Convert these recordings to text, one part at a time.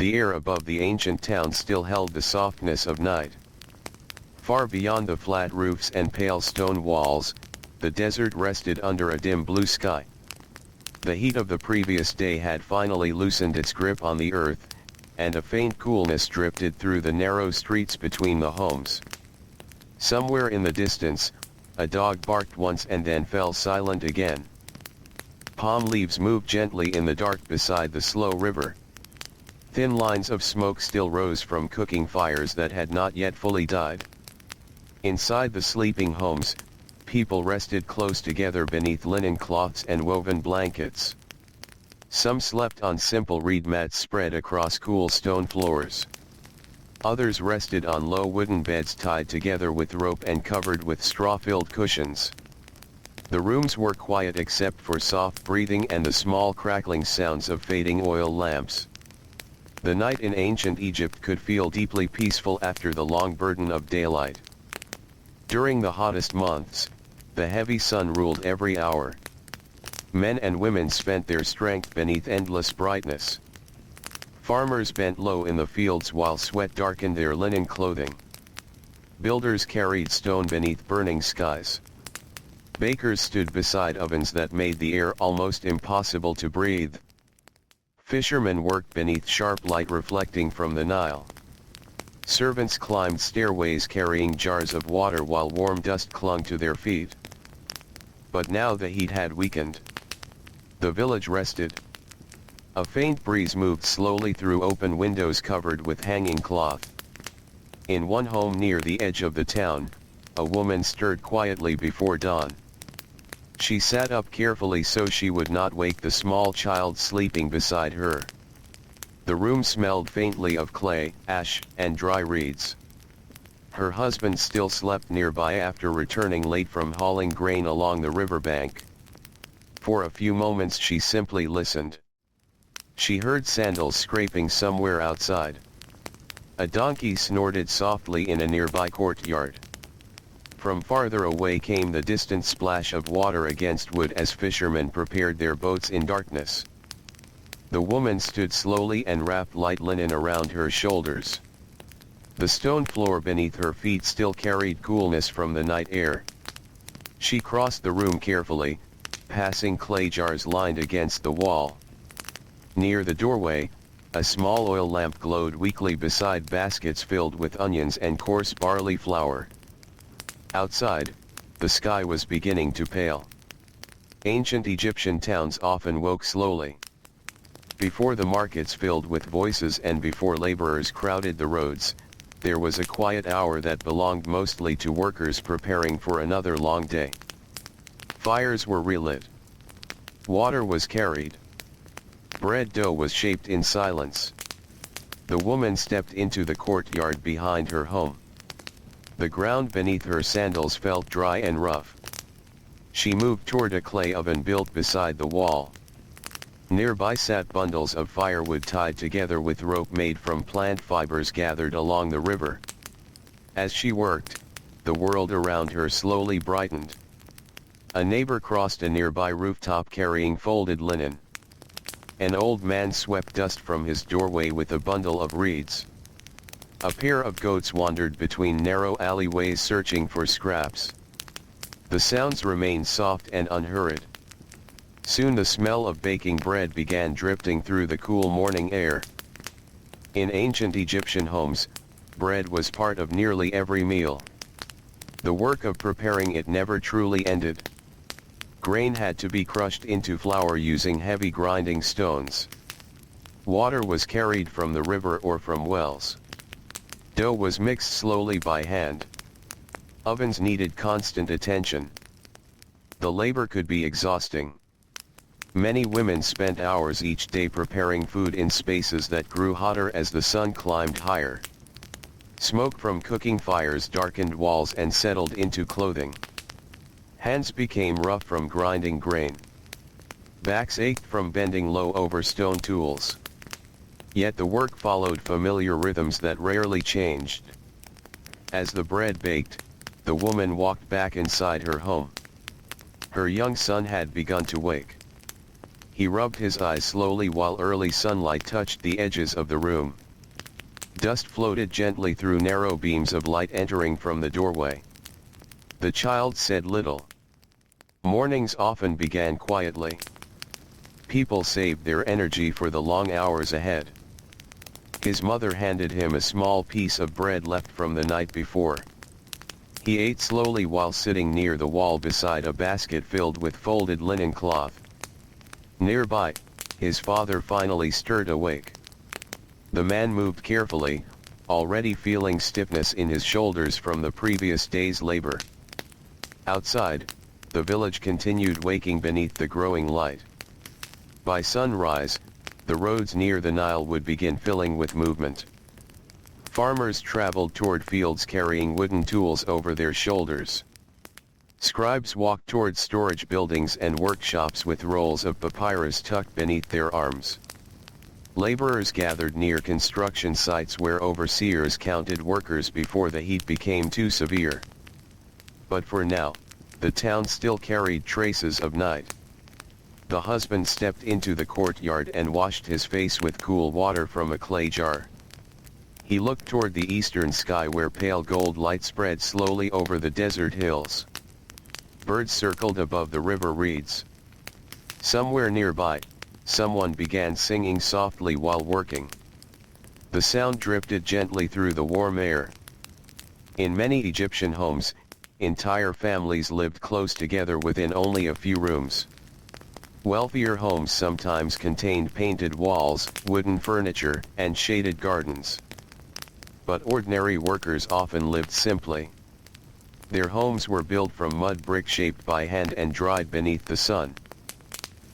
The air above the ancient town still held the softness of night. Far beyond the flat roofs and pale stone walls, the desert rested under a dim blue sky. The heat of the previous day had finally loosened its grip on the earth, and a faint coolness drifted through the narrow streets between the homes. Somewhere in the distance, a dog barked once and then fell silent again. Palm leaves moved gently in the dark beside the slow river. Thin lines of smoke still rose from cooking fires that had not yet fully died. Inside the sleeping homes, people rested close together beneath linen cloths and woven blankets. Some slept on simple reed mats spread across cool stone floors. Others rested on low wooden beds tied together with rope and covered with straw-filled cushions. The rooms were quiet except for soft breathing and the small crackling sounds of fading oil lamps. The night in ancient Egypt could feel deeply peaceful after the long burden of daylight. During the hottest months, the heavy sun ruled every hour. Men and women spent their strength beneath endless brightness. Farmers bent low in the fields while sweat darkened their linen clothing. Builders carried stone beneath burning skies. Bakers stood beside ovens that made the air almost impossible to breathe. Fishermen worked beneath sharp light reflecting from the Nile. Servants climbed stairways carrying jars of water while warm dust clung to their feet. But now the heat had weakened. The village rested. A faint breeze moved slowly through open windows covered with hanging cloth. In one home near the edge of the town, a woman stirred quietly before dawn. She sat up carefully so she would not wake the small child sleeping beside her. The room smelled faintly of clay, ash, and dry reeds. Her husband still slept nearby after returning late from hauling grain along the riverbank. For a few moments she simply listened. She heard sandals scraping somewhere outside. A donkey snorted softly in a nearby courtyard. From farther away came the distant splash of water against wood as fishermen prepared their boats in darkness. The woman stood slowly and wrapped light linen around her shoulders. The stone floor beneath her feet still carried coolness from the night air. She crossed the room carefully, passing clay jars lined against the wall. Near the doorway, a small oil lamp glowed weakly beside baskets filled with onions and coarse barley flour. Outside, the sky was beginning to pale. Ancient Egyptian towns often woke slowly. Before the markets filled with voices and before laborers crowded the roads, there was a quiet hour that belonged mostly to workers preparing for another long day. Fires were relit. Water was carried. Bread dough was shaped in silence. The woman stepped into the courtyard behind her home. The ground beneath her sandals felt dry and rough. She moved toward a clay oven built beside the wall. Nearby sat bundles of firewood tied together with rope made from plant fibers gathered along the river. As she worked, the world around her slowly brightened. A neighbor crossed a nearby rooftop carrying folded linen. An old man swept dust from his doorway with a bundle of reeds. A pair of goats wandered between narrow alleyways searching for scraps. The sounds remained soft and unhurried. Soon the smell of baking bread began drifting through the cool morning air. In ancient Egyptian homes, bread was part of nearly every meal. The work of preparing it never truly ended. Grain had to be crushed into flour using heavy grinding stones. Water was carried from the river or from wells. Dough was mixed slowly by hand. Ovens needed constant attention. The labor could be exhausting. Many women spent hours each day preparing food in spaces that grew hotter as the sun climbed higher. Smoke from cooking fires darkened walls and settled into clothing. Hands became rough from grinding grain. Backs ached from bending low over stone tools. Yet the work followed familiar rhythms that rarely changed. As the bread baked, the woman walked back inside her home. Her young son had begun to wake. He rubbed his eyes slowly while early sunlight touched the edges of the room. Dust floated gently through narrow beams of light entering from the doorway. The child said little. Mornings often began quietly. People saved their energy for the long hours ahead. His mother handed him a small piece of bread left from the night before. He ate slowly while sitting near the wall beside a basket filled with folded linen cloth. Nearby, his father finally stirred awake. The man moved carefully, already feeling stiffness in his shoulders from the previous day's labor. Outside, the village continued waking beneath the growing light. By sunrise, the roads near the Nile would begin filling with movement. Farmers traveled toward fields carrying wooden tools over their shoulders. Scribes walked toward storage buildings and workshops with rolls of papyrus tucked beneath their arms. Laborers gathered near construction sites where overseers counted workers before the heat became too severe. But for now, the town still carried traces of night. The husband stepped into the courtyard and washed his face with cool water from a clay jar. He looked toward the eastern sky where pale gold light spread slowly over the desert hills. Birds circled above the river reeds. Somewhere nearby, someone began singing softly while working. The sound drifted gently through the warm air. In many Egyptian homes, entire families lived close together within only a few rooms. Wealthier homes sometimes contained painted walls, wooden furniture, and shaded gardens. But ordinary workers often lived simply. Their homes were built from mud brick shaped by hand and dried beneath the sun.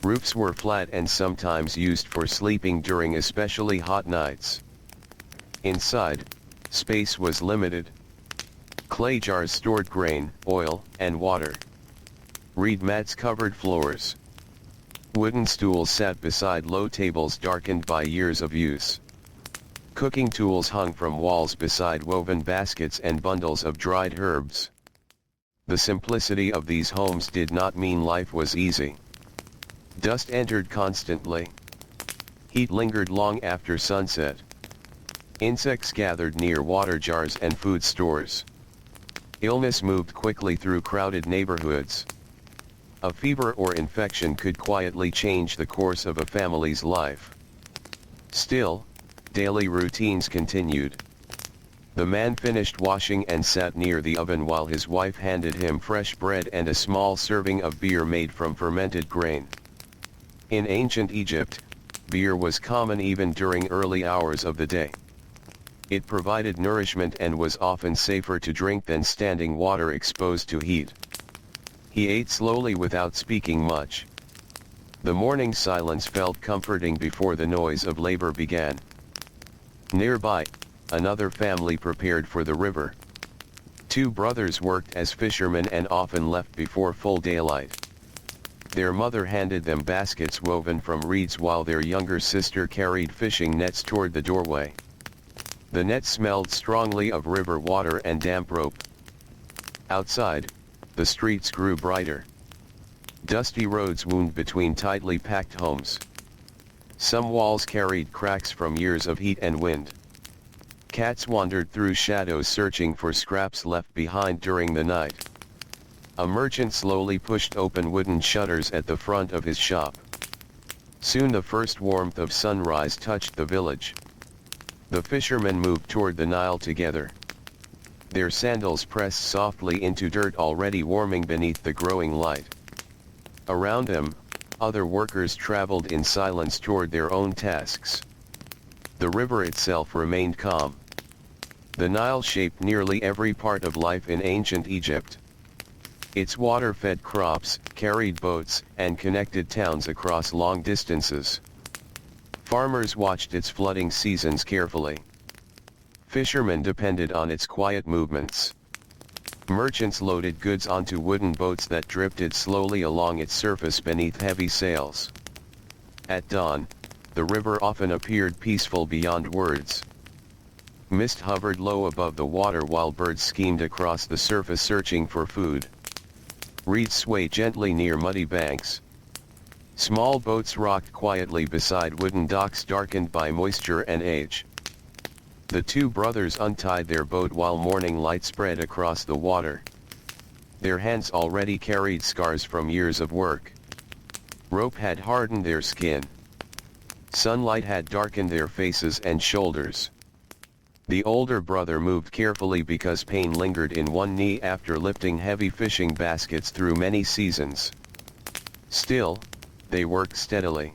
Roofs were flat and sometimes used for sleeping during especially hot nights. Inside, space was limited. Clay jars stored grain, oil, and water. Reed mats covered floors. Wooden stools sat beside low tables darkened by years of use. Cooking tools hung from walls beside woven baskets and bundles of dried herbs. The simplicity of these homes did not mean life was easy. Dust entered constantly. Heat lingered long after sunset. Insects gathered near water jars and food stores. Illness moved quickly through crowded neighborhoods. A fever or infection could quietly change the course of a family's life. Still, daily routines continued. The man finished washing and sat near the oven while his wife handed him fresh bread and a small serving of beer made from fermented grain. In ancient Egypt, beer was common even during early hours of the day. It provided nourishment and was often safer to drink than standing water exposed to heat. He ate slowly without speaking much. The morning silence felt comforting before the noise of labor began. Nearby, another family prepared for the river. Two brothers worked as fishermen and often left before full daylight. Their mother handed them baskets woven from reeds while their younger sister carried fishing nets toward the doorway. The nets smelled strongly of river water and damp rope. Outside, the streets grew brighter. Dusty roads wound between tightly packed homes. Some walls carried cracks from years of heat and wind. Cats wandered through shadows searching for scraps left behind during the night. A merchant slowly pushed open wooden shutters at the front of his shop. Soon the first warmth of sunrise touched the village. The fishermen moved toward the Nile together. Their sandals pressed softly into dirt already warming beneath the growing light. Around them, other workers traveled in silence toward their own tasks. The river itself remained calm. The Nile shaped nearly every part of life in ancient Egypt. Its water fed crops, carried boats, and connected towns across long distances. Farmers watched its flooding seasons carefully. Fishermen depended on its quiet movements. Merchants loaded goods onto wooden boats that drifted slowly along its surface beneath heavy sails. At dawn, the river often appeared peaceful beyond words. Mist hovered low above the water while birds schemed across the surface searching for food. Reeds swayed gently near muddy banks. Small boats rocked quietly beside wooden docks darkened by moisture and age. The two brothers untied their boat while morning light spread across the water. Their hands already carried scars from years of work. Rope had hardened their skin. Sunlight had darkened their faces and shoulders. The older brother moved carefully because pain lingered in one knee after lifting heavy fishing baskets through many seasons. Still, they worked steadily.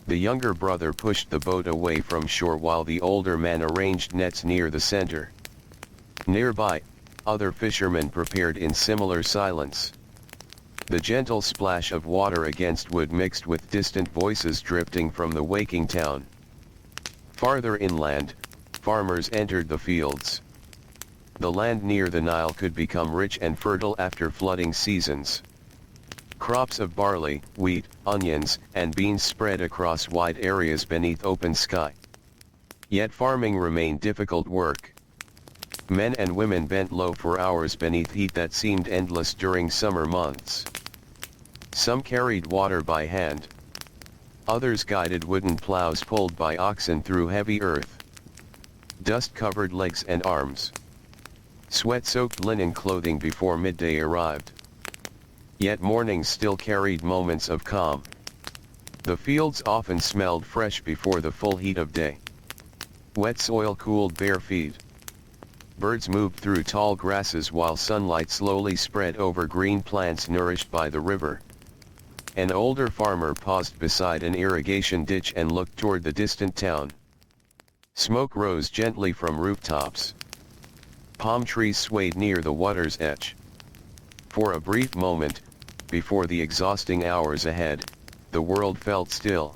The younger brother pushed the boat away from shore while the older man arranged nets near the center. Nearby, other fishermen prepared in similar silence. The gentle splash of water against wood mixed with distant voices drifting from the waking town. Farther inland, farmers entered the fields. The land near the Nile could become rich and fertile after flooding seasons. Crops of barley, wheat, onions, and beans spread across wide areas beneath open sky. Yet farming remained difficult work. Men and women bent low for hours beneath heat that seemed endless during summer months. Some carried water by hand. Others guided wooden plows pulled by oxen through heavy earth. Dust covered legs and arms. Sweat-soaked linen clothing before midday arrived. Yet mornings still carried moments of calm. The fields often smelled fresh before the full heat of day. Wet soil cooled bare feet. Birds moved through tall grasses while sunlight slowly spread over green plants nourished by the river. An older farmer paused beside an irrigation ditch and looked toward the distant town. Smoke rose gently from rooftops. Palm trees swayed near the water's edge. For a brief moment, before the exhausting hours ahead, the world felt still.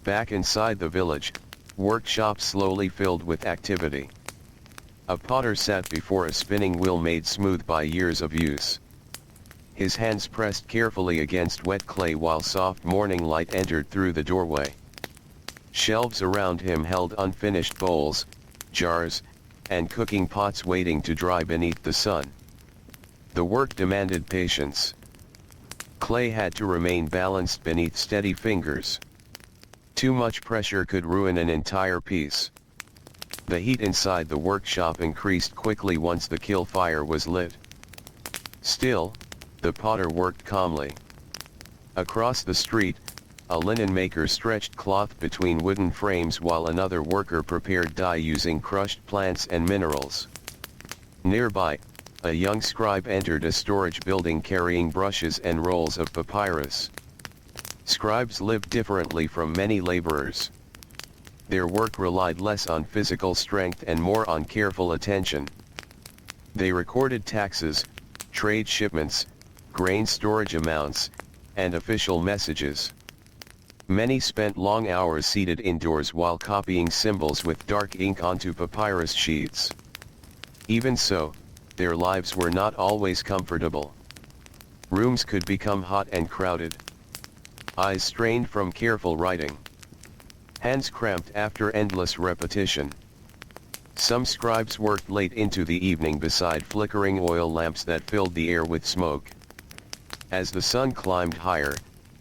Back inside the village, workshops slowly filled with activity. A potter sat before a spinning wheel made smooth by years of use. His hands pressed carefully against wet clay while soft morning light entered through the doorway. Shelves around him held unfinished bowls, jars, and cooking pots waiting to dry beneath the sun. The work demanded patience. Clay had to remain balanced beneath steady fingers. Too much pressure could ruin an entire piece. The heat inside the workshop increased quickly once the kill fire was lit. Still, the potter worked calmly. Across the street, a linen maker stretched cloth between wooden frames while another worker prepared dye using crushed plants and minerals. Nearby, a young scribe entered a storage building carrying brushes and rolls of papyrus. Scribes lived differently from many laborers. Their work relied less on physical strength and more on careful attention. They recorded taxes, trade shipments, grain storage amounts, and official messages. Many spent long hours seated indoors while copying symbols with dark ink onto papyrus sheets. Even so, their lives were not always comfortable. Rooms could become hot and crowded. Eyes strained from careful writing. Hands cramped after endless repetition. Some scribes worked late into the evening beside flickering oil lamps that filled the air with smoke. As the sun climbed higher,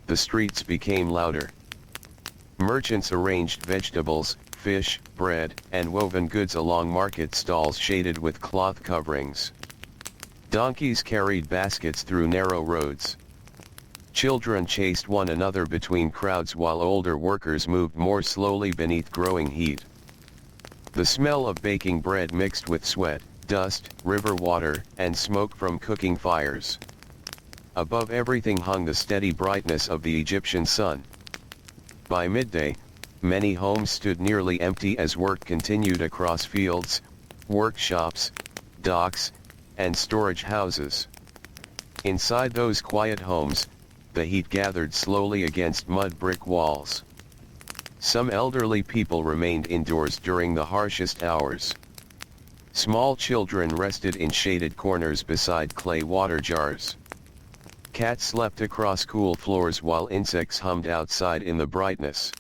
the streets became louder. Merchants arranged vegetables, fish, bread, and woven goods along market stalls shaded with cloth coverings. Donkeys carried baskets through narrow roads. Children chased one another between crowds while older workers moved more slowly beneath growing heat. The smell of baking bread mixed with sweat, dust, river water, and smoke from cooking fires. Above everything hung the steady brightness of the Egyptian sun. By midday, many homes stood nearly empty as work continued across fields, workshops, docks, and storage houses. Inside those quiet homes, the heat gathered slowly against mud brick walls. Some elderly people remained indoors during the harshest hours. Small children rested in shaded corners beside clay water jars. Cats slept across cool floors while insects hummed outside in the brightness.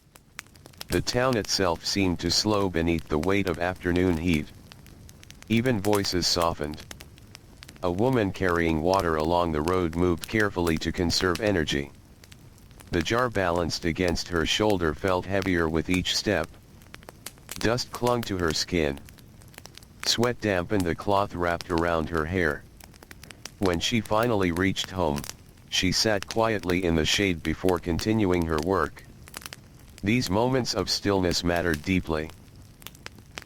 The town itself seemed to slow beneath the weight of afternoon heat. Even voices softened. A woman carrying water along the road moved carefully to conserve energy. The jar balanced against her shoulder felt heavier with each step. Dust clung to her skin. Sweat dampened the cloth wrapped around her hair. When she finally reached home, she sat quietly in the shade before continuing her work. These moments of stillness mattered deeply.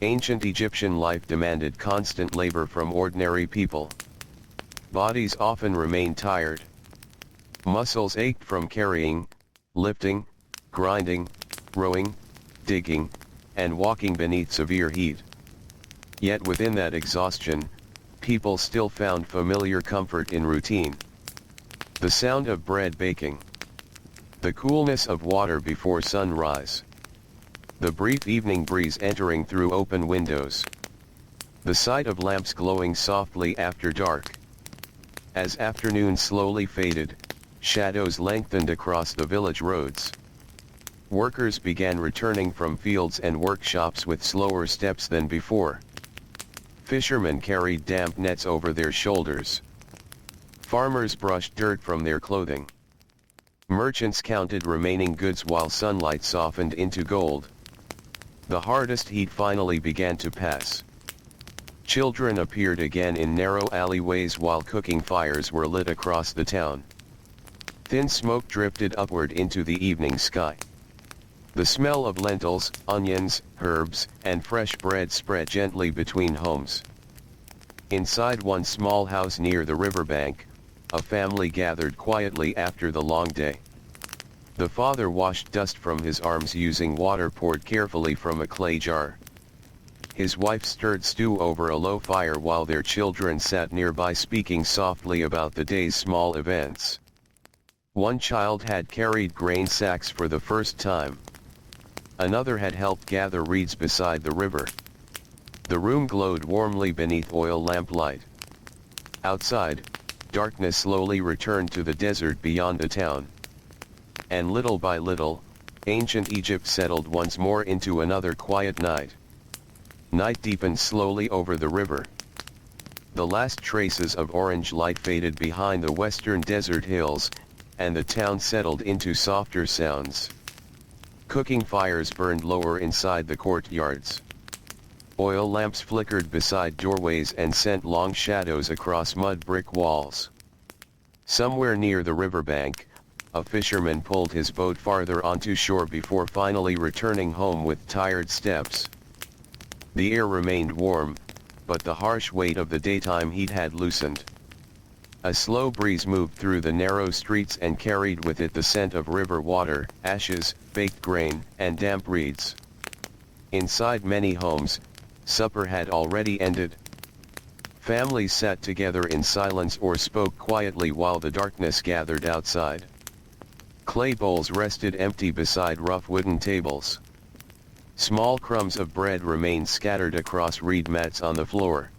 Ancient Egyptian life demanded constant labor from ordinary people. Bodies often remained tired. Muscles ached from carrying, lifting, grinding, rowing, digging, and walking beneath severe heat. Yet within that exhaustion, people still found familiar comfort in routine. The sound of bread baking. The coolness of water before sunrise. The brief evening breeze entering through open windows. The sight of lamps glowing softly after dark. As afternoon slowly faded, shadows lengthened across the village roads. Workers began returning from fields and workshops with slower steps than before. Fishermen carried damp nets over their shoulders. Farmers brushed dirt from their clothing. Merchants counted remaining goods while sunlight softened into gold. The hardest heat finally began to pass. Children appeared again in narrow alleyways while cooking fires were lit across the town. Thin smoke drifted upward into the evening sky. The smell of lentils, onions, herbs, and fresh bread spread gently between homes. Inside one small house near the riverbank, a family gathered quietly after the long day. The father washed dust from his arms using water poured carefully from a clay jar. His wife stirred stew over a low fire while their children sat nearby speaking softly about the day's small events. One child had carried grain sacks for the first time. Another had helped gather reeds beside the river. The room glowed warmly beneath oil lamplight. Outside, darkness slowly returned to the desert beyond the town. And little by little, ancient Egypt settled once more into another quiet night. Night deepened slowly over the river. The last traces of orange light faded behind the western desert hills, and the town settled into softer sounds. Cooking fires burned lower inside the courtyards. Oil lamps flickered beside doorways and sent long shadows across mud brick walls. Somewhere near the riverbank, a fisherman pulled his boat farther onto shore before finally returning home with tired steps. The air remained warm, but the harsh weight of the daytime heat had loosened. A slow breeze moved through the narrow streets and carried with it the scent of river water, ashes, baked grain, and damp reeds. Inside many homes, supper had already ended. Families sat together in silence or spoke quietly while the darkness gathered outside. Clay bowls rested empty beside rough wooden tables. Small crumbs of bread remained scattered across reed mats on the floor.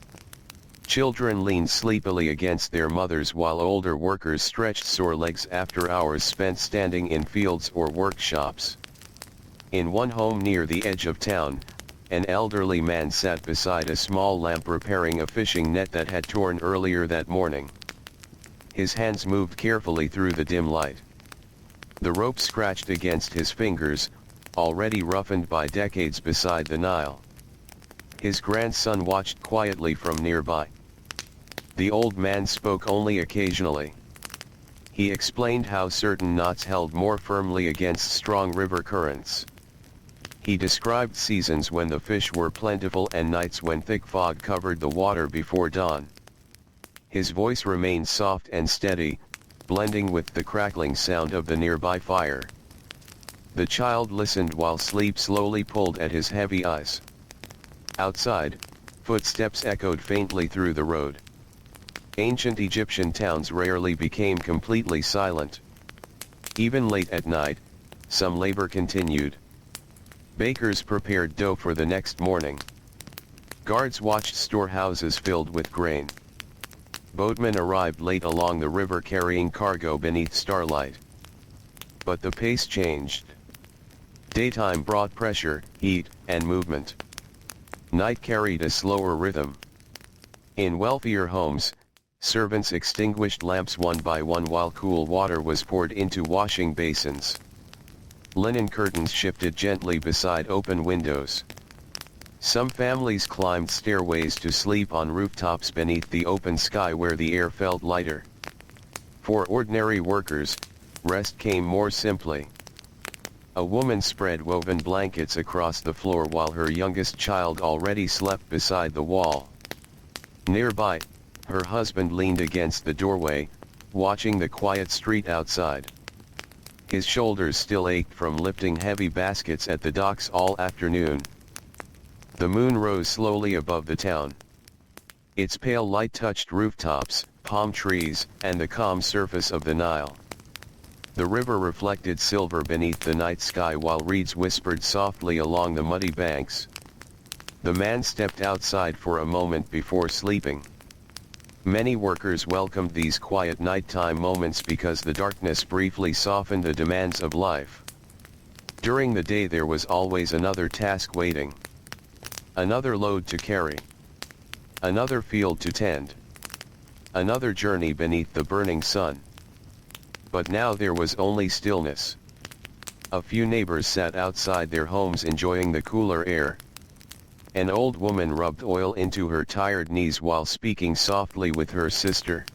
Children leaned sleepily against their mothers while older workers stretched sore legs after hours spent standing in fields or workshops. In one home near the edge of town, an elderly man sat beside a small lamp repairing a fishing net that had torn earlier that morning. His hands moved carefully through the dim light. The rope scratched against his fingers, already roughened by decades beside the Nile. His grandson watched quietly from nearby. The old man spoke only occasionally. He explained how certain knots held more firmly against strong river currents. He described seasons when the fish were plentiful and nights when thick fog covered the water before dawn. His voice remained soft and steady, blending with the crackling sound of the nearby fire. The child listened while sleep slowly pulled at his heavy eyes. Outside, footsteps echoed faintly through the road. Ancient Egyptian towns rarely became completely silent. Even late at night, some labor continued. Bakers prepared dough for the next morning. Guards watched storehouses filled with grain. Boatmen arrived late along the river carrying cargo beneath starlight. But the pace changed. Daytime brought pressure, heat, and movement. Night carried a slower rhythm. In wealthier homes, Servants extinguished lamps one by one while cool water was poured into washing basins. Linen curtains shifted gently beside open windows. Some families climbed stairways to sleep on rooftops beneath the open sky where the air felt lighter. For ordinary workers, rest came more simply. A woman spread woven blankets across the floor while her youngest child already slept beside the wall. Nearby, her husband leaned against the doorway, watching the quiet street outside. His shoulders still ached from lifting heavy baskets at the docks all afternoon. The moon rose slowly above the town. Its pale light touched rooftops, palm trees, and the calm surface of the Nile. The river reflected silver beneath the night sky while reeds whispered softly along the muddy banks. The man stepped outside for a moment before sleeping. Many workers welcomed these quiet nighttime moments because the darkness briefly softened the demands of life. During the day there was always another task waiting. Another load to carry. Another field to tend. Another journey beneath the burning sun. But now there was only stillness. A few neighbors sat outside their homes enjoying the cooler air. An old woman rubbed oil into her tired knees while speaking softly with her sister.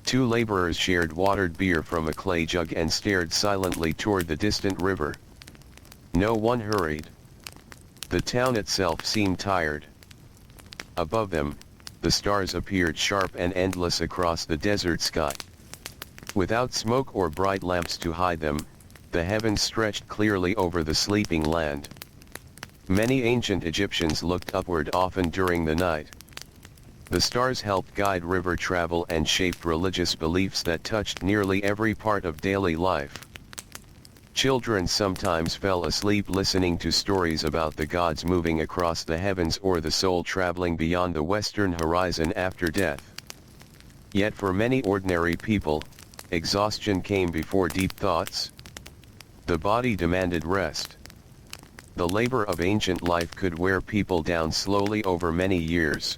Two laborers shared watered beer from a clay jug and stared silently toward the distant river. No one hurried. The town itself seemed tired. Above them, the stars appeared sharp and endless across the desert sky. Without smoke or bright lamps to hide them, the heavens stretched clearly over the sleeping land. Many ancient Egyptians looked upward often during the night. The stars helped guide river travel and shaped religious beliefs that touched nearly every part of daily life. Children sometimes fell asleep listening to stories about the gods moving across the heavens or the soul traveling beyond the western horizon after death. Yet for many ordinary people, exhaustion came before deep thoughts. The body demanded rest. The labor of ancient life could wear people down slowly over many years.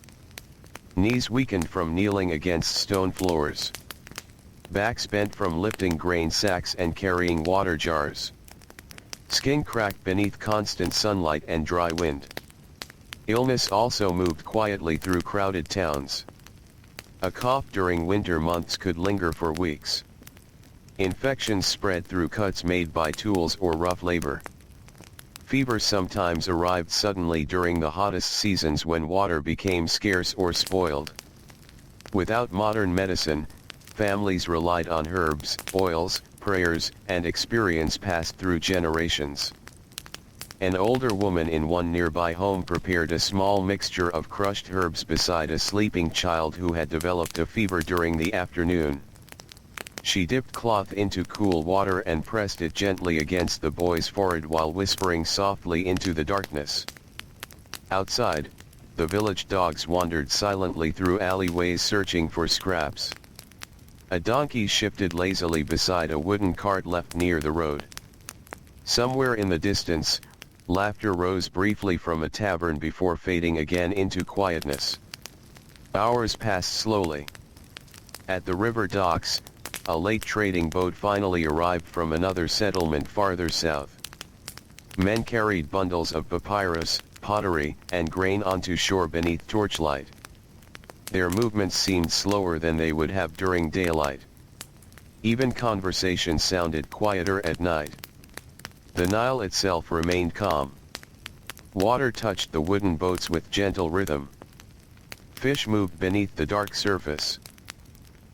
Knees weakened from kneeling against stone floors. Backs bent from lifting grain sacks and carrying water jars. Skin cracked beneath constant sunlight and dry wind. Illness also moved quietly through crowded towns. A cough during winter months could linger for weeks. Infections spread through cuts made by tools or rough labor. Fever sometimes arrived suddenly during the hottest seasons when water became scarce or spoiled. Without modern medicine, families relied on herbs, oils, prayers, and experience passed through generations. An older woman in one nearby home prepared a small mixture of crushed herbs beside a sleeping child who had developed a fever during the afternoon. She dipped cloth into cool water and pressed it gently against the boy's forehead while whispering softly into the darkness. Outside, the village dogs wandered silently through alleyways searching for scraps. A donkey shifted lazily beside a wooden cart left near the road. Somewhere in the distance, laughter rose briefly from a tavern before fading again into quietness. Hours passed slowly. At the river docks, a late trading boat finally arrived from another settlement farther south. Men carried bundles of papyrus, pottery, and grain onto shore beneath torchlight. Their movements seemed slower than they would have during daylight. Even conversation sounded quieter at night. The Nile itself remained calm. Water touched the wooden boats with gentle rhythm. Fish moved beneath the dark surface.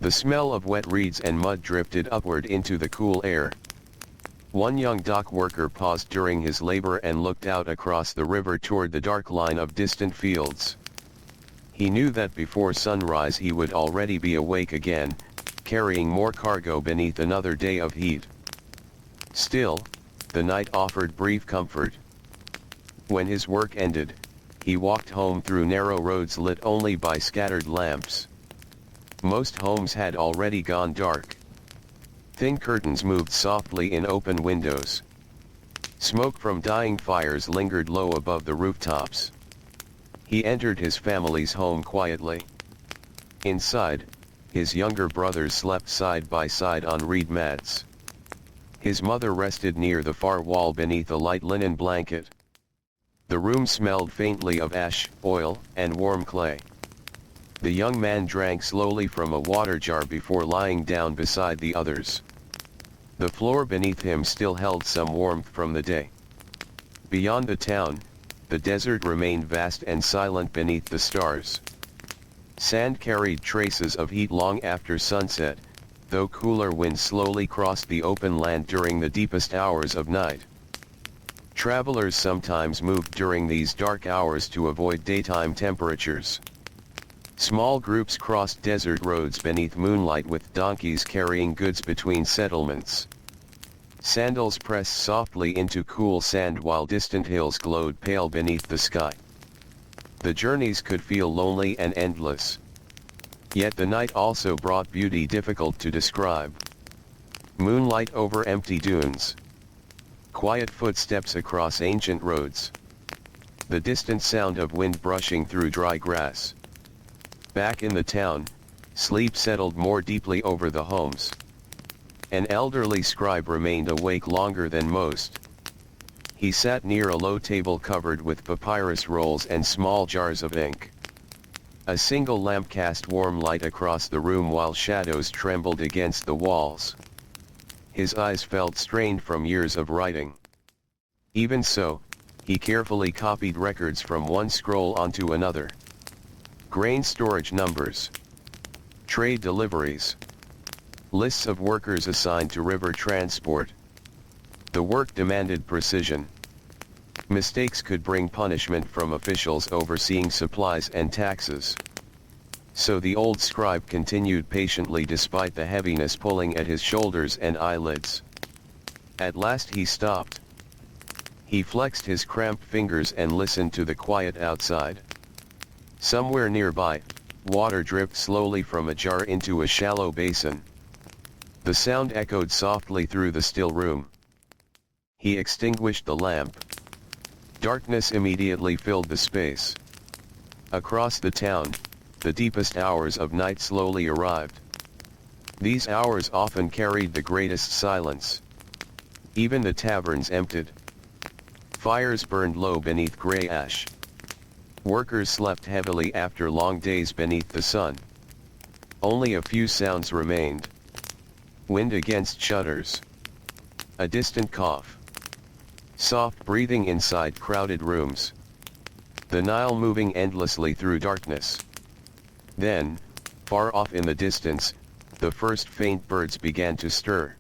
The smell of wet reeds and mud drifted upward into the cool air. One young dock worker paused during his labor and looked out across the river toward the dark line of distant fields. He knew that before sunrise he would already be awake again, carrying more cargo beneath another day of heat. Still, the night offered brief comfort. When his work ended, he walked home through narrow roads lit only by scattered lamps. Most homes had already gone dark. Thin curtains moved softly in open windows. Smoke from dying fires lingered low above the rooftops. He entered his family's home quietly. Inside, his younger brothers slept side by side on reed mats. His mother rested near the far wall beneath a light linen blanket. The room smelled faintly of ash, oil, and warm clay. The young man drank slowly from a water jar before lying down beside the others. The floor beneath him still held some warmth from the day. Beyond the town, the desert remained vast and silent beneath the stars. Sand carried traces of heat long after sunset, though cooler winds slowly crossed the open land during the deepest hours of night. Travelers sometimes moved during these dark hours to avoid daytime temperatures. Small groups crossed desert roads beneath moonlight with donkeys carrying goods between settlements. Sandals pressed softly into cool sand while distant hills glowed pale beneath the sky. The journeys could feel lonely and endless. Yet the night also brought beauty difficult to describe. Moonlight over empty dunes. Quiet footsteps across ancient roads. The distant sound of wind brushing through dry grass. Back in the town, sleep settled more deeply over the homes. An elderly scribe remained awake longer than most. He sat near a low table covered with papyrus rolls and small jars of ink. A single lamp cast warm light across the room while shadows trembled against the walls. His eyes felt strained from years of writing. Even so, he carefully copied records from one scroll onto another. Grain storage numbers. Trade deliveries. Lists of workers assigned to river transport. The work demanded precision. Mistakes could bring punishment from officials overseeing supplies and taxes. So the old scribe continued patiently despite the heaviness pulling at his shoulders and eyelids. At last he stopped. He flexed his cramped fingers and listened to the quiet outside. Somewhere nearby, water dripped slowly from a jar into a shallow basin. The sound echoed softly through the still room. He extinguished the lamp. Darkness immediately filled the space. Across the town, the deepest hours of night slowly arrived. These hours often carried the greatest silence. Even the taverns emptied. Fires burned low beneath gray ash. Workers slept heavily after long days beneath the sun. Only a few sounds remained. Wind against shutters. A distant cough. Soft breathing inside crowded rooms. The Nile moving endlessly through darkness. Then, far off in the distance, the first faint birds began to stir.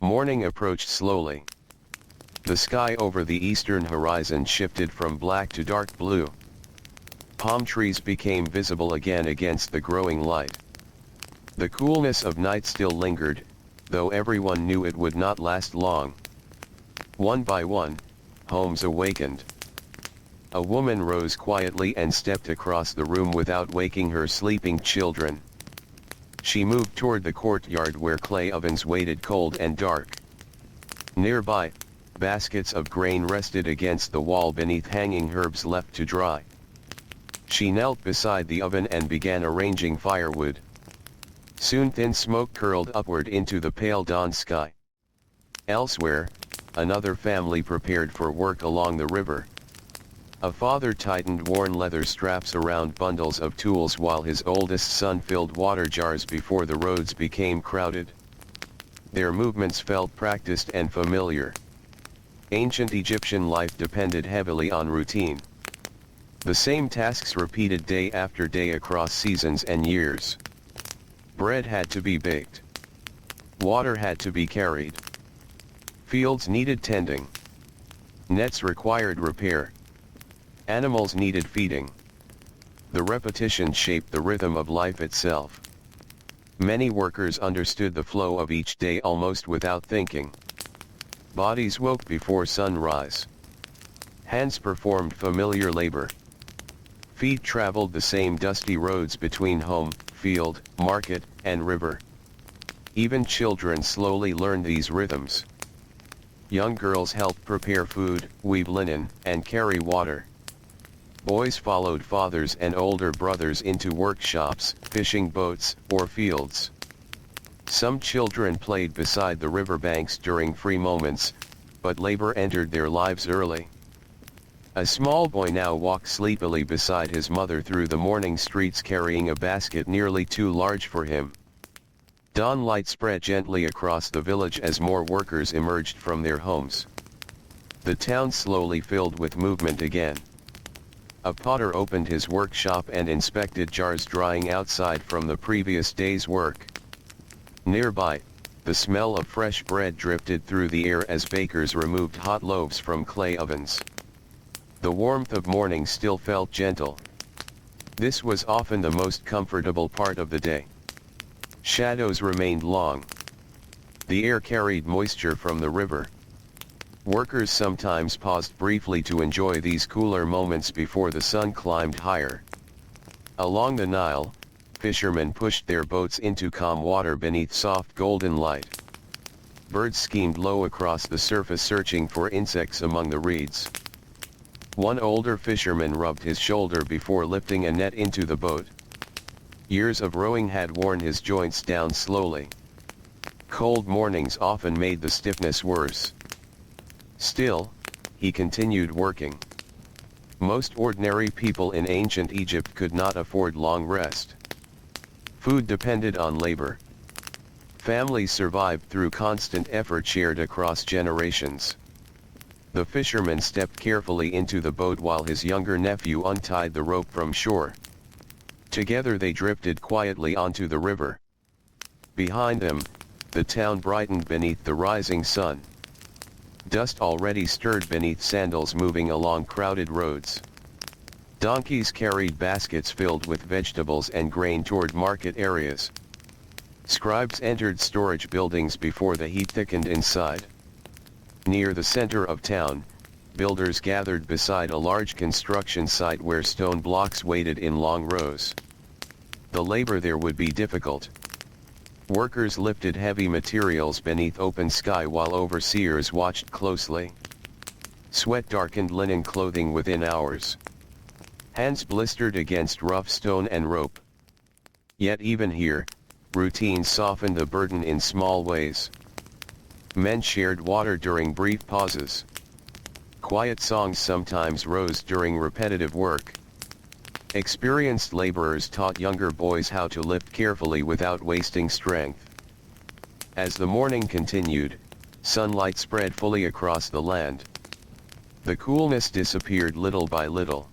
Morning approached slowly. The sky over the eastern horizon shifted from black to dark blue. Palm trees became visible again against the growing light. The coolness of night still lingered, though everyone knew it would not last long. One by one, homes awakened. A woman rose quietly and stepped across the room without waking her sleeping children. She moved toward the courtyard where clay ovens waited cold and dark. Nearby, baskets of grain rested against the wall beneath hanging herbs left to dry. She knelt beside the oven and began arranging firewood. Soon thin smoke curled upward into the pale dawn sky. Elsewhere, another family prepared for work along the river. A father tightened worn leather straps around bundles of tools while his oldest son filled water jars before the roads became crowded. Their movements felt practiced and familiar. Ancient Egyptian life depended heavily on routine. The same tasks repeated day after day across seasons and years. Bread had to be baked. Water had to be carried. Fields needed tending. Nets required repair. Animals needed feeding. The repetition shaped the rhythm of life itself. Many workers understood the flow of each day almost without thinking. Bodies woke before sunrise. Hands performed familiar labor. Feet traveled the same dusty roads between home, field, market, and river. Even children slowly learned these rhythms. Young girls helped prepare food, weave linen, and carry water. Boys followed fathers and older brothers into workshops, fishing boats, or fields. Some children played beside the riverbanks during free moments, but labor entered their lives early. A small boy now walked sleepily beside his mother through the morning streets carrying a basket nearly too large for him. Dawn light spread gently across the village as more workers emerged from their homes. The town slowly filled with movement again. A potter opened his workshop and inspected jars drying outside from the previous day's work. Nearby, the smell of fresh bread drifted through the air as bakers removed hot loaves from clay ovens. The warmth of morning still felt gentle. This was often the most comfortable part of the day. Shadows remained long. The air carried moisture from the river. Workers sometimes paused briefly to enjoy these cooler moments before the sun climbed higher. Along the Nile, fishermen pushed their boats into calm water beneath soft golden light. Birds skimmed low across the surface searching for insects among the reeds. One older fisherman rubbed his shoulder before lifting a net into the boat. Years of rowing had worn his joints down slowly. Cold mornings often made the stiffness worse. Still, he continued working. Most ordinary people in ancient Egypt could not afford long rest. Food depended on labor. Families survived through constant effort shared across generations. The fisherman stepped carefully into the boat while his younger nephew untied the rope from shore. Together they drifted quietly onto the river. Behind them, the town brightened beneath the rising sun. Dust already stirred beneath sandals moving along crowded roads. Donkeys carried baskets filled with vegetables and grain toward market areas. Scribes entered storage buildings before the heat thickened inside. Near the center of town, builders gathered beside a large construction site where stone blocks waited in long rows. The labor there would be difficult. Workers lifted heavy materials beneath open sky while overseers watched closely. Sweat darkened linen clothing within hours. Hands blistered against rough stone and rope. Yet even here, routine softened the burden in small ways. Men shared water during brief pauses. Quiet songs sometimes rose during repetitive work. Experienced laborers taught younger boys how to lift carefully without wasting strength. As the morning continued, sunlight spread fully across the land. The coolness disappeared little by little.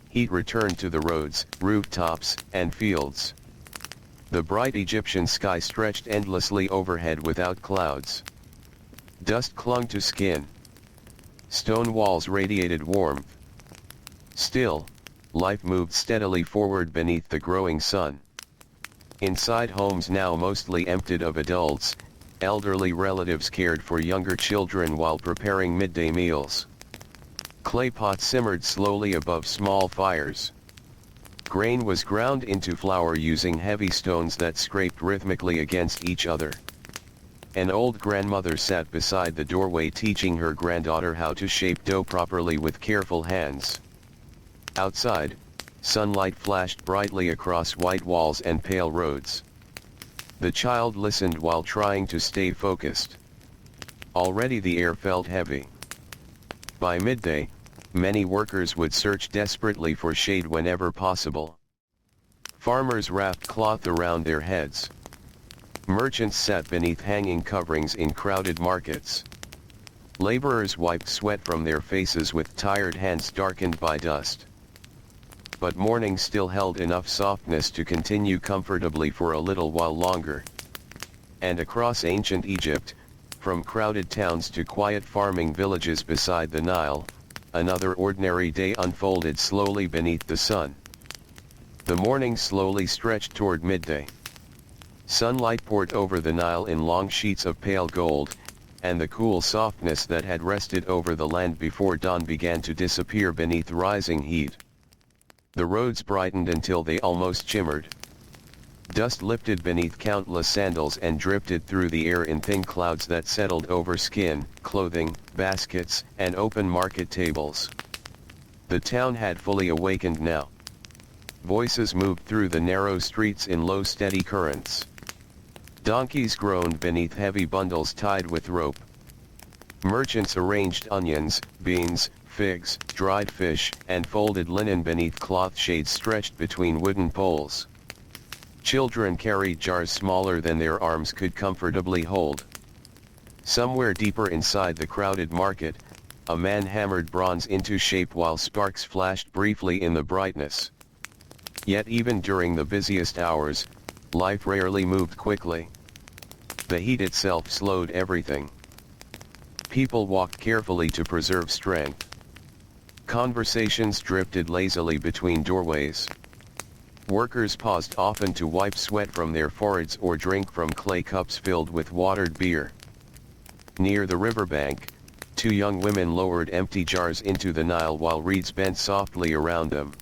Heat returned to the roads, rooftops, and fields. The bright Egyptian sky stretched endlessly overhead without clouds. Dust clung to skin. Stone walls radiated warmth. Still, life moved steadily forward beneath the growing sun. Inside homes now mostly emptied of adults, elderly relatives cared for younger children while preparing midday meals. Clay pots simmered slowly above small fires. Grain was ground into flour using heavy stones that scraped rhythmically against each other. An old grandmother sat beside the doorway teaching her granddaughter how to shape dough properly with careful hands. Outside, sunlight flashed brightly across white walls and pale roads. The child listened while trying to stay focused. Already the air felt heavy. By midday, many workers would search desperately for shade whenever possible. Farmers wrapped cloth around their heads. Merchants sat beneath hanging coverings in crowded markets. Laborers wiped sweat from their faces with tired hands darkened by dust. But morning still held enough softness to continue comfortably for a little while longer. And across ancient Egypt, from crowded towns to quiet farming villages beside the Nile, another ordinary day unfolded slowly beneath the sun. The morning slowly stretched toward midday. Sunlight poured over the Nile in long sheets of pale gold, and the cool softness that had rested over the land before dawn began to disappear beneath rising heat. The roads brightened until they almost shimmered. Dust lifted beneath countless sandals and drifted through the air in thin clouds that settled over skin, clothing, baskets, and open market tables. The town had fully awakened now. Voices moved through the narrow streets in low steady currents. Donkeys groaned beneath heavy bundles tied with rope. Merchants arranged onions, beans, figs, dried fish, and folded linen beneath cloth shades stretched between wooden poles. Children carried jars smaller than their arms could comfortably hold. Somewhere deeper inside the crowded market, a man hammered bronze into shape while sparks flashed briefly in the brightness. Yet even during the busiest hours, life rarely moved quickly. The heat itself slowed everything. People walked carefully to preserve strength. Conversations drifted lazily between doorways. Workers paused often to wipe sweat from their foreheads or drink from clay cups filled with watered beer. Near the riverbank, two young women lowered empty jars into the Nile while reeds bent softly around them.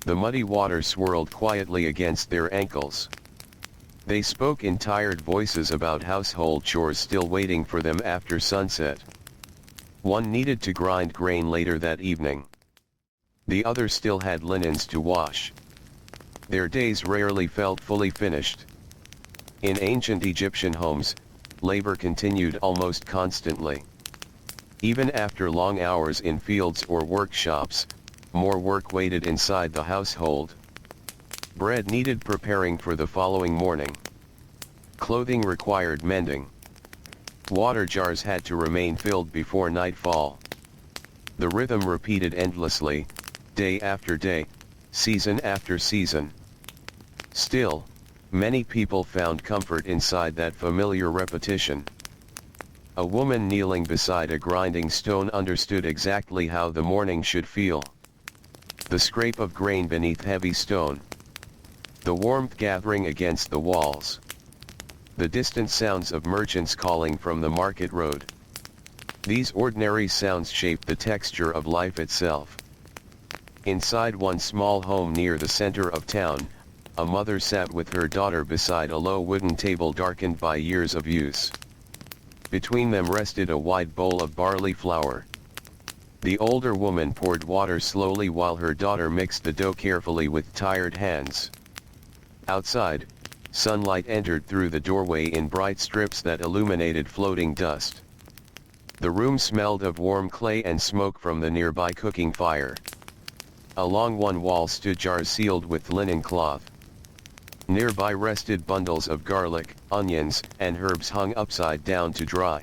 The muddy water swirled quietly against their ankles. They spoke in tired voices about household chores still waiting for them after sunset. One needed to grind grain later that evening. The other still had linens to wash. Their days rarely felt fully finished. In ancient Egyptian homes, labor continued almost constantly. Even after long hours in fields or workshops, more work waited inside the household. Bread needed preparing for the following morning. Clothing required mending. Water jars had to remain filled before nightfall. The rhythm repeated endlessly, day after day, season after season. Still, many people found comfort inside that familiar repetition. A woman kneeling beside a grinding stone understood exactly how the morning should feel. The scrape of grain beneath heavy stone. The warmth gathering against the walls. The distant sounds of merchants calling from the market road. These ordinary sounds shaped the texture of life itself. Inside one small home near the center of town, a mother sat with her daughter beside a low wooden table darkened by years of use. Between them rested a wide bowl of barley flour. The older woman poured water slowly while her daughter mixed the dough carefully with tired hands. Outside, sunlight entered through the doorway in bright strips that illuminated floating dust. The room smelled of warm clay and smoke from the nearby cooking fire. Along one wall stood jars sealed with linen cloth. Nearby rested bundles of garlic, onions, and herbs hung upside down to dry.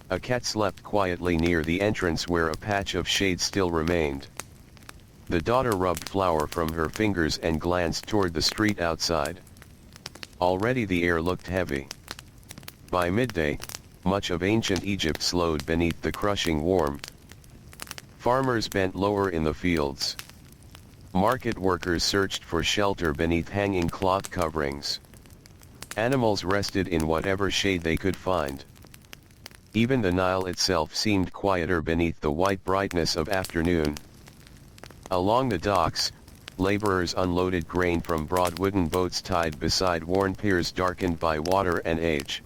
A cat slept quietly near the entrance where a patch of shade still remained. The daughter rubbed flour from her fingers and glanced toward the street outside. Already the air looked heavy. By midday, much of ancient Egypt slowed beneath the crushing warmth. Farmers bent lower in the fields. Market workers searched for shelter beneath hanging cloth coverings. Animals rested in whatever shade they could find. Even the Nile itself seemed quieter beneath the white brightness of afternoon. Along the docks, laborers unloaded grain from broad wooden boats tied beside worn piers darkened by water and age.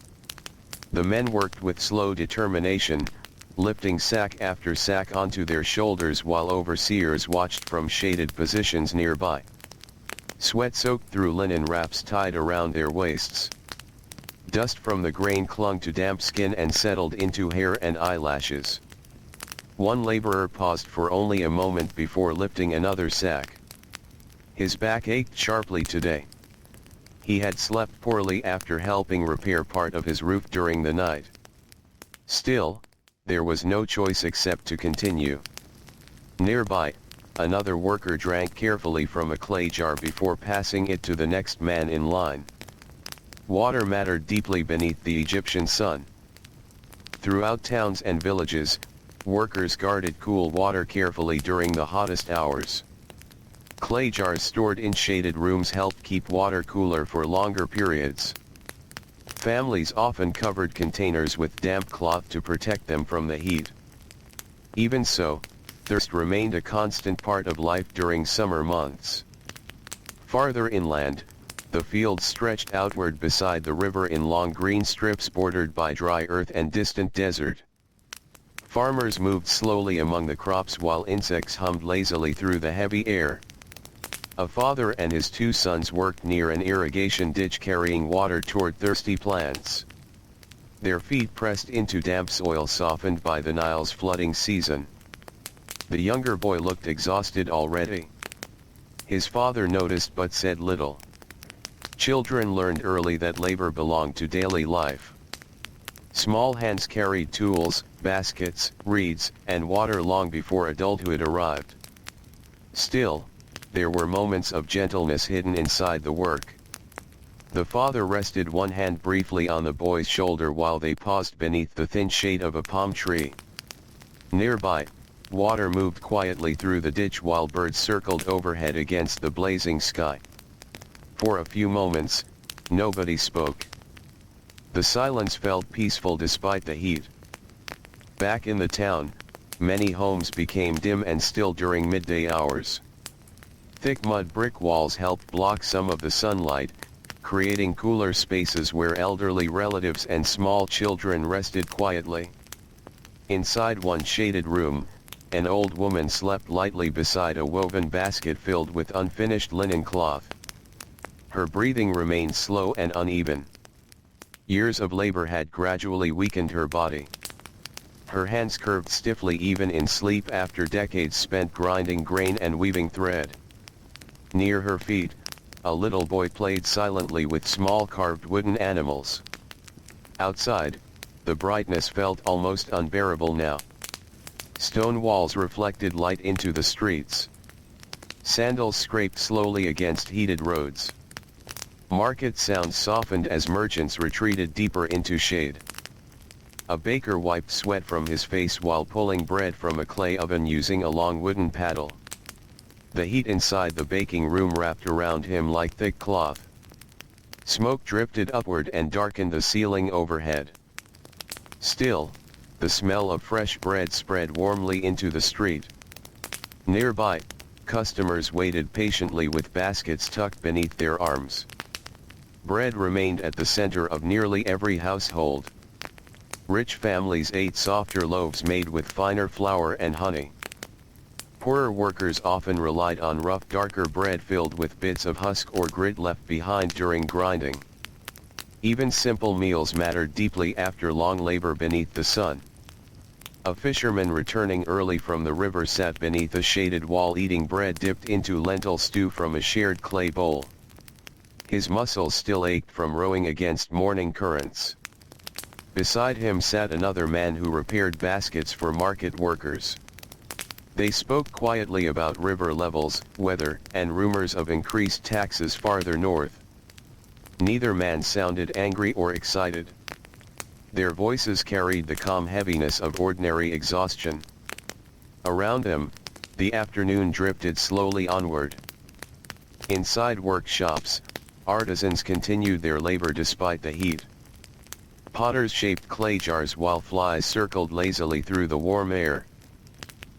The men worked with slow determination, lifting sack after sack onto their shoulders while overseers watched from shaded positions nearby. Sweat soaked through linen wraps tied around their waists. Dust from the grain clung to damp skin and settled into hair and eyelashes. One laborer paused for only a moment before lifting another sack. His back ached sharply today. He had slept poorly after helping repair part of his roof during the night. Still, there was no choice except to continue. Nearby, another worker drank carefully from a clay jar before passing it to the next man in line. Water mattered deeply beneath the Egyptian sun. Throughout towns and villages, workers guarded cool water carefully during the hottest hours. Clay jars stored in shaded rooms helped keep water cooler for longer periods. Families often covered containers with damp cloth to protect them from the heat. Even so, thirst remained a constant part of life during summer months. Farther inland, the fields stretched outward beside the river in long green strips bordered by dry earth and distant desert. Farmers moved slowly among the crops while insects hummed lazily through the heavy air. A father and his two sons worked near an irrigation ditch carrying water toward thirsty plants. Their feet pressed into damp soil softened by the Nile's flooding season. The younger boy looked exhausted already. His father noticed but said little. Children learned early that labor belonged to daily life. Small hands carried tools, baskets, reeds, and water long before adulthood arrived. Still, there were moments of gentleness hidden inside the work. The father rested one hand briefly on the boy's shoulder while they paused beneath the thin shade of a palm tree. Nearby, water moved quietly through the ditch while birds circled overhead against the blazing sky. For a few moments, nobody spoke. The silence felt peaceful despite the heat. Back in the town, many homes became dim and still during midday hours. Thick mud brick walls helped block some of the sunlight, creating cooler spaces where elderly relatives and small children rested quietly. Inside one shaded room, an old woman slept lightly beside a woven basket filled with unfinished linen cloth. Her breathing remained slow and uneven. Years of labor had gradually weakened her body. Her hands curved stiffly even in sleep after decades spent grinding grain and weaving thread. Near her feet, a little boy played silently with small carved wooden animals. Outside, the brightness felt almost unbearable now. Stone walls reflected light into the streets. Sandals scraped slowly against heated roads. Market sounds softened as merchants retreated deeper into shade. A baker wiped sweat from his face while pulling bread from a clay oven using a long wooden paddle. The heat inside the baking room wrapped around him like thick cloth. Smoke drifted upward and darkened the ceiling overhead. Still, the smell of fresh bread spread warmly into the street. Nearby, customers waited patiently with baskets tucked beneath their arms. Bread remained at the center of nearly every household. Rich families ate softer loaves made with finer flour and honey. Poorer workers often relied on rough darker bread filled with bits of husk or grit left behind during grinding. Even simple meals mattered deeply after long labor beneath the sun. A fisherman returning early from the river sat beneath a shaded wall eating bread dipped into lentil stew from a shared clay bowl. His muscles still ached from rowing against morning currents. Beside him sat another man who repaired baskets for market workers. They spoke quietly about river levels, weather, and rumors of increased taxes farther north. Neither man sounded angry or excited. Their voices carried the calm heaviness of ordinary exhaustion. Around them, the afternoon drifted slowly onward. Inside workshops, artisans continued their labor despite the heat. Potters shaped clay jars while flies circled lazily through the warm air.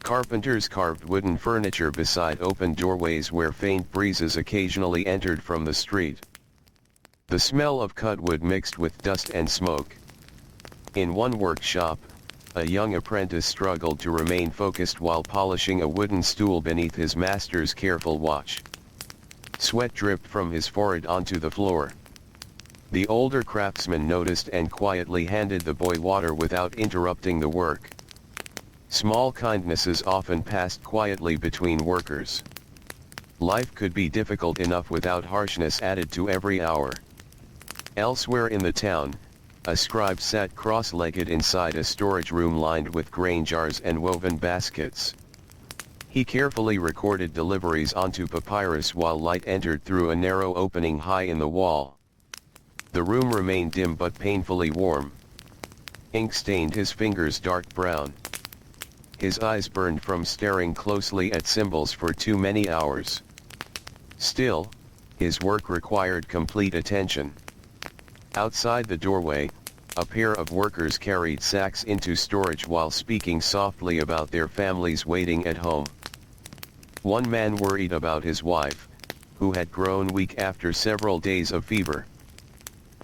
Carpenters carved wooden furniture beside open doorways where faint breezes occasionally entered from the street. The smell of cut wood mixed with dust and smoke. In one workshop, a young apprentice struggled to remain focused while polishing a wooden stool beneath his master's careful watch. Sweat dripped from his forehead onto the floor. The older craftsman noticed and quietly handed the boy water without interrupting the work. Small kindnesses often passed quietly between workers. Life could be difficult enough without harshness added to every hour. Elsewhere in the town, a scribe sat cross-legged inside a storage room lined with grain jars and woven baskets. He carefully recorded deliveries onto papyrus while light entered through a narrow opening high in the wall. The room remained dim but painfully warm. Ink stained his fingers dark brown. His eyes burned from staring closely at symbols for too many hours. Still, his work required complete attention. Outside the doorway, a pair of workers carried sacks into storage while speaking softly about their families waiting at home. One man worried about his wife, who had grown weak after several days of fever.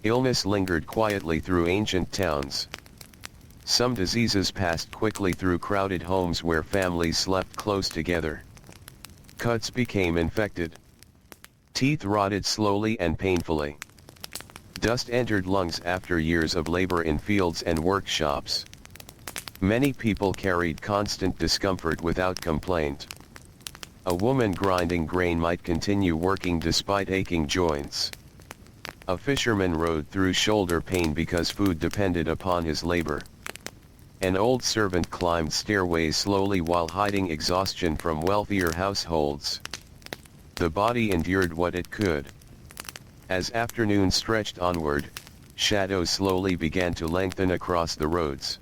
Illness lingered quietly through ancient towns. Some diseases passed quickly through crowded homes where families slept close together. Cuts became infected. Teeth rotted slowly and painfully. Dust entered lungs after years of labor in fields and workshops. Many people carried constant discomfort without complaint. A woman grinding grain might continue working despite aching joints. A fisherman rode through shoulder pain because food depended upon his labor. An old servant climbed stairways slowly while hiding exhaustion from wealthier households. The body endured what it could. As afternoon stretched onward, shadows slowly began to lengthen across the roads.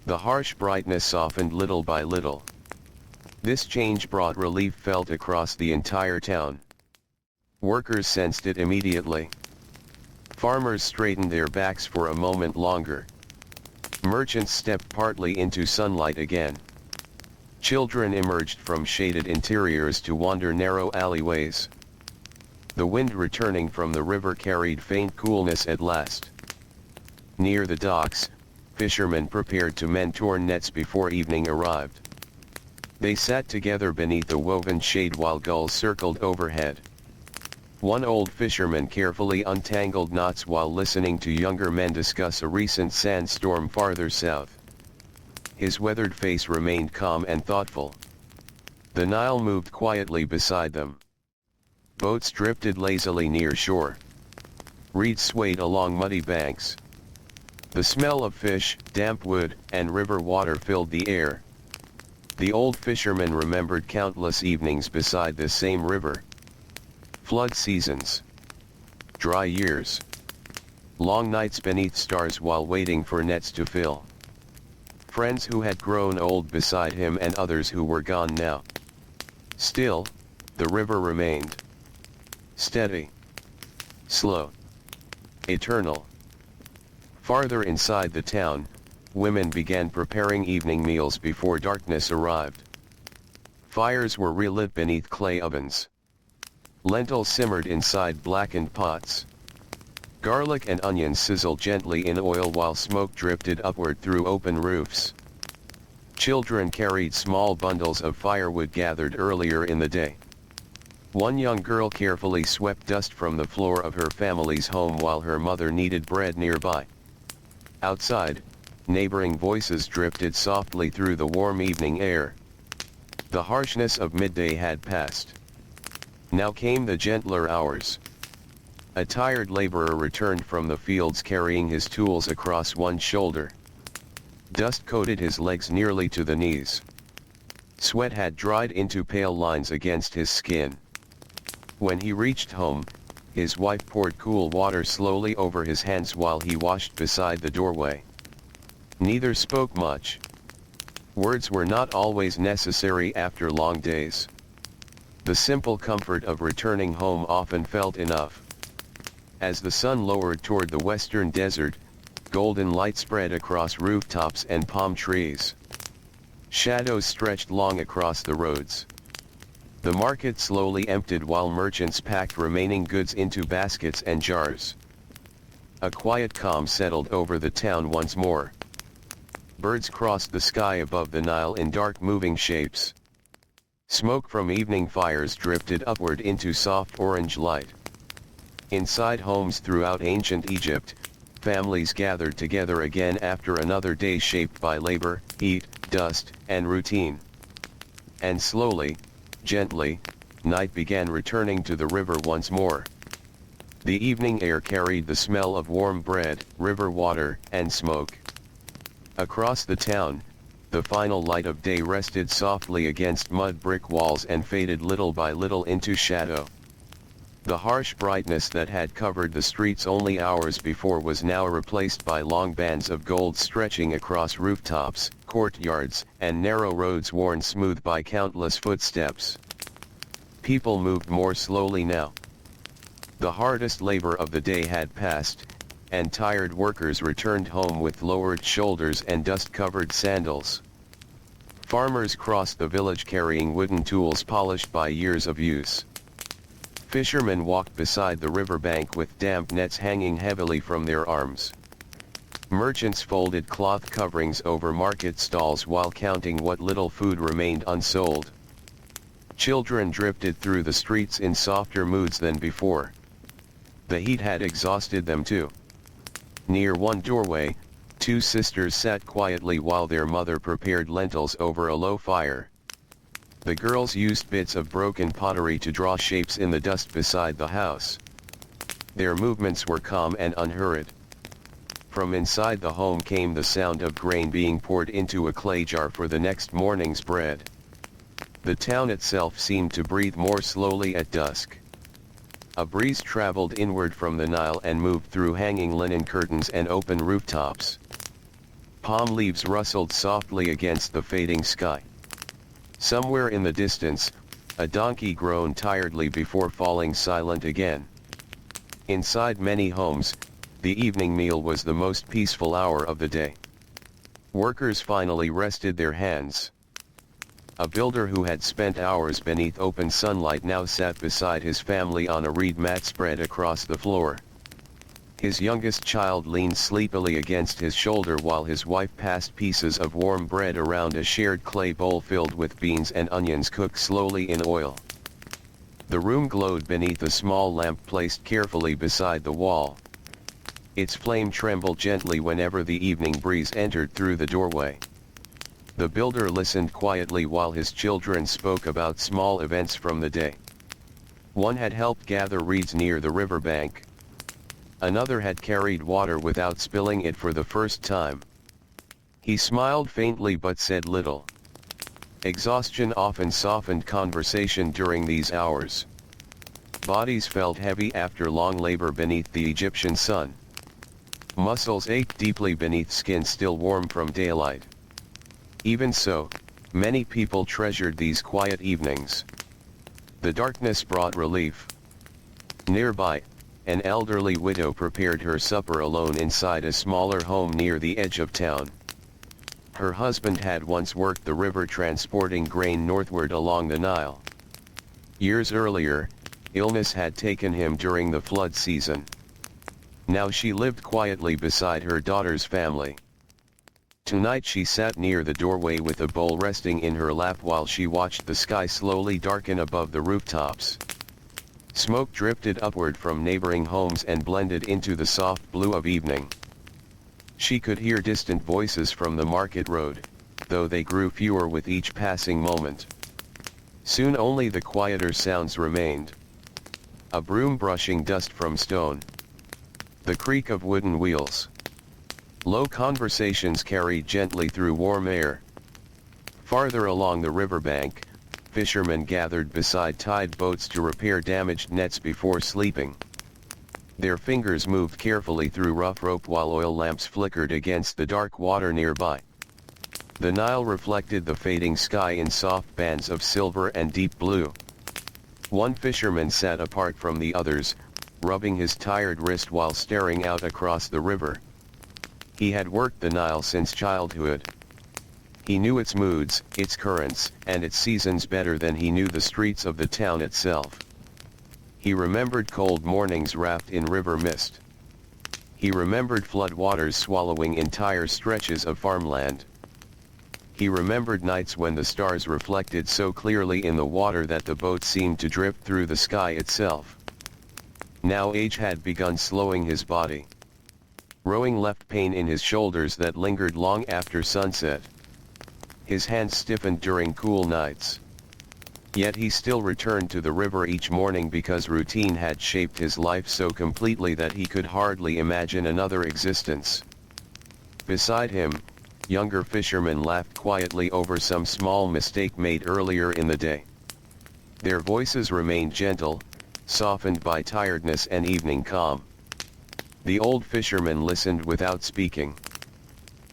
The harsh brightness softened little by little. This change brought relief felt across the entire town. Workers sensed it immediately. Farmers straightened their backs for a moment longer. Merchants stepped partly into sunlight again. Children emerged from shaded interiors to wander narrow alleyways. The wind returning from the river carried faint coolness at last. Near the docks, fishermen prepared to mend torn nets before evening arrived. They sat together beneath the woven shade while gulls circled overhead. One old fisherman carefully untangled knots while listening to younger men discuss a recent sandstorm farther south. His weathered face remained calm and thoughtful. The Nile moved quietly beside them. Boats drifted lazily near shore. Reeds swayed along muddy banks. The smell of fish, damp wood, and river water filled the air. The old fisherman remembered countless evenings beside this same river. Flood seasons. Dry years. Long nights beneath stars while waiting for nets to fill. Friends who had grown old beside him and others who were gone now. Still, the river remained. Steady. Slow. Eternal. Farther inside the town, women began preparing evening meals before darkness arrived. Fires were relit beneath clay ovens. Lentils simmered inside blackened pots. Garlic and onions sizzled gently in oil while smoke drifted upward through open roofs. Children carried small bundles of firewood gathered earlier in the day. One young girl carefully swept dust from the floor of her family's home while her mother kneaded bread nearby. Outside, neighboring voices drifted softly through the warm evening air. The harshness of midday had passed. Now came the gentler hours. A tired laborer returned from the fields carrying his tools across one shoulder. Dust coated his legs nearly to the knees. Sweat had dried into pale lines against his skin. When he reached home, his wife poured cool water slowly over his hands while he washed beside the doorway. Neither spoke much. Words were not always necessary after long days. The simple comfort of returning home often felt enough. As the sun lowered toward the western desert, golden light spread across rooftops and palm trees. Shadows stretched long across the roads. The market slowly emptied while merchants packed remaining goods into baskets and jars. A quiet calm settled over the town once more. Birds crossed the sky above the Nile in dark moving shapes. Smoke from evening fires drifted upward into soft orange light. Inside homes throughout ancient Egypt, families gathered together again after another day shaped by labor, heat, dust, and routine. And slowly, gently, night began returning to the river once more. The evening air carried the smell of warm bread, river water, and smoke. Across the town, the final light of day rested softly against mud brick walls and faded little by little into shadow. The harsh brightness that had covered the streets only hours before was now replaced by long bands of gold stretching across rooftops, courtyards, and narrow roads worn smooth by countless footsteps. People moved more slowly now. The hardest labor of the day had passed, and tired workers returned home with lowered shoulders and dust-covered sandals. Farmers crossed the village carrying wooden tools polished by years of use. Fishermen walked beside the riverbank with damp nets hanging heavily from their arms. Merchants folded cloth coverings over market stalls while counting what little food remained unsold. Children drifted through the streets in softer moods than before. The heat had exhausted them too. Near one doorway, two sisters sat quietly while their mother prepared lentils over a low fire. The girls used bits of broken pottery to draw shapes in the dust beside the house. Their movements were calm and unhurried. From inside the home came the sound of grain being poured into a clay jar for the next morning's bread. The town itself seemed to breathe more slowly at dusk. A breeze traveled inward from the Nile and moved through hanging linen curtains and open rooftops. Palm leaves rustled softly against the fading sky. Somewhere in the distance, a donkey groaned tiredly before falling silent again. Inside many homes, the evening meal was the most peaceful hour of the day. Workers finally rested their hands. A builder who had spent hours beneath open sunlight now sat beside his family on a reed mat spread across the floor. His youngest child leaned sleepily against his shoulder while his wife passed pieces of warm bread around a shared clay bowl filled with beans and onions cooked slowly in oil. The room glowed beneath a small lamp placed carefully beside the wall. Its flame trembled gently whenever the evening breeze entered through the doorway. The builder listened quietly while his children spoke about small events from the day. One had helped gather reeds near the riverbank. Another had carried water without spilling it for the first time. He smiled faintly but said little. Exhaustion often softened conversation during these hours. Bodies felt heavy after long labor beneath the Egyptian sun. Muscles ached deeply beneath skin still warm from daylight. Even so, many people treasured these quiet evenings. The darkness brought relief. Nearby, an elderly widow prepared her supper alone inside a smaller home near the edge of town. Her husband had once worked the river transporting grain northward along the Nile. Years earlier, illness had taken him during the flood season. Now she lived quietly beside her daughter's family. Tonight she sat near the doorway with a bowl resting in her lap while she watched the sky slowly darken above the rooftops. Smoke drifted upward from neighboring homes and blended into the soft blue of evening. She could hear distant voices from the market road, though they grew fewer with each passing moment. Soon only the quieter sounds remained. A broom brushing dust from stone. The creak of wooden wheels. Low conversations carried gently through warm air. Farther along the riverbank, fishermen gathered beside tide boats to repair damaged nets before sleeping. Their fingers moved carefully through rough rope while oil lamps flickered against the dark water nearby. The Nile reflected the fading sky in soft bands of silver and deep blue. One fisherman sat apart from the others, rubbing his tired wrist while staring out across the river. He had worked the Nile since childhood. He knew its moods, its currents, and its seasons better than he knew the streets of the town itself. He remembered cold mornings wrapped in river mist. He remembered floodwaters swallowing entire stretches of farmland. He remembered nights when the stars reflected so clearly in the water that the boat seemed to drift through the sky itself. Now age had begun slowing his body. Rowing left pain in his shoulders that lingered long after sunset. His hands stiffened during cool nights. Yet he still returned to the river each morning because routine had shaped his life so completely that he could hardly imagine another existence. Beside him, younger fishermen laughed quietly over some small mistake made earlier in the day. Their voices remained gentle, softened by tiredness and evening calm. The old fishermen listened without speaking.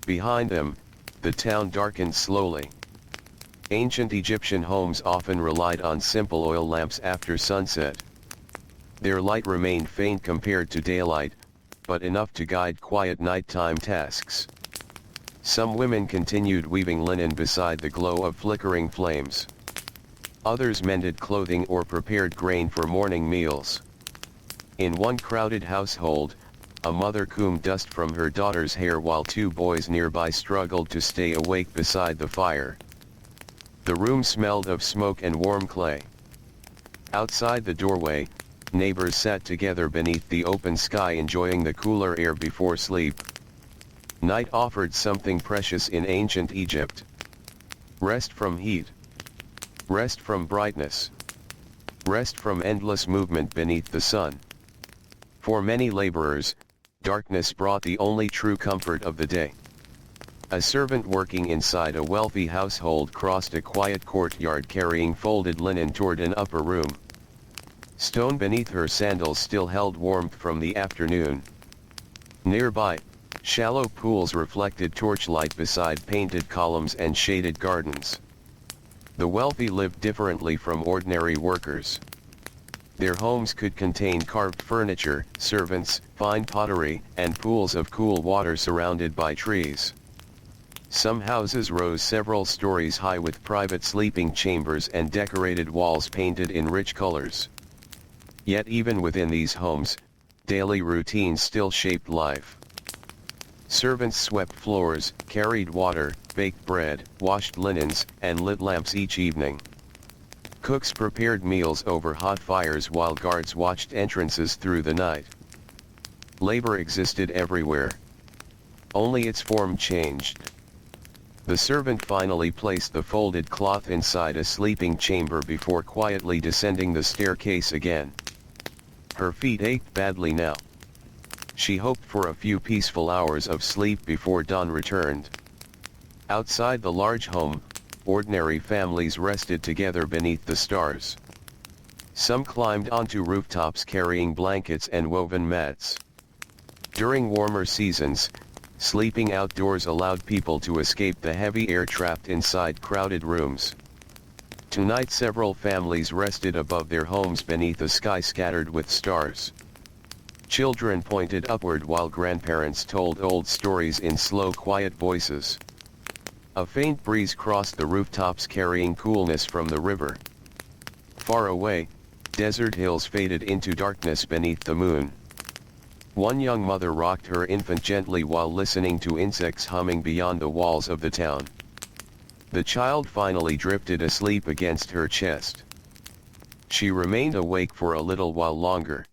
Behind them, the town darkened slowly. Ancient Egyptian homes often relied on simple oil lamps after sunset. Their light remained faint compared to daylight, but enough to guide quiet nighttime tasks. Some women continued weaving linen beside the glow of flickering flames. Others mended clothing or prepared grain for morning meals. In one crowded household, a mother combed dust from her daughter's hair while two boys nearby struggled to stay awake beside the fire. The room smelled of smoke and warm clay. Outside the doorway, neighbors sat together beneath the open sky enjoying the cooler air before sleep. Night offered something precious in ancient Egypt. Rest from heat. Rest from brightness. Rest from endless movement beneath the sun. For many laborers, darkness brought the only true comfort of the day. A servant working inside a wealthy household crossed a quiet courtyard carrying folded linen toward an upper room. Stone beneath her sandals still held warmth from the afternoon. Nearby, shallow pools reflected torchlight beside painted columns and shaded gardens. The wealthy lived differently from ordinary workers. Their homes could contain carved furniture, servants, fine pottery, and pools of cool water surrounded by trees. Some houses rose several stories high with private sleeping chambers and decorated walls painted in rich colors. Yet even within these homes, daily routines still shaped life. Servants swept floors, carried water, baked bread, washed linens, and lit lamps each evening. Cooks prepared meals over hot fires while guards watched entrances through the night. Labor existed everywhere. Only its form changed. The servant finally placed the folded cloth inside a sleeping chamber before quietly descending the staircase again. Her feet ached badly now. She hoped for a few peaceful hours of sleep before dawn returned. Outside the large home, ordinary families rested together beneath the stars. Some climbed onto rooftops carrying blankets and woven mats. During warmer seasons, sleeping outdoors allowed people to escape the heavy air trapped inside crowded rooms. Tonight several families rested above their homes beneath a sky scattered with stars. Children pointed upward while grandparents told old stories in slow, quiet voices. A faint breeze crossed the rooftops carrying coolness from the river. Far away, desert hills faded into darkness beneath the moon. One young mother rocked her infant gently while listening to insects humming beyond the walls of the town. The child finally drifted asleep against her chest. She remained awake for a little while longer.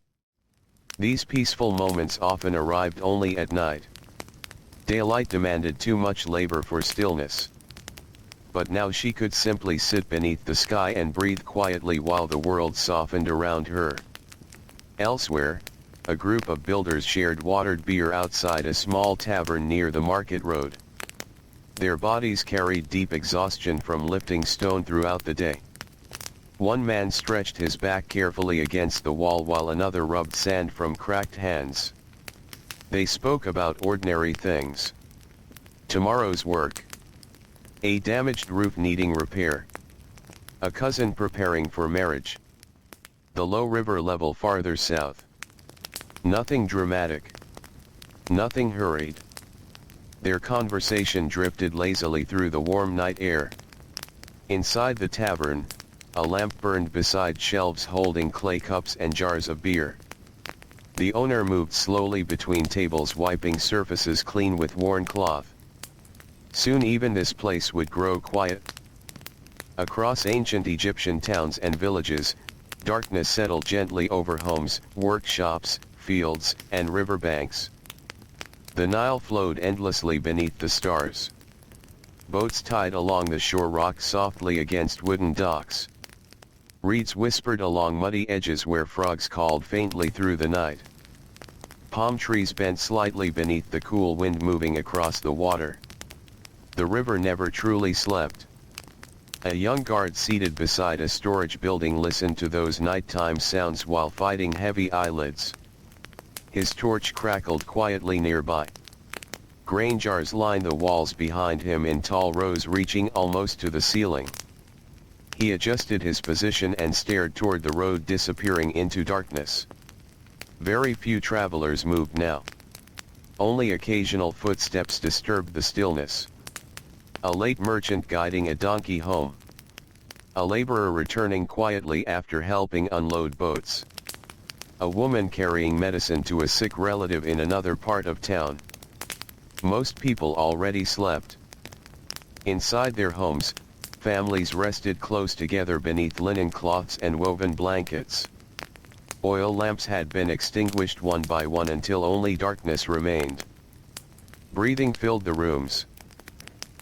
These peaceful moments often arrived only at night. Daylight demanded too much labor for stillness. But now she could simply sit beneath the sky and breathe quietly while the world softened around her. Elsewhere, a group of builders shared watered beer outside a small tavern near the market road. Their bodies carried deep exhaustion from lifting stone throughout the day. One man stretched his back carefully against the wall while another rubbed sand from cracked hands. They spoke about ordinary things. Tomorrow's work. A damaged roof needing repair. A cousin preparing for marriage. The low river level farther south. Nothing dramatic. Nothing hurried. Their conversation drifted lazily through the warm night air. Inside the tavern, a lamp burned beside shelves holding clay cups and jars of beer. The owner moved slowly between tables wiping surfaces clean with worn cloth. Soon even this place would grow quiet. Across ancient Egyptian towns and villages, darkness settled gently over homes, workshops, fields, and riverbanks. The Nile flowed endlessly beneath the stars. Boats tied along the shore rocked softly against wooden docks. Reeds whispered along muddy edges where frogs called faintly through the night. Palm trees bent slightly beneath the cool wind moving across the water. The river never truly slept. A young guard seated beside a storage building listened to those nighttime sounds while fighting heavy eyelids. His torch crackled quietly nearby. Grain jars lined the walls behind him in tall rows reaching almost to the ceiling. He adjusted his position and stared toward the road disappearing into darkness. Very few travelers moved now. Only occasional footsteps disturbed the stillness. A late merchant guiding a donkey home. A laborer returning quietly after helping unload boats. a woman carrying medicine to a sick relative in another part of town. Most people already slept. Inside their homes, families rested close together beneath linen cloths and woven blankets. Oil lamps had been extinguished one by one until only darkness remained. Breathing filled the rooms.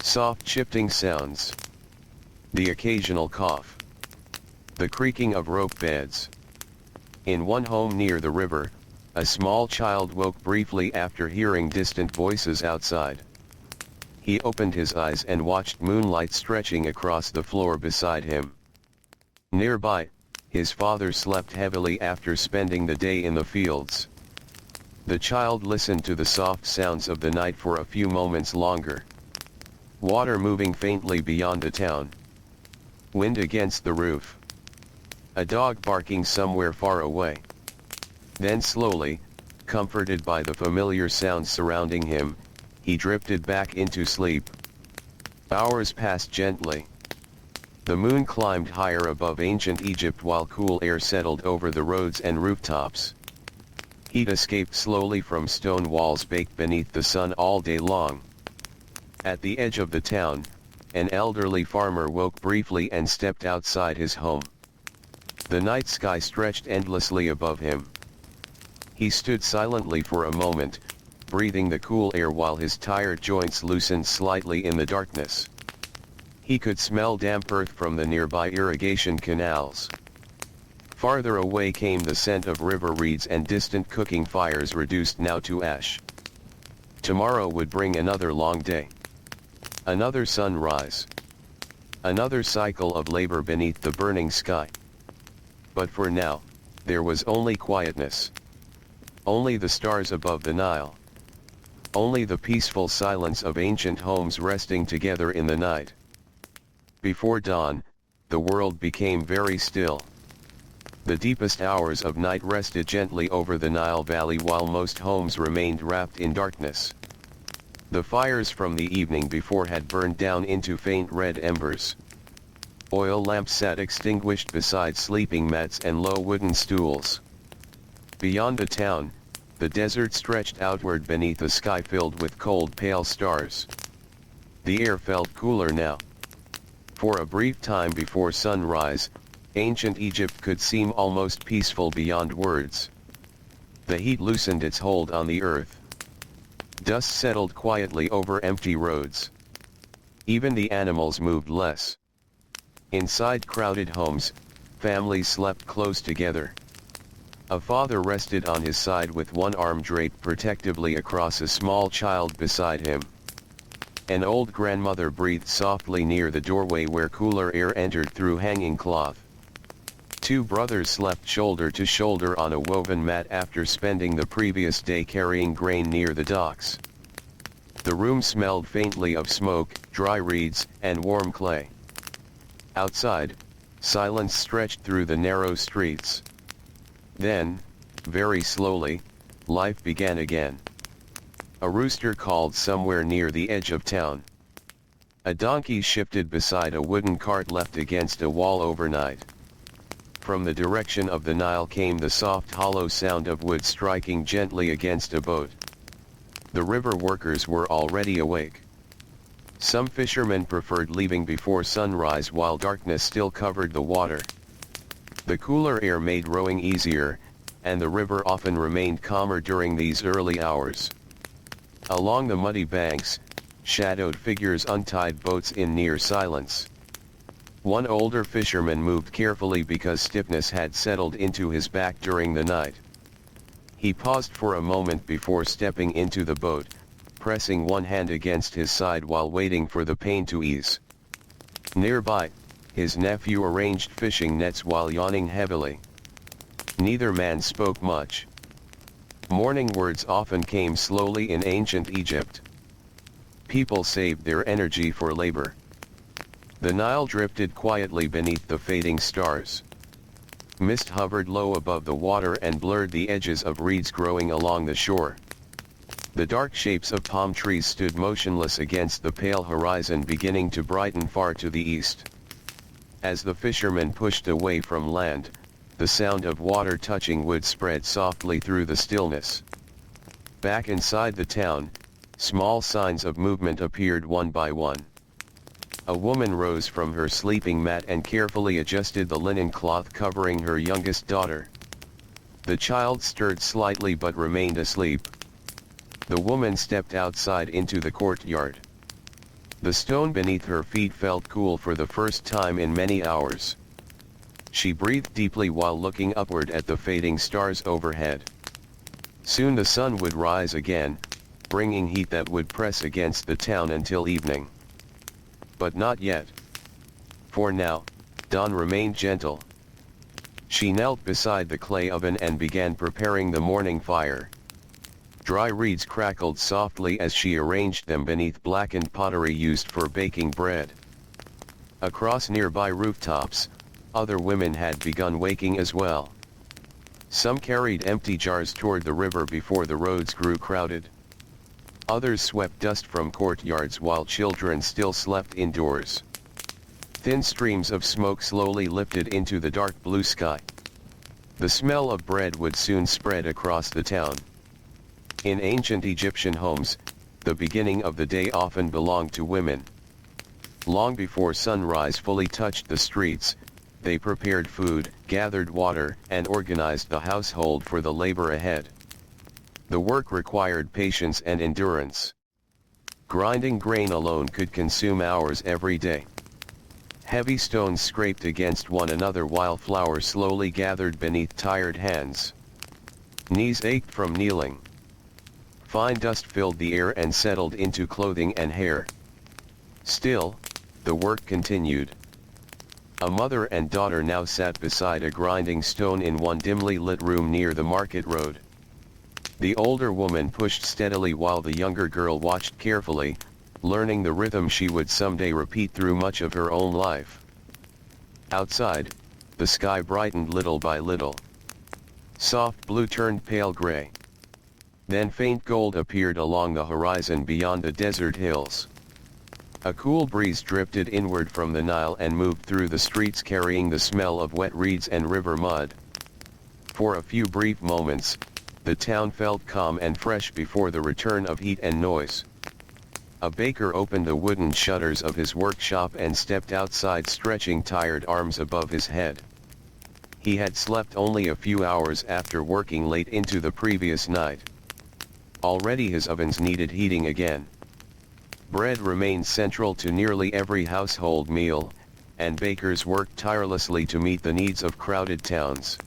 Soft shifting sounds. The occasional cough. The creaking of rope beds. In one home near the river, a small child woke briefly after hearing distant voices outside. He opened his eyes and watched moonlight stretching across the floor beside him. Nearby, his father slept heavily after spending the day in the fields. The child listened to the soft sounds of the night for a few moments longer. Water moving faintly beyond the town. Wind against the roof. A dog barking somewhere far away. Then slowly, comforted by the familiar sounds surrounding him, he drifted back into sleep. Hours passed gently. The moon climbed higher above ancient Egypt while cool air settled over the roads and rooftops. Heat escaped slowly from stone walls baked beneath the sun all day long. At the edge of the town, an elderly farmer woke briefly and stepped outside his home. The night sky stretched endlessly above him. He stood silently for a moment, breathing the cool air while his tired joints loosened slightly in the darkness. He could smell damp earth from the nearby irrigation canals. Farther away came the scent of river reeds and distant cooking fires reduced now to ash. Tomorrow would bring another long day. Another sunrise. Another cycle of labor beneath the burning sky. But for now, there was only quietness. Only the stars above the Nile. Only the peaceful silence of ancient homes resting together in the night. Before dawn, the world became very still. The deepest hours of night rested gently over the Nile Valley while most homes remained wrapped in darkness. The fires from the evening before had burned down into faint red embers. Oil lamps sat extinguished beside sleeping mats and low wooden stools. Beyond the town, the desert stretched outward beneath a sky filled with cold pale stars. The air felt cooler now. For a brief time before sunrise, ancient Egypt could seem almost peaceful beyond words. The heat loosened its hold on the earth. Dust settled quietly over empty roads. Even the animals moved less. Inside crowded homes, families slept close together. A father rested on his side with one arm draped protectively across a small child beside him. An old grandmother breathed softly near the doorway where cooler air entered through hanging cloth. Two brothers slept shoulder to shoulder on a woven mat after spending the previous day carrying grain near the docks. The room smelled faintly of smoke, dry reeds, and warm clay. Outside, silence stretched through the narrow streets. Then, very slowly, life began again. A rooster called somewhere near the edge of town. A donkey shifted beside a wooden cart left against a wall overnight. From the direction of the Nile came the soft hollow sound of wood striking gently against a boat. The river workers were already awake. Some fishermen preferred leaving before sunrise while darkness still covered the water. The cooler air made rowing easier, and the river often remained calmer during these early hours. Along the muddy banks, shadowed figures untied boats in near silence. One older fisherman moved carefully because stiffness had settled into his back during the night. He paused for a moment before stepping into the boat, pressing one hand against his side while waiting for the pain to ease. Nearby, his nephew arranged fishing nets while yawning heavily. Neither man spoke much. Morning words often came slowly in ancient Egypt. People saved their energy for labor. The Nile drifted quietly beneath the fading stars. Mist hovered low above the water and blurred the edges of reeds growing along the shore. The dark shapes of palm trees stood motionless against the pale horizon beginning to brighten far to the east. As the fishermen pushed away from land, the sound of water touching wood spread softly through the stillness. Back inside the town, small signs of movement appeared one by one. A woman rose from her sleeping mat and carefully adjusted the linen cloth covering her youngest daughter. The child stirred slightly but remained asleep. The woman stepped outside into the courtyard. The stone beneath her feet felt cool for the first time in many hours. She breathed deeply while looking upward at the fading stars overhead. Soon the sun would rise again, bringing heat that would press against the town until evening. But not yet. For now, dawn remained gentle. She knelt beside the clay oven and began preparing the morning fire. Dry reeds crackled softly as she arranged them beneath blackened pottery used for baking bread. Across nearby rooftops, other women had begun waking as well. Some carried empty jars toward the river before the roads grew crowded. Others swept dust from courtyards while children still slept indoors. Thin streams of smoke slowly lifted into the dark blue sky. The smell of bread would soon spread across the town. In ancient Egyptian homes, the beginning of the day often belonged to women. Long before sunrise fully touched the streets, they prepared food, gathered water, and organized the household for the labor ahead. The work required patience and endurance. Grinding grain alone could consume hours every day. Heavy stones scraped against one another while flour slowly gathered beneath tired hands. Knees ached from kneeling. Fine dust filled the air and settled into clothing and hair. Still, the work continued. A mother and daughter now sat beside a grinding stone in one dimly lit room near the market road. The older woman pushed steadily while the younger girl watched carefully, learning the rhythm she would someday repeat through much of her own life. Outside, the sky brightened little by little. Soft blue turned pale gray. Then faint gold appeared along the horizon beyond the desert hills. A cool breeze drifted inward from the Nile and moved through the streets carrying the smell of wet reeds and river mud. For a few brief moments, the town felt calm and fresh before the return of heat and noise. A baker opened the wooden shutters of his workshop and stepped outside, stretching tired arms above his head. He had slept only a few hours after working late into the previous night. Already his ovens needed heating again. Bread remained central to nearly every household meal, and bakers worked tirelessly to meet the needs of crowded towns.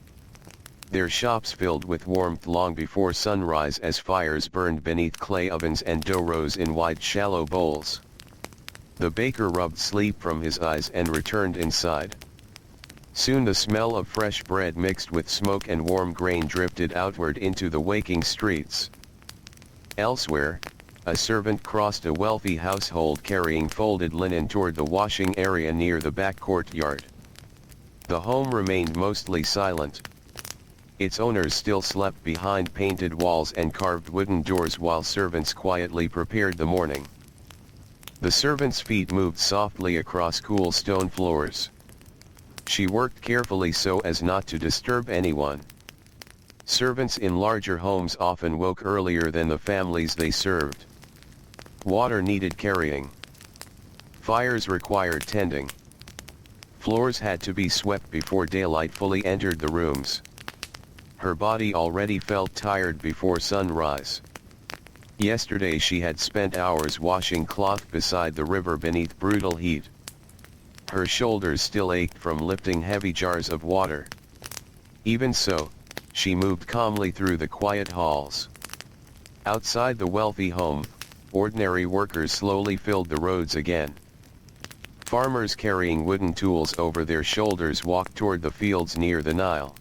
Their shops filled with warmth long before sunrise as fires burned beneath clay ovens and dough rose in wide shallow bowls. The baker rubbed sleep from his eyes and returned inside. Soon the smell of fresh bread mixed with smoke and warm grain drifted outward into the waking streets. Elsewhere, a servant crossed a wealthy household carrying folded linen toward the washing area near the back courtyard. The home remained mostly silent. Its owners still slept behind painted walls and carved wooden doors while servants quietly prepared the morning. The servant's feet moved softly across cool stone floors. She worked carefully so as not to disturb anyone. Servants in larger homes often woke earlier than the families they served. Water needed carrying. Fires required tending. Floors had to be swept before daylight fully entered the rooms. Her body already felt tired before sunrise. Yesterday she had spent hours washing cloth beside the river beneath brutal heat. Her shoulders still ached from lifting heavy jars of water. Even so, she moved calmly through the quiet halls. Outside the wealthy home, ordinary workers slowly filled the roads again. Farmers carrying wooden tools over their shoulders walked toward the fields near the Nile.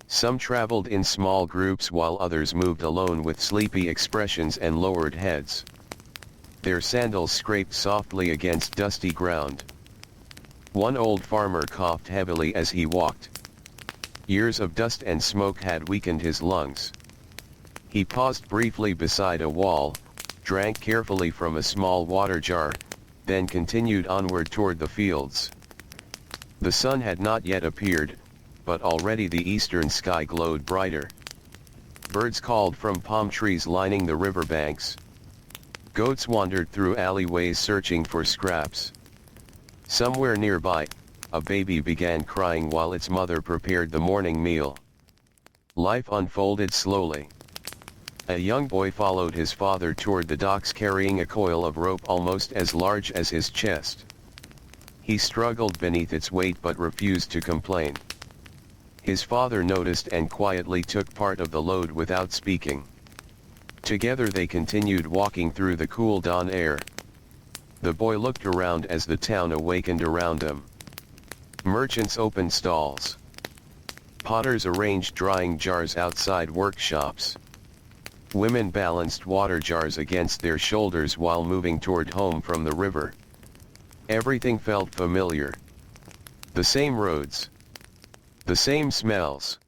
Some traveled in small groups while others moved alone with sleepy expressions and lowered heads. Their sandals scraped softly against dusty ground. One old farmer coughed heavily as he walked. Years of dust and smoke had weakened his lungs. He paused briefly beside a wall, drank carefully from a small water jar, then continued onward toward the fields. The sun had not yet appeared, but already the eastern sky glowed brighter. Birds called from palm trees lining the riverbanks. Goats wandered through alleyways searching for scraps. Somewhere nearby, a baby began crying while its mother prepared the morning meal. Life unfolded slowly. A young boy followed his father toward the docks carrying a coil of rope almost as large as his chest. He struggled beneath its weight but refused to complain. His father noticed and quietly took part of the load without speaking. Together they continued walking through the cool dawn air. The boy looked around as the town awakened around them. Merchants opened stalls. Potters arranged drying jars outside workshops. Women balanced water jars against their shoulders while moving toward home from the river. Everything felt familiar. The same roads. The same smells.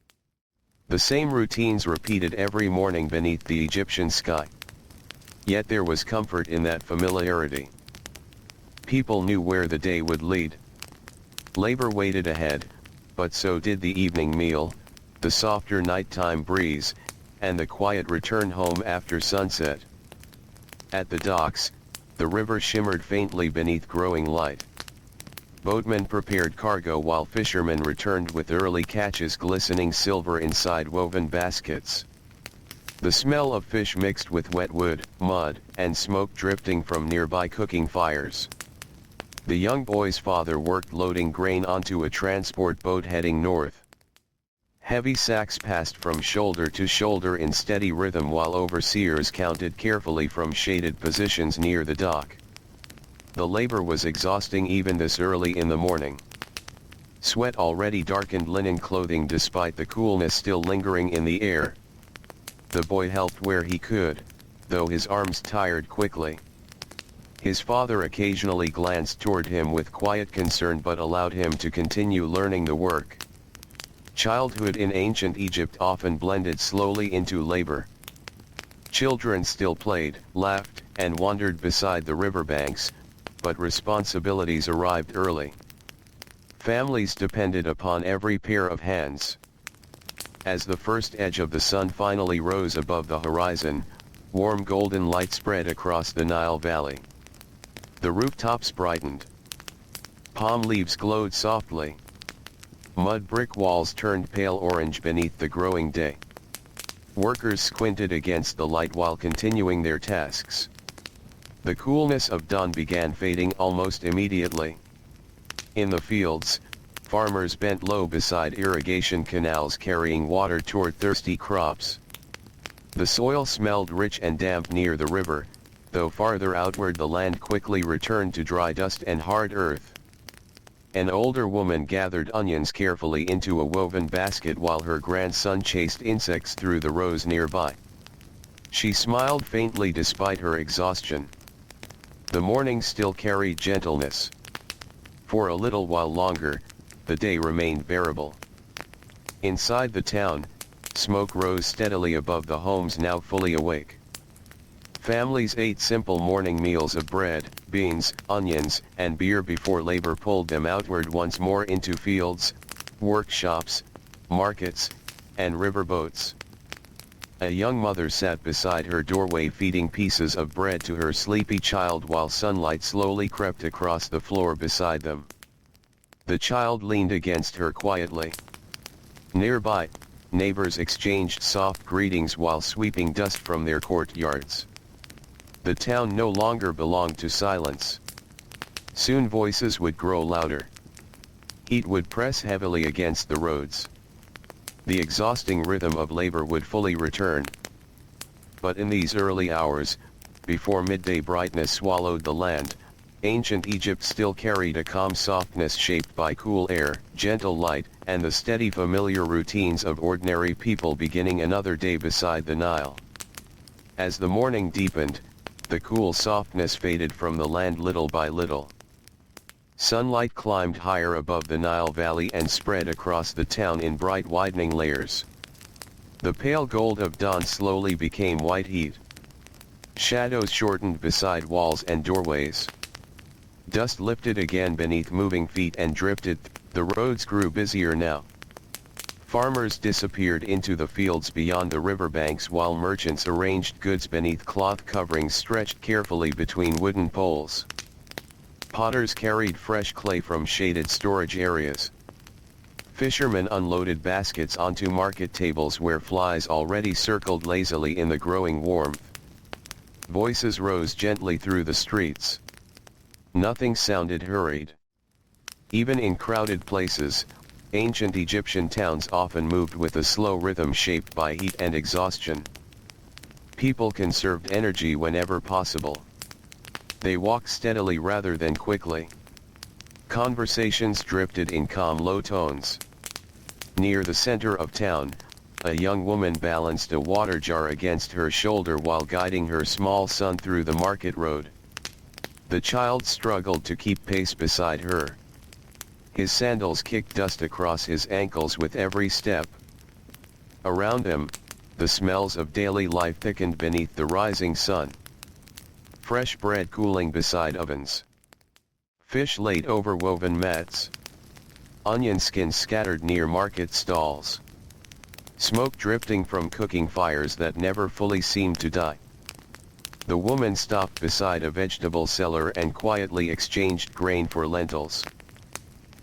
The same routines repeated every morning beneath the Egyptian sky. Yet there was comfort in that familiarity. People knew where the day would lead. Labor waited ahead, but so did the evening meal, the softer nighttime breeze, and the quiet return home after sunset. At the docks, the river shimmered faintly beneath growing light. Boatmen prepared cargo while fishermen returned with early catches glistening silver inside woven baskets. The smell of fish mixed with wet wood, mud, and smoke drifting from nearby cooking fires. The young boy's father worked loading grain onto a transport boat heading north. Heavy sacks passed from shoulder to shoulder in steady rhythm while overseers counted carefully from shaded positions near the dock. The labor was exhausting even this early in the morning. Sweat already darkened linen clothing despite the coolness still lingering in the air. The boy helped where he could, though his arms tired quickly. His father occasionally glanced toward him with quiet concern but allowed him to continue learning the work. Childhood in ancient Egypt often blended slowly into labor. Children still played, laughed, and wandered beside the riverbanks, but responsibilities arrived early. Families depended upon every pair of hands. As the first edge of the sun finally rose above the horizon, warm golden light spread across the Nile Valley. The rooftops brightened. Palm leaves glowed softly. Mud brick walls turned pale orange beneath the growing day. Workers squinted against the light while continuing their tasks. The coolness of dawn began fading almost immediately. In the fields, farmers bent low beside irrigation canals carrying water toward thirsty crops. The soil smelled rich and damp near the river, though farther outward the land quickly returned to dry dust and hard earth. An older woman gathered onions carefully into a woven basket while her grandson chased insects through the rows nearby. She smiled faintly despite her exhaustion. The morning still carried gentleness. For a little while longer, the day remained bearable. Inside the town, smoke rose steadily above the homes now fully awake. Families ate simple morning meals of bread, beans, onions, and beer before labor pulled them outward once more into fields, workshops, markets, and riverboats. A young mother sat beside her doorway feeding pieces of bread to her sleepy child while sunlight slowly crept across the floor beside them. The child leaned against her quietly. Nearby, neighbors exchanged soft greetings while sweeping dust from their courtyards. The town no longer belonged to silence. Soon voices would grow louder. Heat would press heavily against the roads. The exhausting rhythm of labor would fully return. But in these early hours, before midday brightness swallowed the land, ancient Egypt still carried a calm softness shaped by cool air, gentle light, and the steady familiar routines of ordinary people beginning another day beside the Nile. As the morning deepened, the cool softness faded from the land little by little. Sunlight climbed higher above the Nile Valley and spread across the town in bright widening layers. The pale gold of dawn slowly became white heat. Shadows shortened beside walls and doorways. Dust lifted again beneath moving feet and drifted. The roads grew busier now. Farmers disappeared into the fields beyond the riverbanks while merchants arranged goods beneath cloth coverings stretched carefully between wooden poles. Potters carried fresh clay from shaded storage areas. Fishermen unloaded baskets onto market tables where flies already circled lazily in the growing warmth. Voices rose gently through the streets. Nothing sounded hurried. Even in crowded places, ancient Egyptian towns often moved with a slow rhythm shaped by heat and exhaustion. People conserved energy whenever possible. They walked steadily rather than quickly. Conversations drifted in calm low tones. Near the center of town, a young woman balanced a water jar against her shoulder while guiding her small son through the market road. The child struggled to keep pace beside her. His sandals kicked dust across his ankles with every step. Around him, the smells of daily life thickened beneath the rising sun. Fresh bread cooling beside ovens. Fish laid over woven mats. Onion skins scattered near market stalls. Smoke drifting from cooking fires that never fully seemed to die. The woman stopped beside a vegetable seller and quietly exchanged grain for lentils.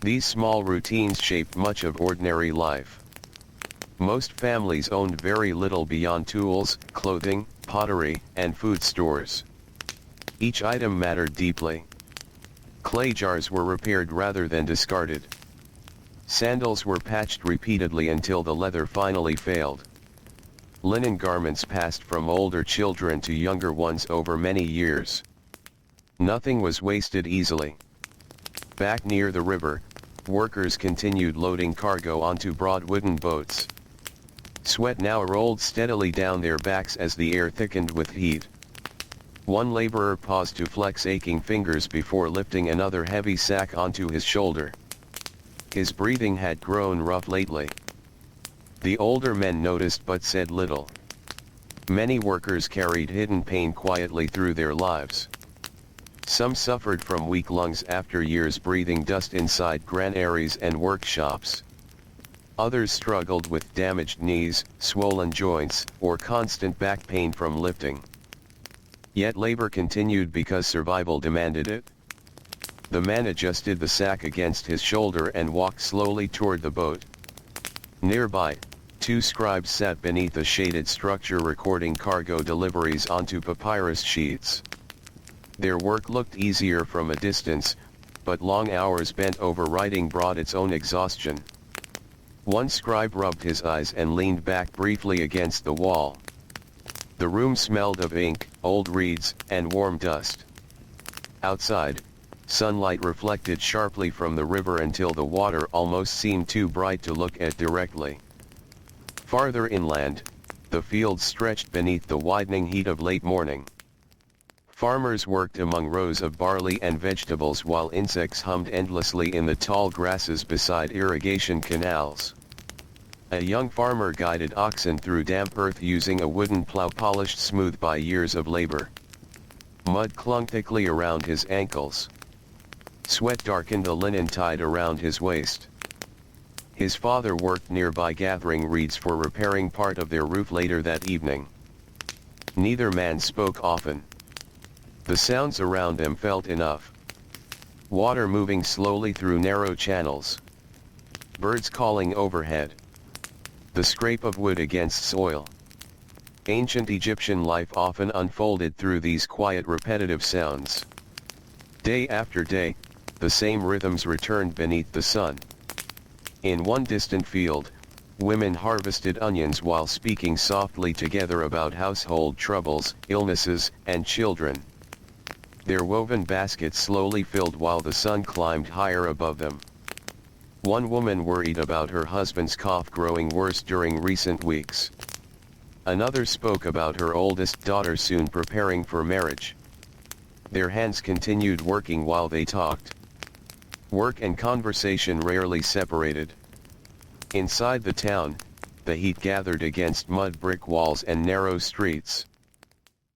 These small routines shaped much of ordinary life. Most families owned very little beyond tools, clothing, pottery, and food stores. Each item mattered deeply. Clay jars were repaired rather than discarded. Sandals were patched repeatedly until the leather finally failed. Linen garments passed from older children to younger ones over many years. Nothing was wasted easily. Back near the river, workers continued loading cargo onto broad wooden boats. Sweat now rolled steadily down their backs as the air thickened with heat. One laborer paused to flex aching fingers before lifting another heavy sack onto his shoulder. His breathing had grown rough lately. The older men noticed but said little. Many workers carried hidden pain quietly through their lives. Some suffered from weak lungs after years breathing dust inside granaries and workshops. Others struggled with damaged knees, swollen joints, or constant back pain from lifting. Yet labor continued because survival demanded it. The man adjusted the sack against his shoulder and walked slowly toward the boat. Nearby, two scribes sat beneath a shaded structure recording cargo deliveries onto papyrus sheets. Their work looked easier from a distance, but long hours spent over writing brought its own exhaustion. One scribe rubbed his eyes and leaned back briefly against the wall. The room smelled of ink, old reeds, and warm dust. Outside, sunlight reflected sharply from the river until the water almost seemed too bright to look at directly. Farther inland, the fields stretched beneath the widening heat of late morning. Farmers worked among rows of barley and vegetables while insects hummed endlessly in the tall grasses beside irrigation canals. A young farmer guided oxen through damp earth using a wooden plow polished smooth by years of labor. Mud clung thickly around his ankles. Sweat darkened the linen tied around his waist. His father worked nearby gathering reeds for repairing part of their roof later that evening. Neither man spoke often. The sounds around them felt enough. Water moving slowly through narrow channels. Birds calling overhead. The scrape of wood against soil. Ancient Egyptian life often unfolded through these quiet repetitive sounds. Day after day, the same rhythms returned beneath the sun. In one distant field, women harvested onions while speaking softly together about household troubles, illnesses, and children. Their woven baskets slowly filled while the sun climbed higher above them. One woman worried about her husband's cough growing worse during recent weeks. Another spoke about her oldest daughter soon preparing for marriage. Their hands continued working while they talked. Work and conversation rarely separated. Inside the town, the heat gathered against mud brick walls and narrow streets.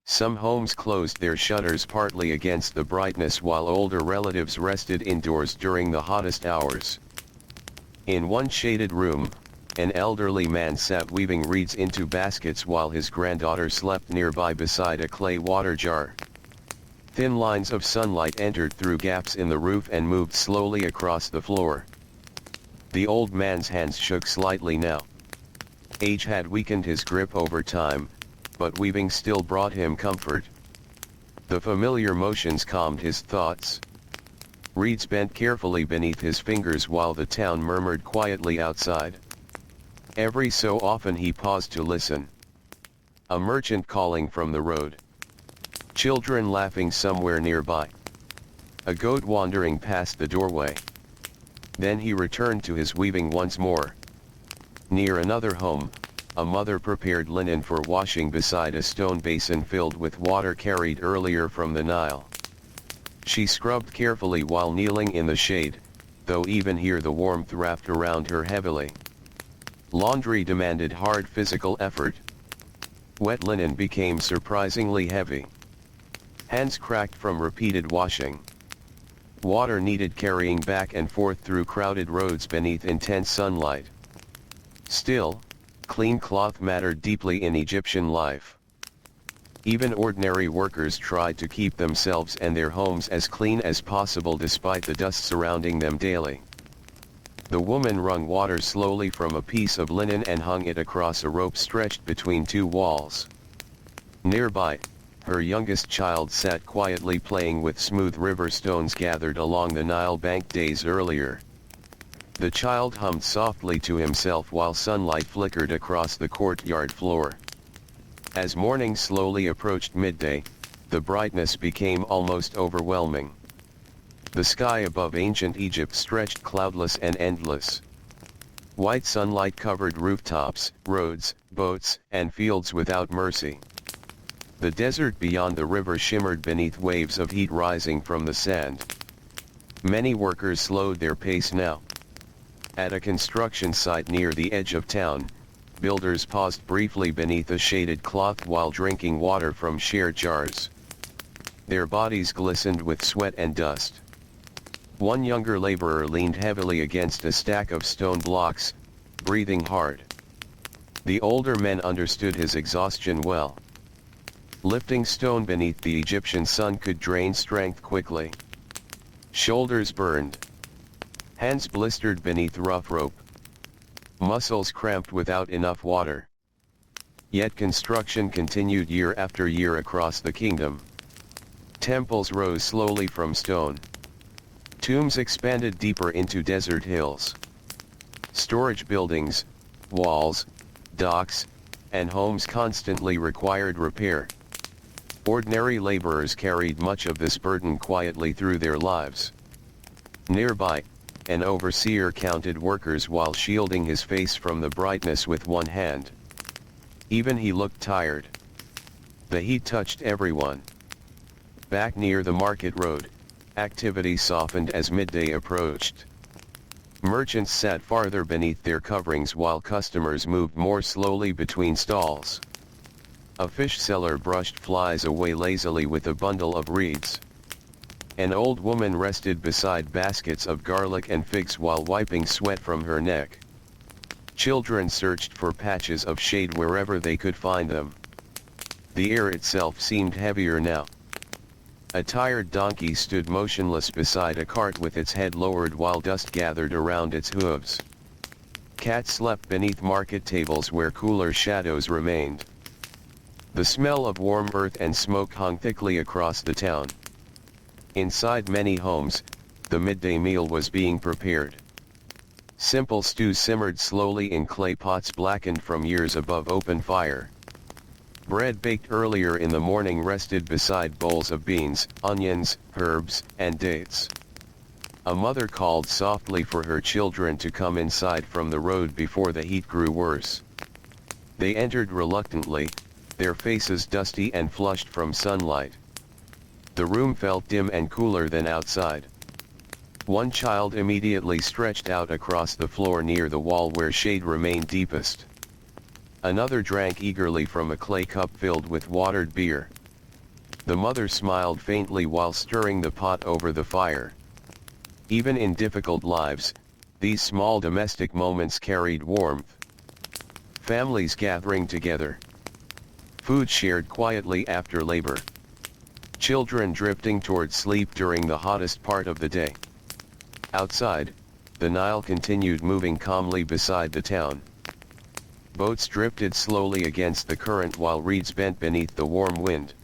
Some homes closed their shutters partly against the brightness while older relatives rested indoors during the hottest hours. In one shaded room, An elderly man sat weaving reeds into baskets while his granddaughter slept nearby beside a clay water jar. Thin lines of sunlight entered through gaps in the roof and moved slowly across the floor. The old man's hands shook slightly now. Age had weakened his grip over time, but weaving still brought him comfort. The familiar motions calmed his thoughts. Reeds bent carefully beneath his fingers while the town murmured quietly outside. Every so often he paused to listen. A merchant calling from the road. Children laughing somewhere nearby. A goat wandering past the doorway. Then he returned to his weaving once more. Near another home, a mother prepared linen for washing beside a stone basin filled with water carried earlier from the Nile. She scrubbed carefully while kneeling in the shade, though even here the warmth wrapped around her heavily. Laundry demanded hard physical effort. Wet linen became surprisingly heavy. Hands cracked from repeated washing. Water needed carrying back and forth through crowded roads beneath intense sunlight. Still, clean cloth mattered deeply in Egyptian life. Even ordinary workers tried to keep themselves and their homes as clean as possible despite the dust surrounding them daily. The woman wrung water slowly from a piece of linen and hung it across a rope stretched between two walls. Nearby, her youngest child sat quietly playing with smooth river stones gathered along the Nile bank days earlier. The child hummed softly to himself while sunlight flickered across the courtyard floor. As morning slowly approached midday, the brightness became almost overwhelming. The sky above ancient Egypt stretched cloudless and endless. White sunlight covered rooftops, roads, boats, and fields without mercy. The desert beyond the river shimmered beneath waves of heat rising from the sand. Many workers slowed their pace now. At a construction site near the edge of town, builders paused briefly beneath a shaded cloth while drinking water from shared jars. Their bodies glistened with sweat and dust. One younger laborer leaned heavily against a stack of stone blocks, breathing hard. The older men understood his exhaustion well. Lifting stone beneath the Egyptian sun could drain strength quickly. Shoulders burned. Hands blistered beneath rough rope. Muscles cramped without enough water. Yet construction continued year after year across the kingdom. Temples rose slowly from stone. Tombs expanded deeper into desert hills. Storage buildings, walls, docks, and homes constantly required repair. Ordinary laborers carried much of this burden quietly through their lives. Nearby, an overseer counted workers while shielding his face from the brightness with one hand. Even he looked tired. The heat touched everyone. Back near the market road, activity softened as midday approached. Merchants sat farther beneath their coverings while customers moved more slowly between stalls. A fish seller brushed flies away lazily with a bundle of reeds. An old woman rested beside baskets of garlic and figs while wiping sweat from her neck. Children searched for patches of shade wherever they could find them. The air itself seemed heavier now. A tired donkey stood motionless beside a cart with its head lowered while dust gathered around its hooves. Cats slept beneath market tables where cooler shadows remained. The smell of warm earth and smoke hung thickly across the town. Inside many homes, the midday meal was being prepared. Simple stews simmered slowly in clay pots blackened from years above open fire. Bread baked earlier in the morning rested beside bowls of beans, onions, herbs, and dates. A mother called softly for her children to come inside from the road before the heat grew worse. They entered reluctantly, their faces dusty and flushed from sunlight. The room felt dim and cooler than outside. One child immediately stretched out across the floor near the wall where shade remained deepest. Another drank eagerly from a clay cup filled with watered beer. The mother smiled faintly while stirring the pot over the fire. Even in difficult lives, these small domestic moments carried warmth. Families gathering together. Food shared quietly after labor. Children drifting toward sleep during the hottest part of the day. Outside, the Nile continued moving calmly beside the town. Boats drifted slowly against the current while reeds bent beneath the warm wind.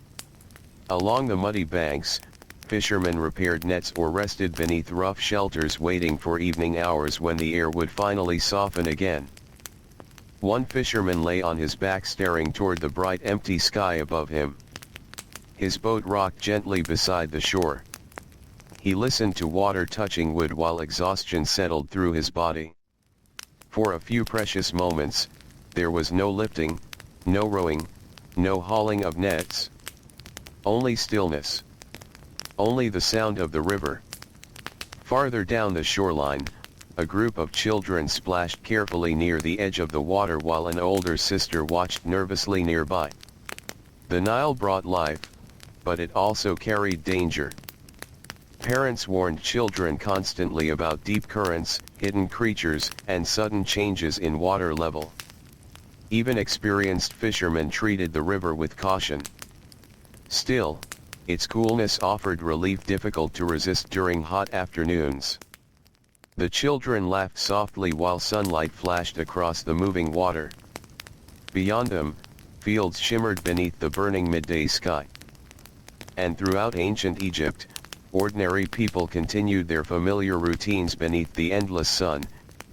Along the muddy banks, fishermen repaired nets or rested beneath rough shelters waiting for evening hours when the air would finally soften again. One fisherman lay on his back staring toward the bright empty sky above him. His boat rocked gently beside the shore. He listened to water touching wood while exhaustion settled through his body. For a few precious moments, there was no lifting, no rowing, no hauling of nets. Only stillness. Only the sound of the river. Farther down the shoreline, a group of children splashed carefully near the edge of the water while an older sister watched nervously nearby. The Nile brought life, but it also carried danger. Parents warned children constantly about deep currents, hidden creatures, and sudden changes in water level. Even experienced fishermen treated the river with caution. Still, its coolness offered relief difficult to resist during hot afternoons. The children laughed softly while sunlight flashed across the moving water. Beyond them, fields shimmered beneath the burning midday sky. And throughout ancient Egypt, ordinary people continued their familiar routines beneath the endless sun,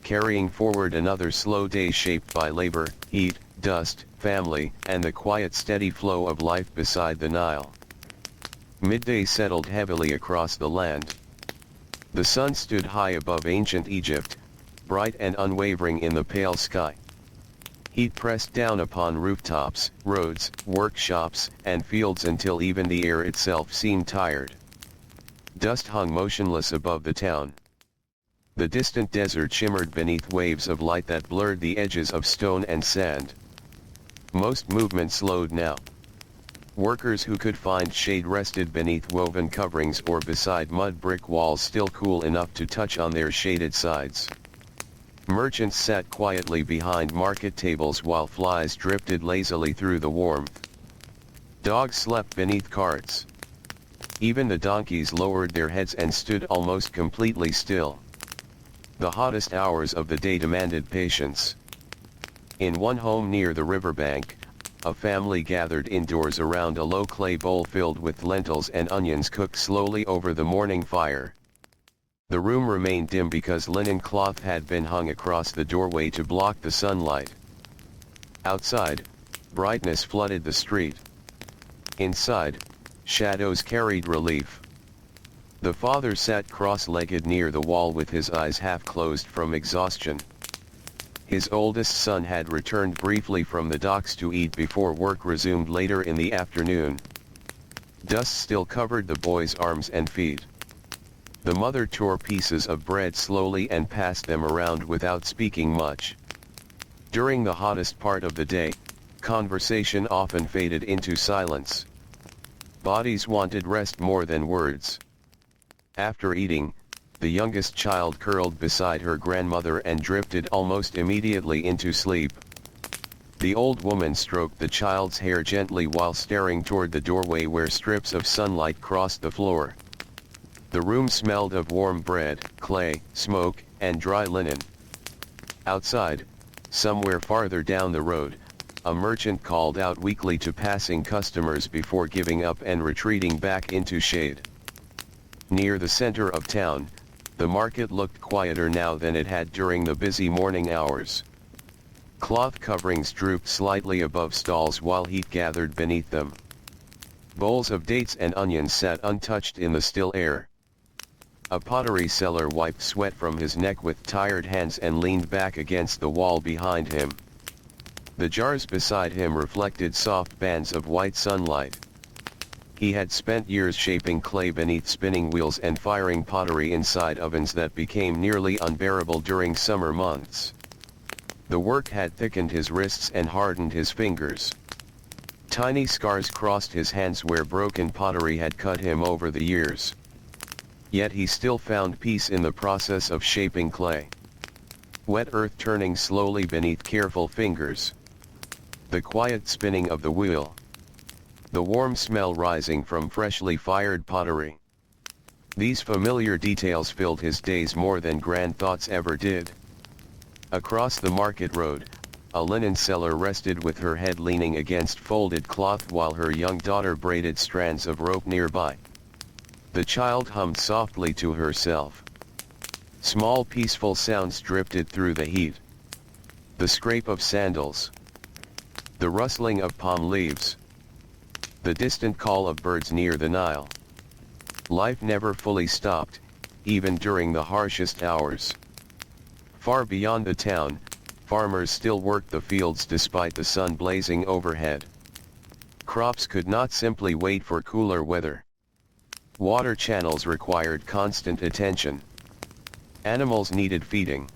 carrying forward another slow day shaped by labor, heat, dust, family, and the quiet steady flow of life beside the Nile. Midday settled heavily across the land. The sun stood high above ancient Egypt, bright and unwavering in the pale sky. Heat pressed down upon rooftops, roads, workshops, and fields until even the air itself seemed tired. Dust hung motionless above the town. The distant desert shimmered beneath waves of light that blurred the edges of stone and sand. Most movement slowed now. Workers who could find shade rested beneath woven coverings or beside mud brick walls still cool enough to touch on their shaded sides. Merchants sat quietly behind market tables while flies drifted lazily through the warmth. Dogs slept beneath carts. Even the donkeys lowered their heads and stood almost completely still. The hottest hours of the day demanded patience. In one home near the riverbank, a family gathered indoors around a low clay bowl filled with lentils and onions cooked slowly over the morning fire. The room remained dim because linen cloth had been hung across the doorway to block the sunlight. Outside, brightness flooded the street. Inside, shadows carried relief. The father sat cross-legged near the wall with his eyes half closed from exhaustion. His oldest son had returned briefly from the docks to eat before work resumed later in the afternoon. Dust still covered the boy's arms and feet. The mother tore pieces of bread slowly and passed them around without speaking much. During the hottest part of the day, conversation often faded into silence. Bodies wanted rest more than words. After eating, the youngest child curled beside her grandmother and drifted almost immediately into sleep. The old woman stroked the child's hair gently while staring toward the doorway where strips of sunlight crossed the floor. The room smelled of warm bread, clay, smoke, and dry linen. Outside, somewhere farther down the road, a merchant called out weakly to passing customers before giving up and retreating back into shade. Near the center of town, the market looked quieter now than it had during the busy morning hours. Cloth coverings drooped slightly above stalls while heat gathered beneath them. Bowls of dates and onions sat untouched in the still air. A pottery seller wiped sweat from his neck with tired hands and leaned back against the wall behind him. The jars beside him reflected soft bands of white sunlight. He had spent years shaping clay beneath spinning wheels and firing pottery inside ovens that became nearly unbearable during summer months. The work had thickened his wrists and hardened his fingers. Tiny scars crossed his hands where broken pottery had cut him over the years. Yet he still found peace in the process of shaping clay. wet earth turning slowly beneath careful fingers. The quiet spinning of the wheel. The warm smell rising from freshly fired pottery. These familiar details filled his days more than grand thoughts ever did. Across the market road, a linen seller rested with her head leaning against folded cloth while her young daughter braided strands of rope nearby. The child hummed softly to herself. Small peaceful sounds drifted through the heat. The scrape of sandals. The rustling of palm leaves. The distant call of birds near the Nile. Life never fully stopped, even during the harshest hours. Far beyond the town, farmers still worked the fields despite the sun blazing overhead. Crops could not simply wait for cooler weather. Water channels required constant attention. Animals needed feeding.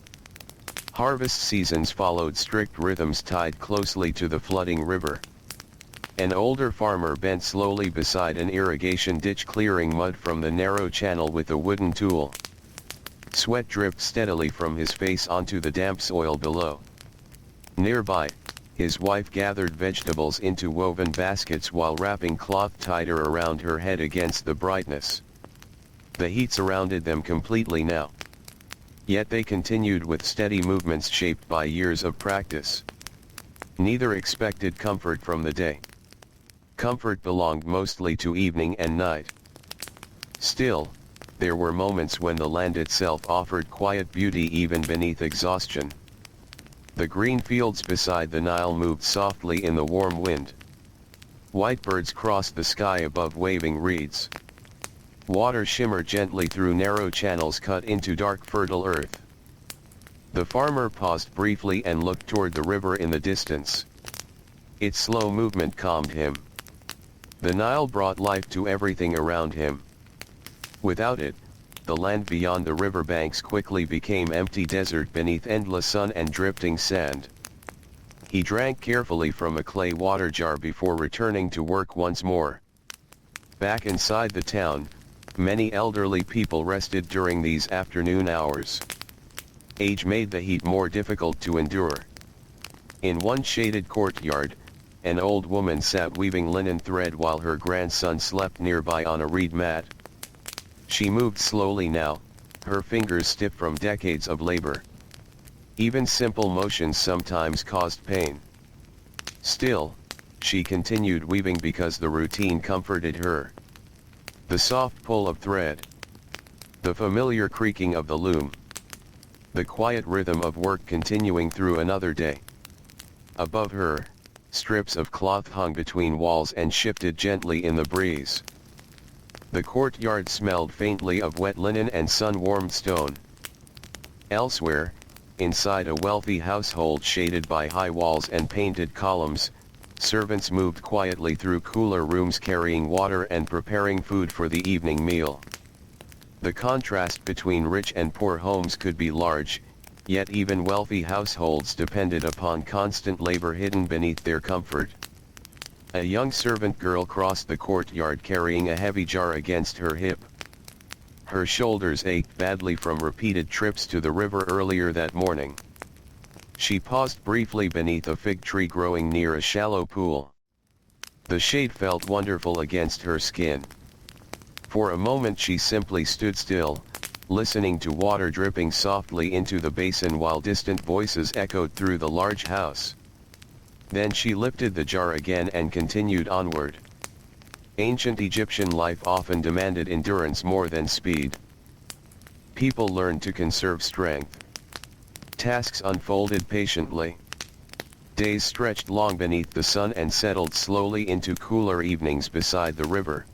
Harvest seasons followed strict rhythms tied closely to the flooding river. An older farmer bent slowly beside an irrigation ditch clearing mud from the narrow channel with a wooden tool. Sweat dripped steadily from his face onto the damp soil below. Nearby, his wife gathered vegetables into woven baskets while wrapping cloth tighter around her head against the brightness. The heat surrounded them completely now. Yet they continued with steady movements shaped by years of practice. Neither expected comfort from the day. Comfort belonged mostly to evening and night. Still, there were moments when the land itself offered quiet beauty even beneath exhaustion. The green fields beside the Nile moved softly in the warm wind. White birds crossed the sky above waving reeds. Water shimmered gently through narrow channels cut into dark fertile earth. The farmer paused briefly and looked toward the river in the distance. Its slow movement calmed him. The Nile brought life to everything around him. Without it, the land beyond the riverbanks quickly became empty desert beneath endless sun and drifting sand. He drank carefully from a clay water jar before returning to work once more. Back inside the town, many elderly people rested during these afternoon hours. Age made the heat more difficult to endure. In one shaded courtyard, an old woman sat weaving linen thread while her grandson slept nearby on a reed mat. She moved slowly now, her fingers stiff from decades of labor. Even simple motions sometimes caused pain. Still, she continued weaving because the routine comforted her. The soft pull of thread. The familiar creaking of the loom. The quiet rhythm of work continuing through another day. Above her, strips of cloth hung between walls and shifted gently in the breeze. The courtyard smelled faintly of wet linen and sun-warmed stone. Elsewhere, inside a wealthy household shaded by high walls and painted columns, servants moved quietly through cooler rooms carrying water and preparing food for the evening meal. The contrast between rich and poor homes could be large, yet even wealthy households depended upon constant labor hidden beneath their comfort. A young servant girl crossed the courtyard carrying a heavy jar against her hip. Her shoulders ached badly from repeated trips to the river earlier that morning. She paused briefly beneath a fig tree growing near a shallow pool. The shade felt wonderful against her skin. For a moment she simply stood still, listening to water dripping softly into the basin while distant voices echoed through the large house. Then she lifted the jar again and continued onward. Ancient Egyptian life often demanded endurance more than speed. People learned to conserve strength. Tasks unfolded patiently. Days stretched long beneath the sun and settled slowly into cooler evenings beside the river.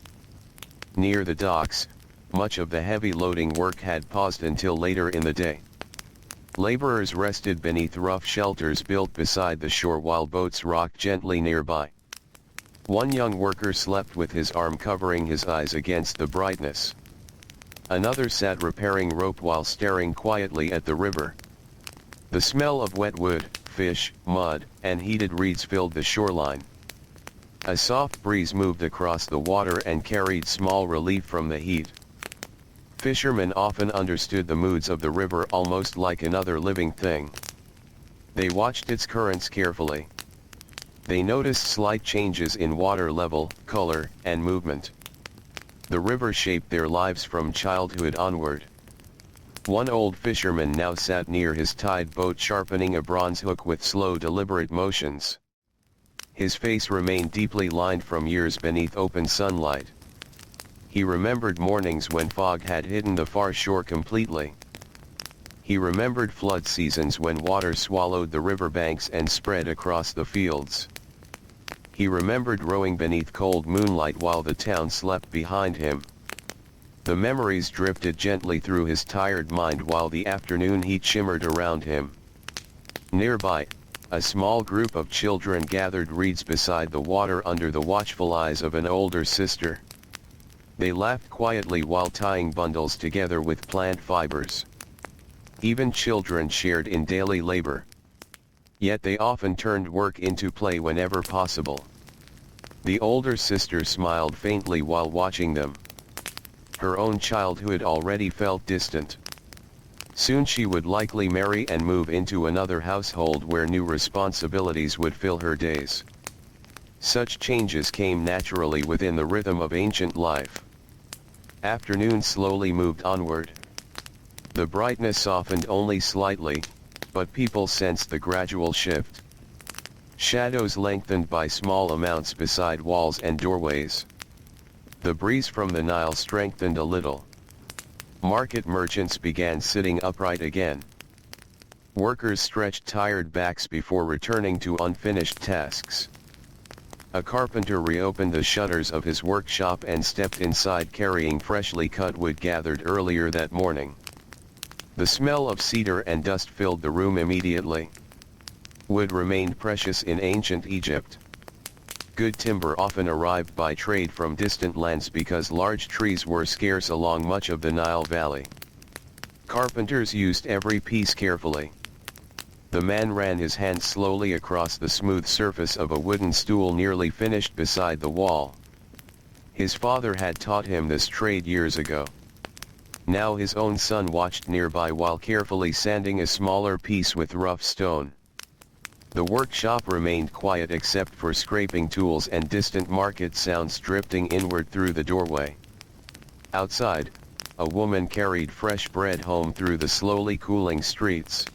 Near the docks, much of the heavy loading work had paused until later in the day. Laborers rested beneath rough shelters built beside the shore while boats rocked gently nearby. One young worker slept with his arm covering his eyes against the brightness. Another sat repairing rope while staring quietly at the river. The smell of wet wood, fish, mud, and heated reeds filled the shoreline. A soft breeze moved across the water and carried small relief from the heat. Fishermen often understood the moods of the river almost like another living thing. They watched its currents carefully. They noticed slight changes in water level, color, and movement. The river shaped their lives from childhood onward. One old fisherman now sat near his tide boat sharpening a bronze hook with slow deliberate motions. His face remained deeply lined from years beneath open sunlight. He remembered mornings when fog had hidden the far shore completely. He remembered flood seasons when water swallowed the riverbanks and spread across the fields. He remembered rowing beneath cold moonlight while the town slept behind him. The memories drifted gently through his tired mind while the afternoon heat shimmered around him. Nearby, a small group of children gathered reeds beside the water under the watchful eyes of an older sister. They laughed quietly while tying bundles together with plant fibers. Even children shared in daily labor. Yet they often turned work into play whenever possible. The older sister smiled faintly while watching them. Her own childhood already felt distant. Soon she would likely marry and move into another household where new responsibilities would fill her days. Such changes came naturally within the rhythm of ancient life. Afternoon slowly moved onward. The brightness softened only slightly, but people sensed the gradual shift. Shadows lengthened by small amounts beside walls and doorways. The breeze from the Nile strengthened a little. Market merchants began sitting upright again. Workers stretched tired backs before returning to unfinished tasks. A carpenter reopened the shutters of his workshop and stepped inside carrying freshly cut wood gathered earlier that morning. The smell of cedar and dust filled the room immediately. Wood remained precious in ancient Egypt. Good timber often arrived by trade from distant lands because large trees were scarce along much of the Nile Valley. Carpenters used every piece carefully. The man ran his hand slowly across the smooth surface of a wooden stool nearly finished beside the wall. His father had taught him this trade years ago. Now his own son watched nearby while carefully sanding a smaller piece with rough stone. The workshop remained quiet except for scraping tools and distant market sounds drifting inward through the doorway. Outside, a woman carried fresh bread home through the slowly cooling streets.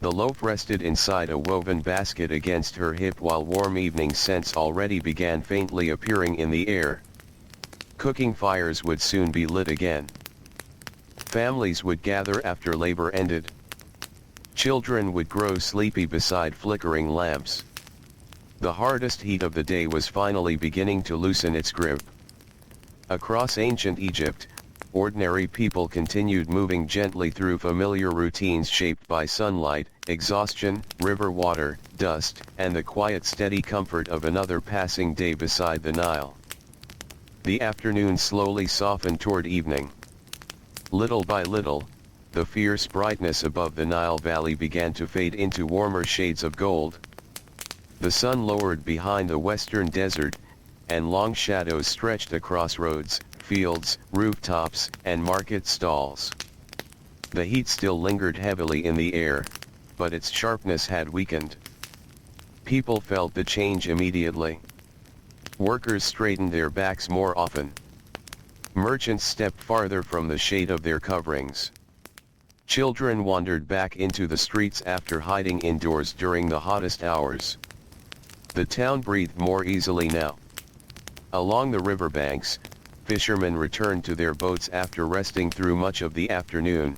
The loaf rested inside a woven basket against her hip while warm evening scents already began faintly appearing in the air. Cooking fires would soon be lit again. Families would gather after labor ended. Children would grow sleepy beside flickering lamps. The hardest heat of the day was finally beginning to loosen its grip. Across ancient Egypt, ordinary people continued moving gently through familiar routines shaped by sunlight, exhaustion, river water, dust, and the quiet steady comfort of another passing day beside the Nile. The afternoon slowly softened toward evening. Little by little, the fierce brightness above the Nile Valley began to fade into warmer shades of gold. The sun lowered behind the western desert, and long shadows stretched across roads, fields, rooftops, and market stalls. The heat still lingered heavily in the air, but its sharpness had weakened. People felt the change immediately. Workers straightened their backs more often. Merchants stepped farther from the shade of their coverings. Children wandered back into the streets after hiding indoors during the hottest hours. The town breathed more easily now. Along the riverbanks, fishermen returned to their boats after resting through much of the afternoon.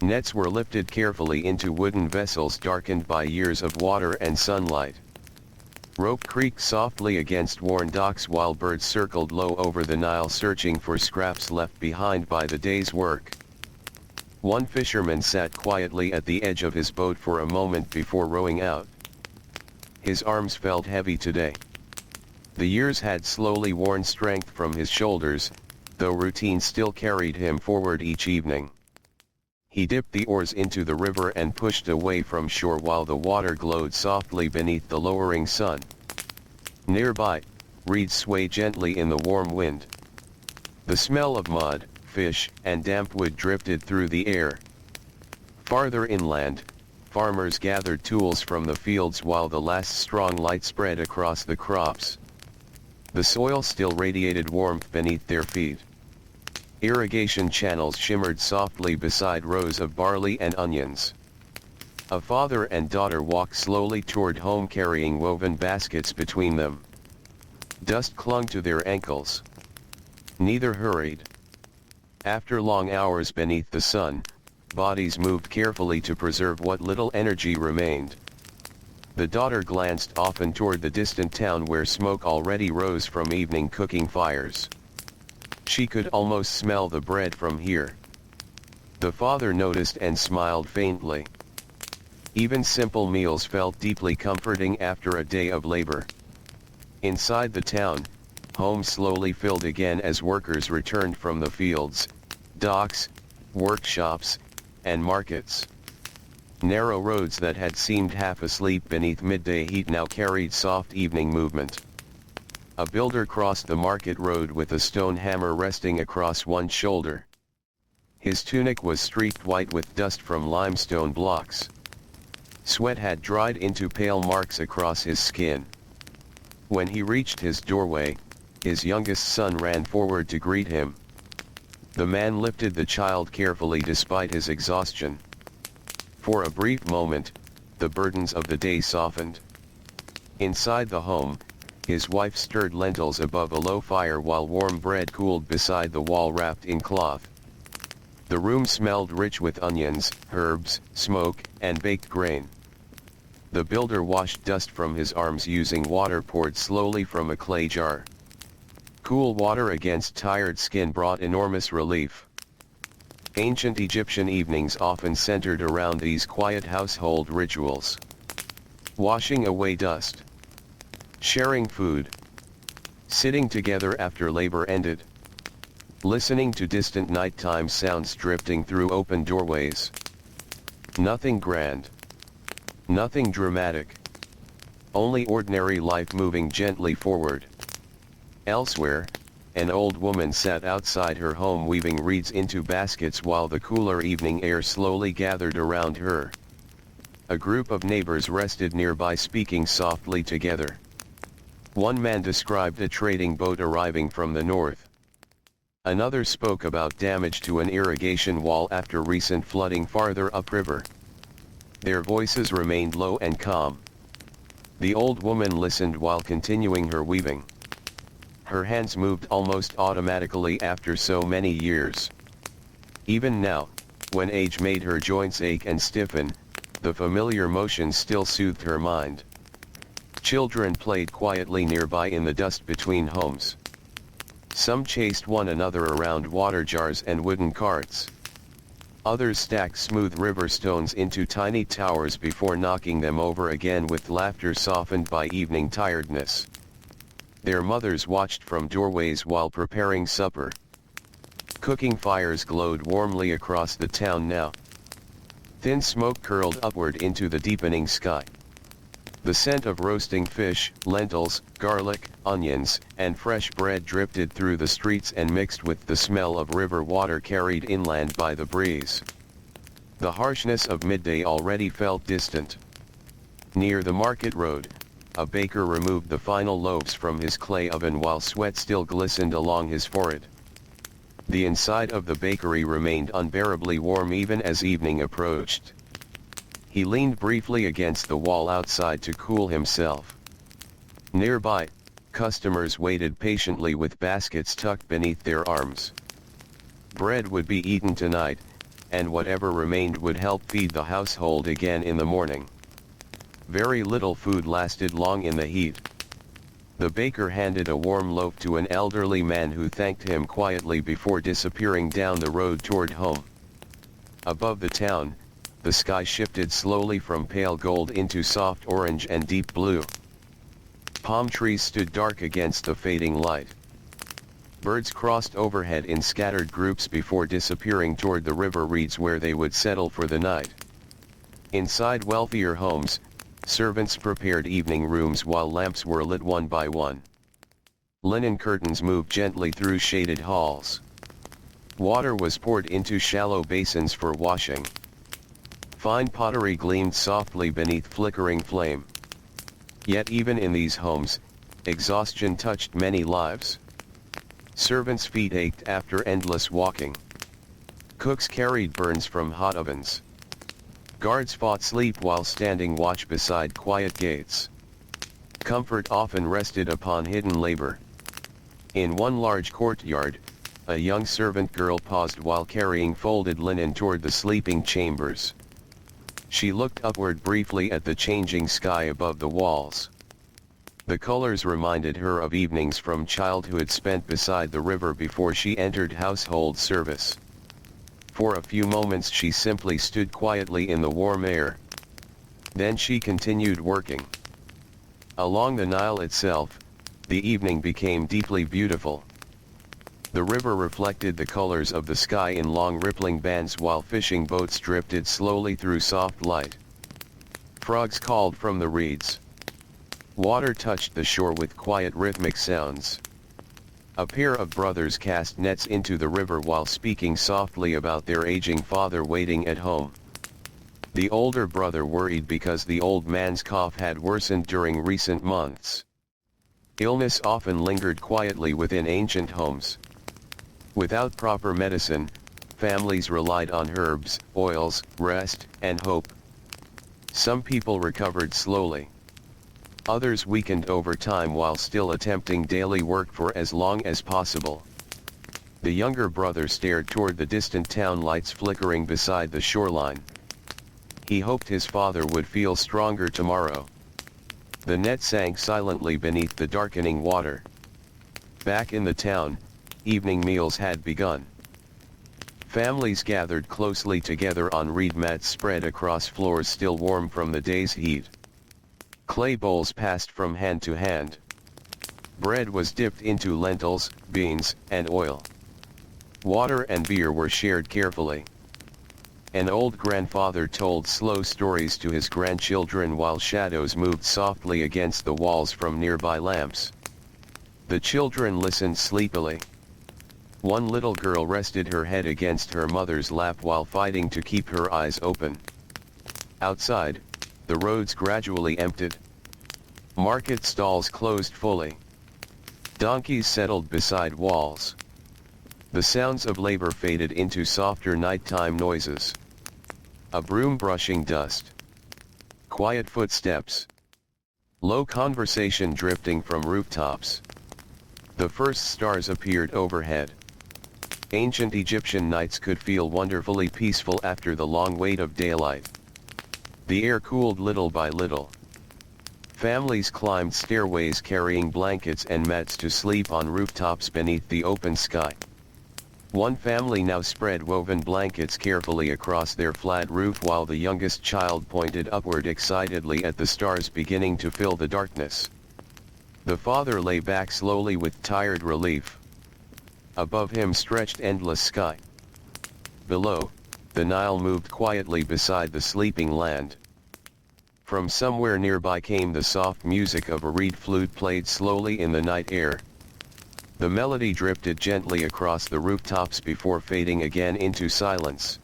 Nets were lifted carefully into wooden vessels darkened by years of water and sunlight. Rope creaked softly against worn docks while birds circled low over the Nile searching for scraps left behind by the day's work. One fisherman sat quietly at the edge of his boat for a moment before rowing out. His arms felt heavy today. The years had slowly worn strength from his shoulders, though routine still carried him forward each evening. He dipped the oars into the river and pushed away from shore while the water glowed softly beneath the lowering sun. Nearby, reeds swayed gently in the warm wind. The smell of mud, fish, and damp wood drifted through the air. Farther inland, farmers gathered tools from the fields while the last strong light spread across the crops. The soil still radiated warmth beneath their feet. Irrigation channels shimmered softly beside rows of barley and onions. A father and daughter walked slowly toward home carrying woven baskets between them. Dust clung to their ankles. Neither hurried. After long hours beneath the sun, bodies moved carefully to preserve what little energy remained. The daughter glanced often toward the distant town where smoke already rose from evening cooking fires. She could almost smell the bread from here. The father noticed and smiled faintly. Even simple meals felt deeply comforting after a day of labor. Inside the town, homes slowly filled again as workers returned from the fields, docks, workshops, and markets. Narrow roads that had seemed half asleep beneath midday heat now carried soft evening movement. A builder crossed the market road with a stone hammer resting across one shoulder. His tunic was streaked white with dust from limestone blocks. Sweat had dried into pale marks across his skin. When he reached his doorway, his youngest son ran forward to greet him. The man lifted the child carefully despite his exhaustion. For a brief moment, the burdens of the day softened. Inside the home, his wife stirred lentils above a low fire while warm bread cooled beside the wall wrapped in cloth. The room smelled rich with onions, herbs, smoke, and baked grain. The builder washed dust from his arms using water poured slowly from a clay jar. Cool water against tired skin brought enormous relief. Ancient Egyptian evenings often centered around these quiet household rituals. Washing away dust. Sharing food. Sitting together after labor ended. Listening to distant nighttime sounds drifting through open doorways. Nothing grand. Nothing dramatic. Only ordinary life moving gently forward. Elsewhere, an old woman sat outside her home weaving reeds into baskets while the cooler evening air slowly gathered around her. A group of neighbors rested nearby speaking softly together. One man described a trading boat arriving from the north. Another spoke about damage to an irrigation wall after recent flooding farther upriver. Their voices remained low and calm. The old woman listened while continuing her weaving. Her hands moved almost automatically after so many years. Even now, when age made her joints ache and stiffen, the familiar motion still soothed her mind. Children played quietly nearby in the dust between homes. Some chased one another around water jars and wooden carts. Others stacked smooth river stones into tiny towers before knocking them over again with laughter softened by evening tiredness. Their mothers watched from doorways while preparing supper. Cooking fires glowed warmly across the town now. Thin smoke curled upward into the deepening sky. The scent of roasting fish, lentils, garlic, onions, and fresh bread drifted through the streets and mixed with the smell of river water carried inland by the breeze. The harshness of midday already felt distant. Near the market road, a baker removed the final loaves from his clay oven while sweat still glistened along his forehead. The inside of the bakery remained unbearably warm even as evening approached. He leaned briefly against the wall outside to cool himself. Nearby, customers waited patiently with baskets tucked beneath their arms. Bread would be eaten tonight, and whatever remained would help feed the household again in the morning. Very little food lasted long in the heat. The baker handed a warm loaf to an elderly man who thanked him quietly before disappearing down the road toward home. Above the town, the sky shifted slowly from pale gold into soft orange and deep blue. Palm trees stood dark against the fading light. Birds crossed overhead in scattered groups before disappearing toward the river reeds where they would settle for the night. Inside wealthier homes, servants prepared evening rooms while lamps were lit one by one. Linen curtains moved gently through shaded halls. Water was poured into shallow basins for washing. Fine pottery gleamed softly beneath flickering flame. Yet even in these homes, exhaustion touched many lives. Servants' feet ached after endless walking. Cooks carried burns from hot ovens. Guards fought sleep while standing watch beside quiet gates. Comfort often rested upon hidden labor. In one large courtyard, a young servant girl paused while carrying folded linen toward the sleeping chambers. She looked upward briefly at the changing sky above the walls. The colors reminded her of evenings from childhood spent beside the river before she entered household service. For a few moments she simply stood quietly in the warm air. Then she continued working. Along the Nile itself, the evening became deeply beautiful. The river reflected the colors of the sky in long rippling bands while fishing boats drifted slowly through soft light. Frogs called from the reeds. Water touched the shore with quiet rhythmic sounds. A pair of brothers cast nets into the river while speaking softly about their aging father waiting at home. The older brother worried because the old man's cough had worsened during recent months. Illness often lingered quietly within ancient homes. Without proper medicine, families relied on herbs, oils, rest, and hope. Some people recovered slowly. Others weakened over time while still attempting daily work for as long as possible. The younger brother stared toward the distant town lights flickering beside the shoreline. He hoped his father would feel stronger tomorrow. The net sank silently beneath the darkening water. Back in the town, evening meals had begun. Families gathered closely together on reed mats spread across floors still warm from the day's heat. Clay bowls passed from hand to hand. Bread was dipped into lentils, beans, and oil. Water and beer were shared carefully. An old grandfather told slow stories to his grandchildren while shadows moved softly against the walls from nearby lamps. The children listened sleepily. One little girl rested her head against her mother's lap while fighting to keep her eyes open. Outside, the roads gradually emptied. Market stalls closed fully. Donkeys settled beside walls. The sounds of labor faded into softer nighttime noises. A broom brushing dust. Quiet footsteps. Low conversation drifting from rooftops. The first stars appeared overhead. Ancient Egyptian nights could feel wonderfully peaceful after the long wait of daylight. The air cooled little by little. Families climbed stairways carrying blankets and mats to sleep on rooftops beneath the open sky. One family now spread woven blankets carefully across their flat roof while the youngest child pointed upward excitedly at the stars beginning to fill the darkness. The father lay back slowly with tired relief. Above him stretched endless sky. Below, the Nile moved quietly beside the sleeping land. From somewhere nearby came the soft music of a reed flute played slowly in the night air. The melody drifted gently across the rooftops before fading again into silence.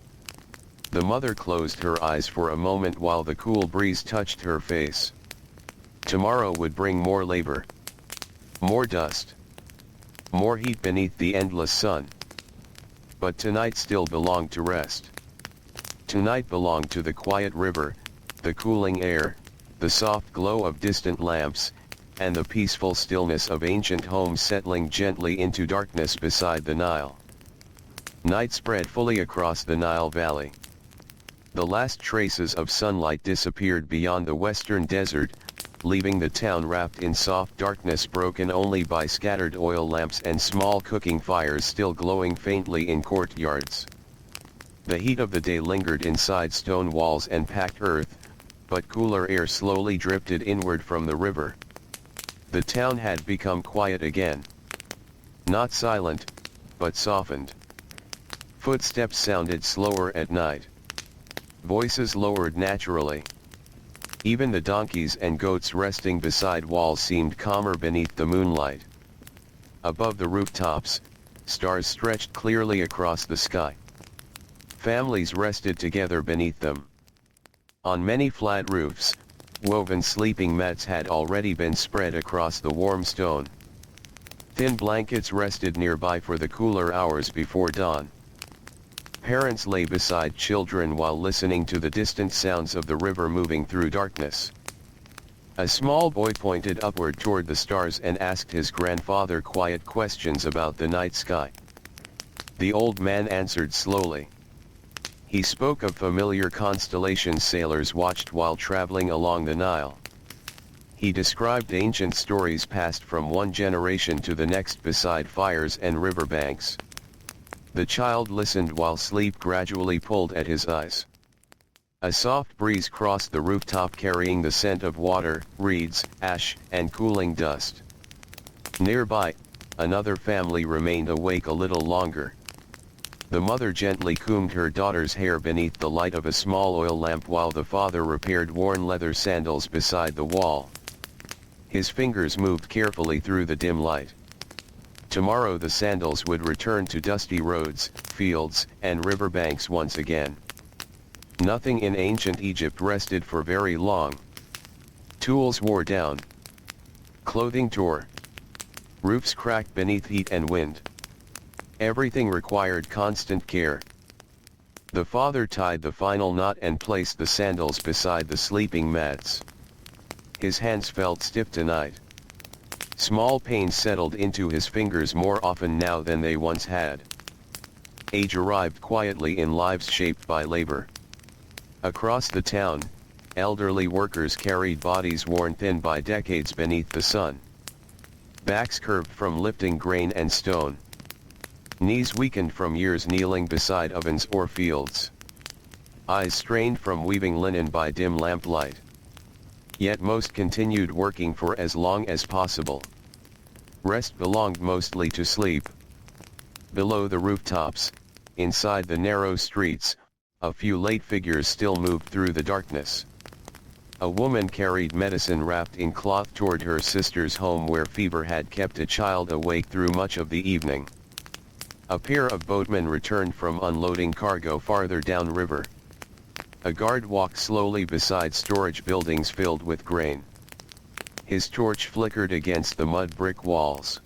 The mother closed her eyes for a moment while the cool breeze touched her face. Tomorrow would bring more labor. More dust. More heat beneath the endless sun. But tonight still belonged to rest. Tonight belonged to the quiet river, the cooling air, the soft glow of distant lamps, and the peaceful stillness of ancient homes settling gently into darkness beside the Nile. Night spread fully across the Nile Valley. The last traces of sunlight disappeared beyond the western desert, leaving the town wrapped in soft darkness broken only by scattered oil lamps and small cooking fires still glowing faintly in courtyards. The heat of the day lingered inside stone walls and packed earth, but cooler air slowly drifted inward from the river. The town had become quiet again. Not silent, but softened. Footsteps sounded slower at night. Voices lowered naturally. Even the donkeys and goats resting beside walls seemed calmer beneath the moonlight. Above the rooftops, stars stretched clearly across the sky. Families rested together beneath them. On many flat roofs, woven sleeping mats had already been spread across the warm stone. Thin blankets rested nearby for the cooler hours before dawn. Parents lay beside children while listening to the distant sounds of the river moving through darkness. A small boy pointed upward toward the stars and asked his grandfather quiet questions about the night sky. The old man answered slowly. He spoke of familiar constellations sailors watched while traveling along the Nile. He described ancient stories passed from one generation to the next beside fires and riverbanks. The child listened while sleep gradually pulled at his eyes. A soft breeze crossed the rooftop carrying the scent of water, reeds, ash, and cooling dust. Nearby, another family remained awake a little longer. The mother gently combed her daughter's hair beneath the light of a small oil lamp while the father repaired worn leather sandals beside the wall. His fingers moved carefully through the dim light. Tomorrow the sandals would return to dusty roads, fields, and riverbanks once again. Nothing in ancient Egypt rested for very long. Tools wore down. Clothing tore. Roofs cracked beneath heat and wind. Everything required constant care. The father tied the final knot and placed the sandals beside the sleeping mats. His hands felt stiff tonight. Small pains settled into his fingers more often now than they once had. Age arrived quietly in lives shaped by labor. Across the town, elderly workers carried bodies worn thin by decades beneath the sun. Backs curved from lifting grain and stone. Knees weakened from years kneeling beside ovens or fields. Eyes strained from weaving linen by dim lamplight. Yet most continued working for as long as possible. Rest belonged mostly to sleep. Below the rooftops, inside the narrow streets, a few late figures still moved through the darkness. A woman carried medicine wrapped in cloth toward her sister's home where fever had kept a child awake through much of the evening. A pair of boatmen returned from unloading cargo farther downriver. A guard walked slowly beside storage buildings filled with grain. His torch flickered against the mud brick walls.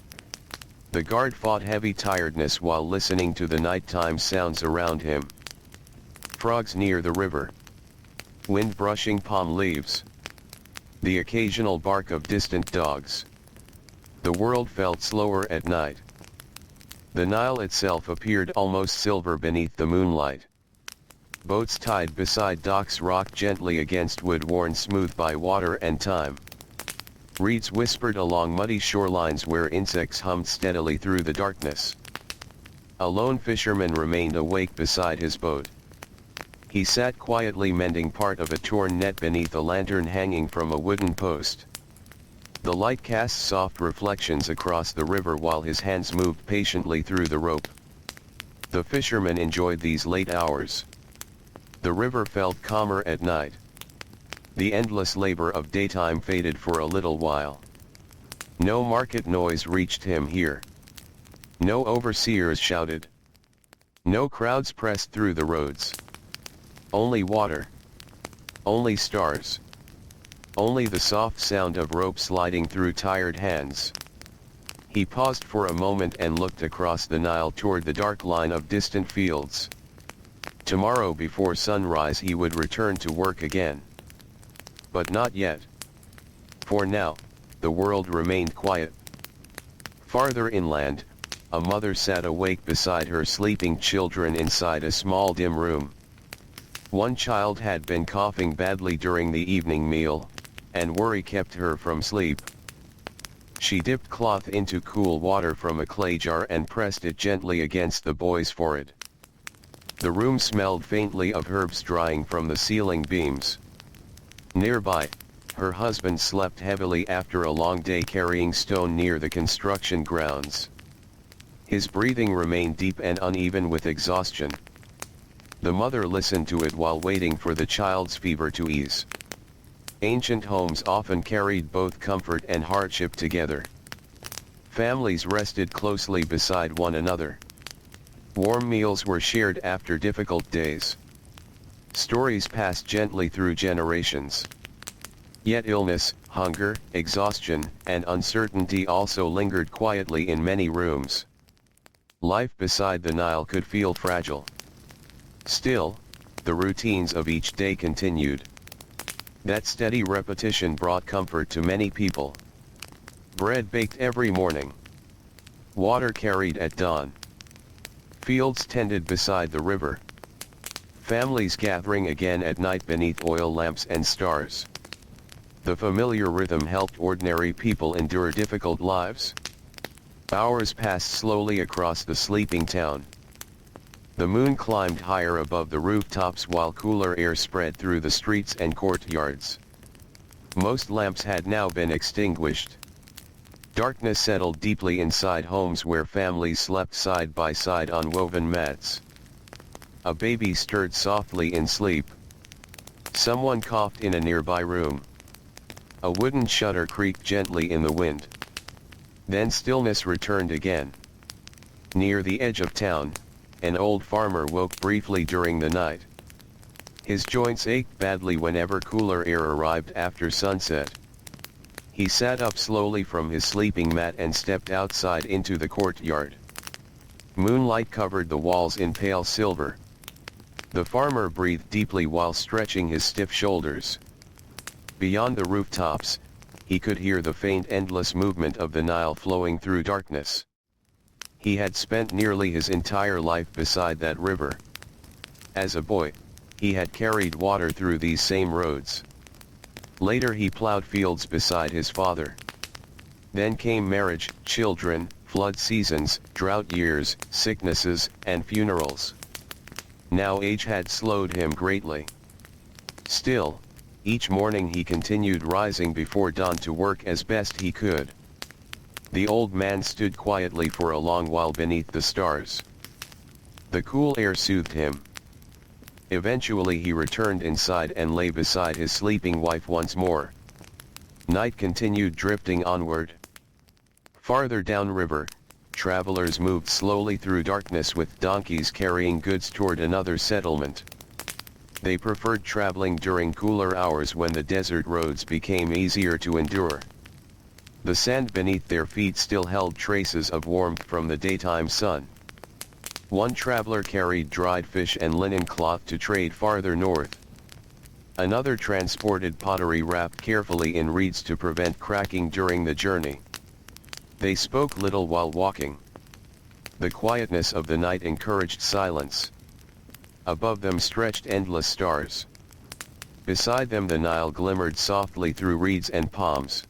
The guard fought heavy tiredness while listening to the nighttime sounds around him. Frogs near the river. Wind brushing palm leaves. The occasional bark of distant dogs. The world felt slower at night. The Nile itself appeared almost silver beneath the moonlight. Boats tied beside docks rocked gently against wood worn smooth by water and time. Reeds whispered along muddy shorelines where insects hummed steadily through the darkness. A lone fisherman remained awake beside his boat. He sat quietly mending part of a torn net beneath a lantern hanging from a wooden post. The light cast soft reflections across the river while his hands moved patiently through the rope. The fisherman enjoyed these late hours. The river felt calmer at night. The endless labor of daytime faded for a little while. No market noise reached him here. No overseers shouted. No crowds pressed through the roads. Only water. Only stars. Only the soft sound of rope sliding through tired hands. He paused for a moment and looked across the Nile toward the dark line of distant fields. Tomorrow before sunrise he would return to work again. But not yet. For now, the world remained quiet. Farther inland, a mother sat awake beside her sleeping children inside a small dim room. One child had been coughing badly during the evening meal, and worry kept her from sleep. She dipped cloth into cool water from a clay jar and pressed it gently against the boy's forehead. The room smelled faintly of herbs drying from the ceiling beams. Nearby, her husband slept heavily after a long day carrying stone near the construction grounds. His breathing remained deep and uneven with exhaustion. The mother listened to it while waiting for the child's fever to ease. Ancient homes often carried both comfort and hardship together. Families rested closely beside one another. Warm meals were shared after difficult days. Stories passed gently through generations. Yet illness, hunger, exhaustion, and uncertainty also lingered quietly in many rooms. Life beside the Nile could feel fragile. Still, the routines of each day continued. That steady repetition brought comfort to many people. Bread baked every morning. Water carried at dawn. Fields tended beside the river. Families gathering again at night beneath oil lamps and stars. The familiar rhythm helped ordinary people endure difficult lives. Hours passed slowly across the sleeping town. The moon climbed higher above the rooftops while cooler air spread through the streets and courtyards. Most lamps had now been extinguished. Darkness settled deeply inside homes where families slept side by side on woven mats. A baby stirred softly in sleep. Someone coughed in a nearby room. A wooden shutter creaked gently in the wind. Then stillness returned again. Near the edge of town, an old farmer woke briefly during the night. His joints ached badly whenever cooler air arrived after sunset. He sat up slowly from his sleeping mat and stepped outside into the courtyard. Moonlight covered the walls in pale silver. The farmer breathed deeply while stretching his stiff shoulders. Beyond the rooftops, he could hear the faint endless movement of the Nile flowing through darkness. He had spent nearly his entire life beside that river. As a boy, he had carried water through these same roads. Later he plowed fields beside his father. Then came marriage, children, flood seasons, drought years, sicknesses, and funerals. Now age had slowed him greatly. Still, each morning he continued rising before dawn to work as best he could. The old man stood quietly for a long while beneath the stars. The cool air soothed him. Eventually he returned inside and lay beside his sleeping wife once more. Night continued drifting onward. Farther downriver, travelers moved slowly through darkness with donkeys carrying goods toward another settlement. They preferred traveling during cooler hours when the desert roads became easier to endure. The sand beneath their feet still held traces of warmth from the daytime sun. One traveler carried dried fish and linen cloth to trade farther north. Another transported pottery wrapped carefully in reeds to prevent cracking during the journey. They spoke little while walking. The quietness of the night encouraged silence. Above them stretched endless stars. Beside them the Nile glimmered softly through reeds and palms.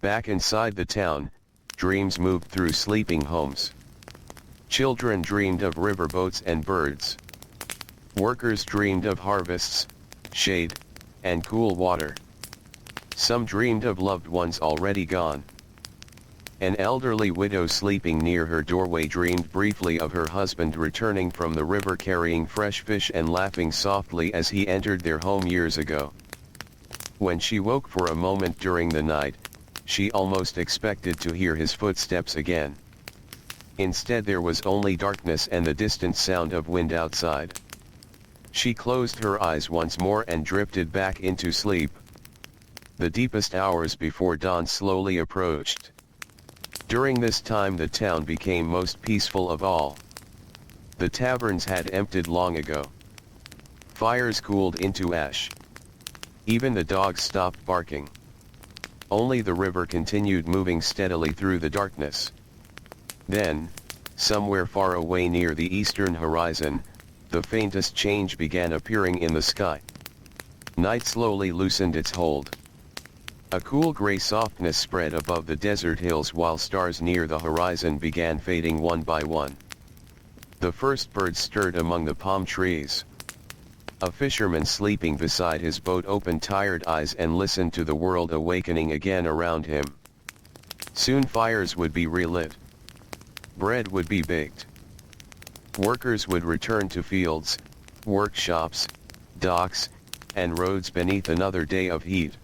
Back inside the town, dreams moved through sleeping homes. Children dreamed of riverboats and birds. Workers dreamed of harvests, shade, and cool water. Some dreamed of loved ones already gone. An elderly widow sleeping near her doorway dreamed briefly of her husband returning from the river carrying fresh fish and laughing softly as he entered their home years ago. When she woke for a moment during the night, she almost expected to hear his footsteps again. Instead there was only darkness and the distant sound of wind outside. She closed her eyes once more and drifted back into sleep. The deepest hours before dawn slowly approached. During this time the town became most peaceful of all. The taverns had emptied long ago. Fires cooled into ash. Even the dogs stopped barking. Only the river continued moving steadily through the darkness. Then, somewhere far away near the eastern horizon, the faintest change began appearing in the sky. Night slowly loosened its hold. A cool gray softness spread above the desert hills while stars near the horizon began fading one by one. The first birds stirred among the palm trees. A fisherman sleeping beside his boat opened tired eyes and listened to the world awakening again around him. Soon fires would be relit. Bread would be baked. Workers would return to fields, workshops, docks, and roads beneath another day of heat.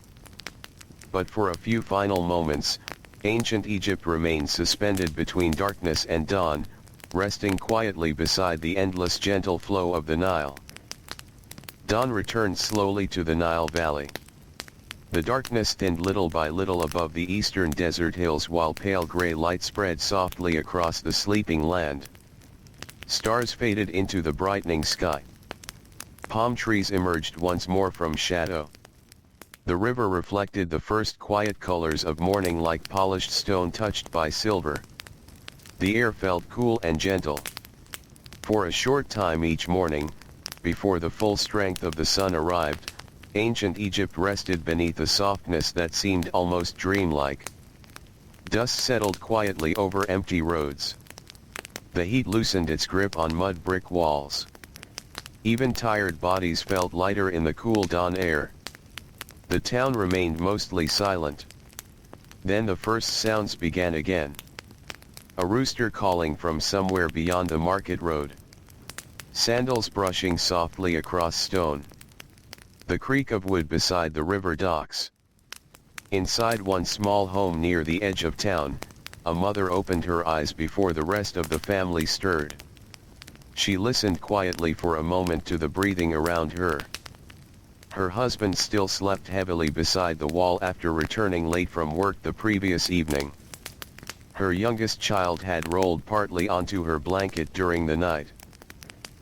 But for a few final moments, Ancient Egypt remained suspended between darkness and dawn, resting quietly beside the endless gentle flow of the Nile. Dawn returned slowly to the Nile Valley. The darkness thinned little by little above the eastern desert hills while pale gray light spread softly across the sleeping land. Stars faded into the brightening sky. Palm trees emerged once more from shadow. The river reflected the first quiet colors of morning like polished stone touched by silver. The air felt cool and gentle. For a short time each morning, before the full strength of the sun arrived, ancient Egypt rested beneath a softness that seemed almost dreamlike. Dust settled quietly over empty roads. The heat loosened its grip on mud brick walls. Even tired bodies felt lighter in the cool dawn air. The town remained mostly silent. Then the first sounds began again. A rooster calling from somewhere beyond the market road. Sandals brushing softly across stone. The creak of wood beside the river docks. Inside one small home near the edge of town, a mother opened her eyes before the rest of the family stirred. She listened quietly for a moment to the breathing around her. Her husband still slept heavily beside the wall after returning late from work the previous evening. Her youngest child had rolled partly onto her blanket during the night.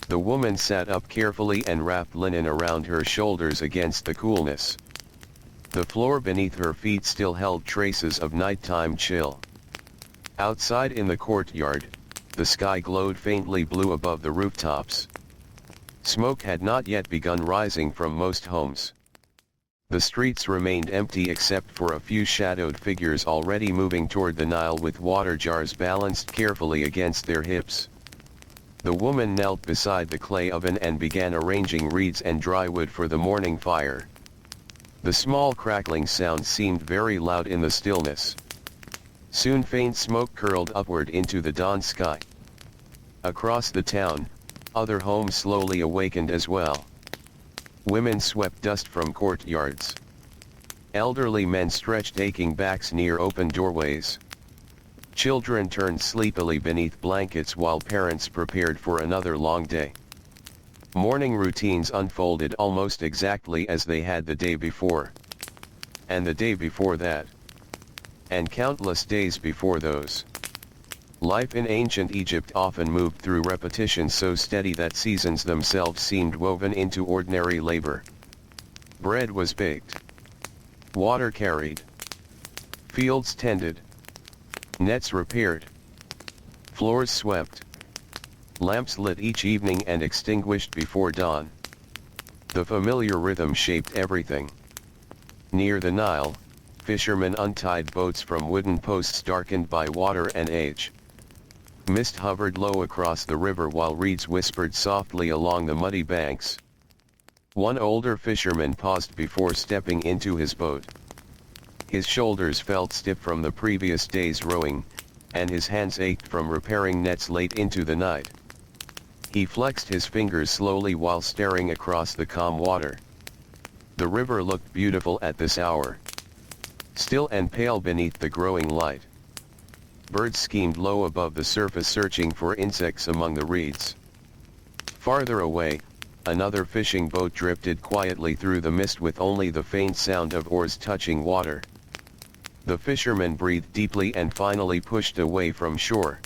The woman sat up carefully and wrapped linen around her shoulders against the coolness. The floor beneath her feet still held traces of nighttime chill. Outside in the courtyard, the sky glowed faintly blue above the rooftops. Smoke had not yet begun rising from most homes. The streets remained empty except for a few shadowed figures already moving toward the Nile with water jars balanced carefully against their hips. The woman knelt beside the clay oven and began arranging reeds and dry wood for the morning fire. The small crackling sound seemed very loud in the stillness. Soon faint smoke curled upward into the dawn sky. Across the town, other homes slowly awakened as well. Women swept dust from courtyards. Elderly men stretched aching backs near open doorways. Children turned sleepily beneath blankets while parents prepared for another long day. Morning routines unfolded almost exactly as they had the day before. And the day before that. And countless days before those. Life in ancient Egypt often moved through repetition so steady that seasons themselves seemed woven into ordinary labor. Bread was baked. Water carried. Fields tended. Nets repaired. Floors swept. Lamps lit each evening and extinguished before dawn. The familiar rhythm shaped everything. Near the Nile, fishermen untied boats from wooden posts darkened by water and age. Mist hovered low across the river while reeds whispered softly along the muddy banks. One older fisherman paused before stepping into his boat. His shoulders felt stiff from the previous day's rowing, and his hands ached from repairing nets late into the night. He flexed his fingers slowly while staring across the calm water. The river looked beautiful at this hour. Still and pale beneath the growing light. Birds schemed low above the surface searching for insects among the reeds. Farther away, another fishing boat drifted quietly through the mist with only the faint sound of oars touching water. The fisherman breathed deeply and finally pushed away from shore.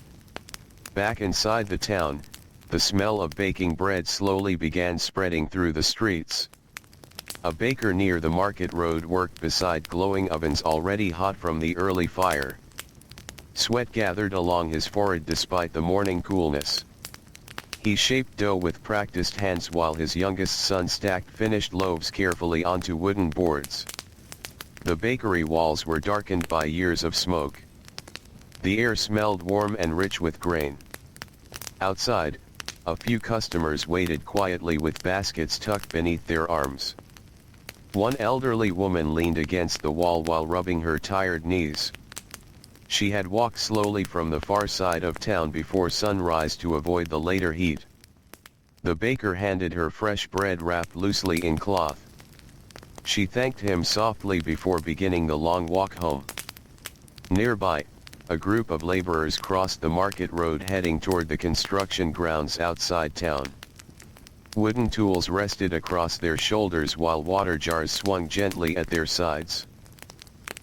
Back inside the town, the smell of baking bread slowly began spreading through the streets. A baker near the market road worked beside glowing ovens already hot from the early fire. Sweat gathered along his forehead despite the morning coolness. He shaped dough with practiced hands while his youngest son stacked finished loaves carefully onto wooden boards. The bakery walls were darkened by years of smoke. The air smelled warm and rich with grain. Outside, a few customers waited quietly with baskets tucked beneath their arms. One elderly woman leaned against the wall while rubbing her tired knees. She had walked slowly from the far side of town before sunrise to avoid the later heat. The baker handed her fresh bread wrapped loosely in cloth. She thanked him softly before beginning the long walk home. Nearby, a group of laborers crossed the market road heading toward the construction grounds outside town. Wooden tools rested across their shoulders while water jars swung gently at their sides.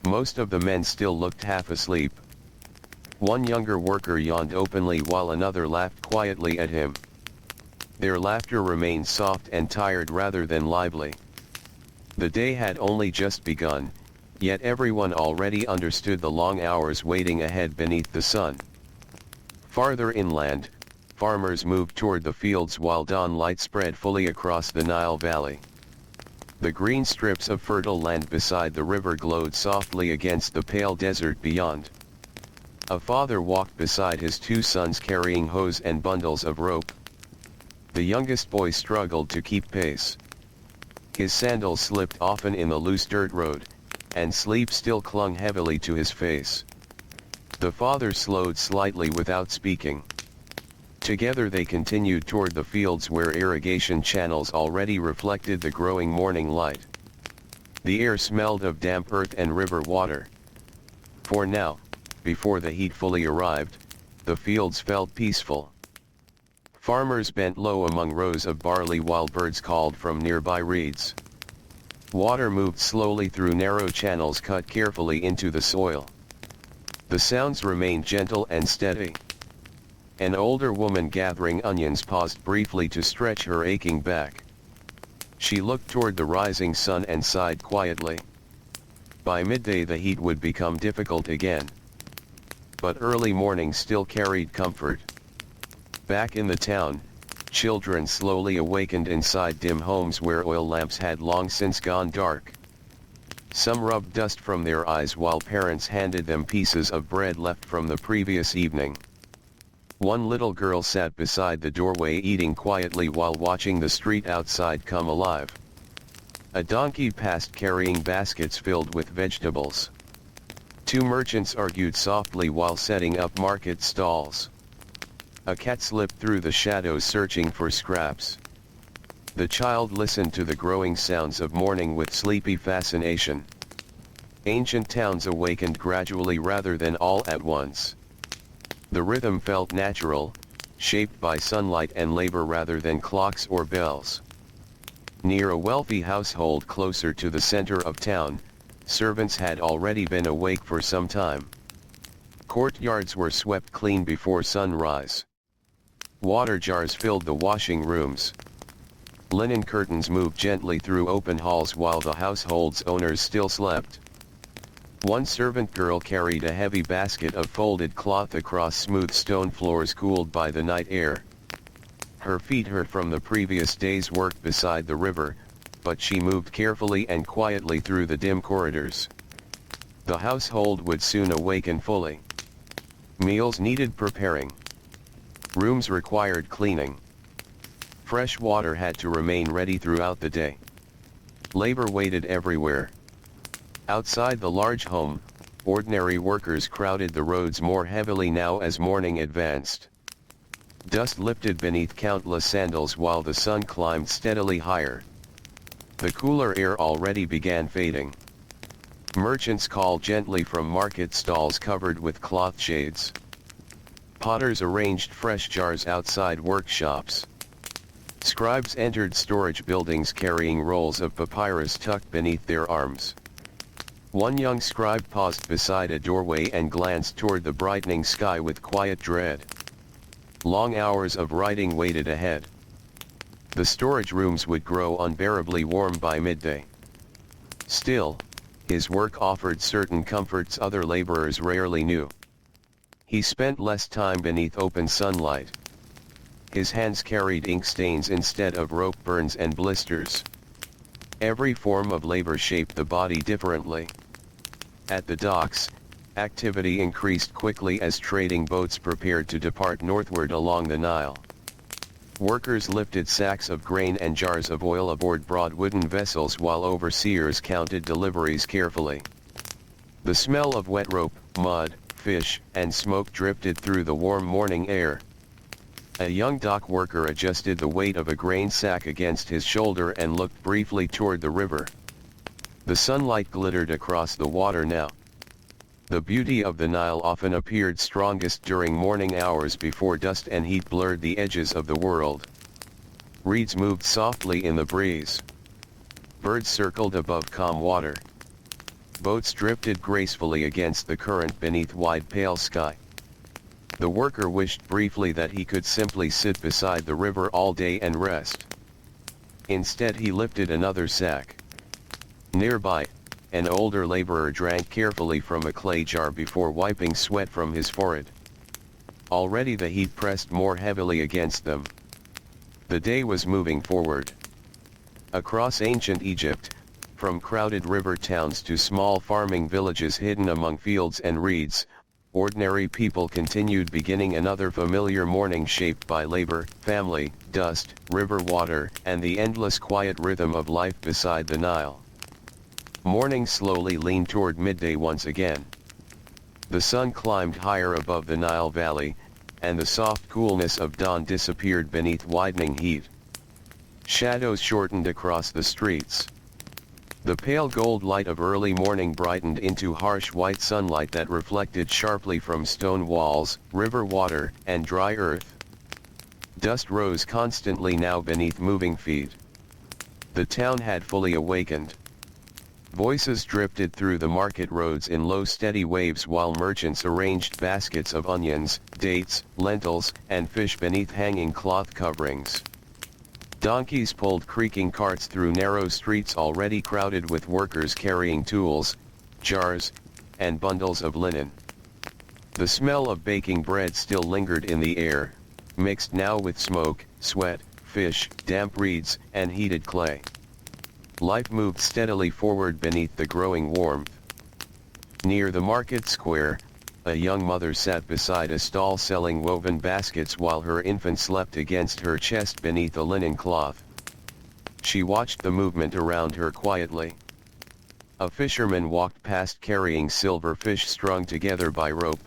Most of the men still looked half asleep. One younger worker yawned openly while another laughed quietly at him. Their laughter remained soft and tired rather than lively. The day had only just begun, yet everyone already understood the long hours waiting ahead beneath the sun. Farther inland, farmers moved toward the fields while dawn light spread fully across the Nile Valley. The green strips of fertile land beside the river glowed softly against the pale desert beyond. A father walked beside his two sons carrying hoes and bundles of rope. The youngest boy struggled to keep pace. His sandals slipped often in the loose dirt road, and sleep still clung heavily to his face. The father slowed slightly without speaking. Together they continued toward the fields where irrigation channels already reflected the growing morning light. The air smelled of damp earth and river water. For now, before the heat fully arrived, the fields felt peaceful. Farmers bent low among rows of barley while birds called from nearby reeds. Water moved slowly through narrow channels cut carefully into the soil. The sounds remained gentle and steady. An older woman gathering onions paused briefly to stretch her aching back. She looked toward the rising sun and sighed quietly. By midday the heat would become difficult again. But early morning still carried comfort. Back in the town, children slowly awakened inside dim homes where oil lamps had long since gone dark. Some rubbed dust from their eyes while parents handed them pieces of bread left from the previous evening. One little girl sat beside the doorway eating quietly while watching the street outside come alive. A donkey passed carrying baskets filled with vegetables. Two merchants argued softly while setting up market stalls. A cat slipped through the shadows searching for scraps. The child listened to the growing sounds of morning with sleepy fascination. Ancient towns awakened gradually rather than all at once. The rhythm felt natural, shaped by sunlight and labor rather than clocks or bells. Near a wealthy household closer to the center of town, servants had already been awake for some time. Courtyards were swept clean before sunrise. Water jars filled the washing rooms. Linen curtains moved gently through open halls while the household's owners still slept. One servant girl carried a heavy basket of folded cloth across smooth stone floors cooled by the night air. Her feet hurt from the previous day's work beside the river, but she moved carefully and quietly through the dim corridors. The household would soon awaken fully. Meals needed preparing. Rooms required cleaning. Fresh water had to remain ready throughout the day. Labor waited everywhere. Outside the large home, ordinary workers crowded the roads more heavily now as morning advanced. Dust lifted beneath countless sandals while the sun climbed steadily higher. The cooler air already began fading. Merchants called gently from market stalls covered with cloth shades. Potters arranged fresh jars outside workshops. Scribes entered storage buildings carrying rolls of papyrus tucked beneath their arms. One young scribe paused beside a doorway and glanced toward the brightening sky with quiet dread. Long hours of writing waited ahead. The storage rooms would grow unbearably warm by midday. Still, his work offered certain comforts other laborers rarely knew. He spent less time beneath open sunlight. His hands carried ink stains instead of rope burns and blisters. Every form of labor shaped the body differently. At the docks, activity increased quickly as trading boats prepared to depart northward along the Nile. Workers lifted sacks of grain and jars of oil aboard broad wooden vessels while overseers counted deliveries carefully. The smell of wet rope, mud, fish, and smoke drifted through the warm morning air. A young dock worker adjusted the weight of a grain sack against his shoulder and looked briefly toward the river. The sunlight glittered across the water now. The beauty of the Nile often appeared strongest during morning hours before dust and heat blurred the edges of the world. Reeds moved softly in the breeze. Birds circled above calm water. Boats drifted gracefully against the current beneath wide pale sky. The worker wished briefly that he could simply sit beside the river all day and rest. Instead he lifted another sack. Nearby, an older laborer drank carefully from a clay jar before wiping sweat from his forehead. Already the heat pressed more heavily against them. The day was moving forward. Across ancient Egypt, from crowded river towns to small farming villages hidden among fields and reeds, ordinary people continued beginning another familiar morning shaped by labor, family, dust, river water, and the endless quiet rhythm of life beside the Nile. Morning slowly leaned toward midday once again. The sun climbed higher above the Nile Valley, and the soft coolness of dawn disappeared beneath widening heat. Shadows shortened across the streets. The pale gold light of early morning brightened into harsh white sunlight that reflected sharply from stone walls, river water, and dry earth. Dust rose constantly now beneath moving feet. The town had fully awakened. Voices drifted through the market roads in low steady waves while merchants arranged baskets of onions, dates, lentils, and fish beneath hanging cloth coverings. Donkeys pulled creaking carts through narrow streets already crowded with workers carrying tools, jars, and bundles of linen. The smell of baking bread still lingered in the air, mixed now with smoke, sweat, fish, damp reeds, and heated clay. Life moved steadily forward beneath the growing warmth. Near the market square, a young mother sat beside a stall selling woven baskets while her infant slept against her chest beneath a linen cloth. She watched the movement around her quietly. A fisherman walked past carrying silver fish strung together by rope.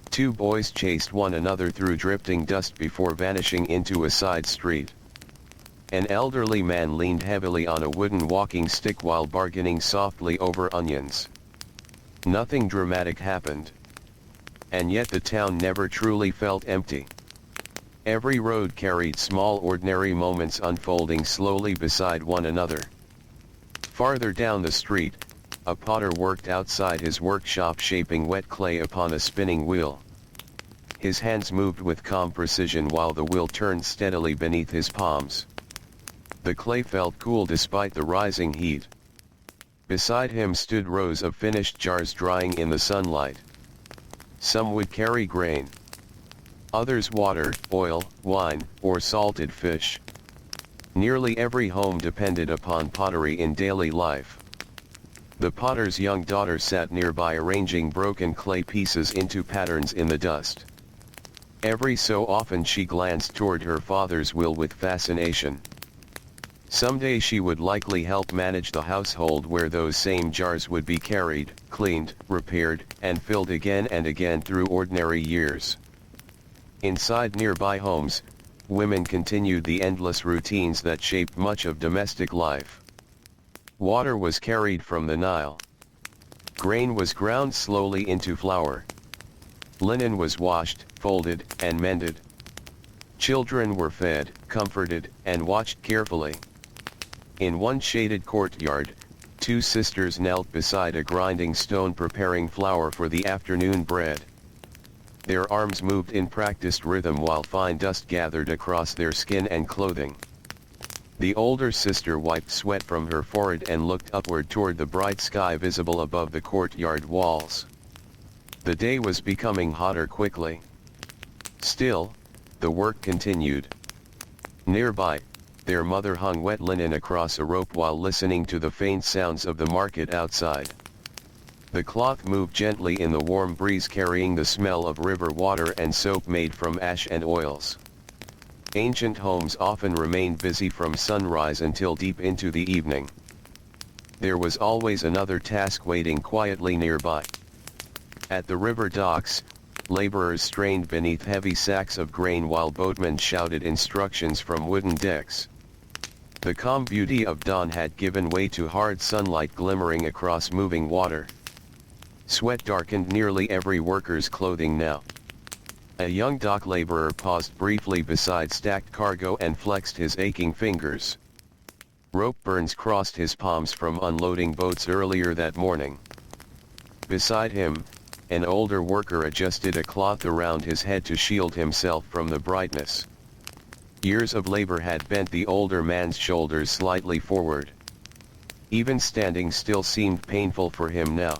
Two boys chased one another through drifting dust before vanishing into a side street. An elderly man leaned heavily on a wooden walking stick while bargaining softly over onions. Nothing dramatic happened. And yet the town never truly felt empty. Every road carried small ordinary moments unfolding slowly beside one another. Farther down the street, a potter worked outside his workshop shaping wet clay upon a spinning wheel. His hands moved with calm precision while the wheel turned steadily beneath his palms. The clay felt cool despite the rising heat. Beside him stood rows of finished jars drying in the sunlight. Some would carry grain. Others water, oil, wine, or salted fish. Nearly every home depended upon pottery in daily life. The potter's young daughter sat nearby arranging broken clay pieces into patterns in the dust. Every so often she glanced toward her father's wheel with fascination. Someday she would likely help manage the household where those same jars would be carried, cleaned, repaired, and filled again and again through ordinary years. Inside nearby homes, women continued the endless routines that shaped much of domestic life. Water was carried from the Nile. Grain was ground slowly into flour. Linen was washed, folded, and mended. Children were fed, comforted, and watched carefully. In one shaded courtyard, two sisters knelt beside a grinding stone preparing flour for the afternoon bread. Their arms moved in practiced rhythm while fine dust gathered across their skin and clothing. The older sister wiped sweat from her forehead and looked upward toward the bright sky visible above the courtyard walls. The day was becoming hotter quickly. Still, the work continued. Nearby, their mother hung wet linen across a rope while listening to the faint sounds of the market outside. The cloth moved gently in the warm breeze carrying the smell of river water and soap made from ash and oils. Ancient homes often remained busy from sunrise until deep into the evening. There was always another task waiting quietly nearby. At the river docks, laborers strained beneath heavy sacks of grain while boatmen shouted instructions from wooden decks. The calm beauty of dawn had given way to hard sunlight glimmering across moving water. Sweat darkened nearly every worker's clothing now. A young dock laborer paused briefly beside stacked cargo and flexed his aching fingers. Rope burns crossed his palms from unloading boats earlier that morning. Beside him, an older worker adjusted a cloth around his head to shield himself from the brightness. Years of labor had bent the older man's shoulders slightly forward. Even standing still seemed painful for him now.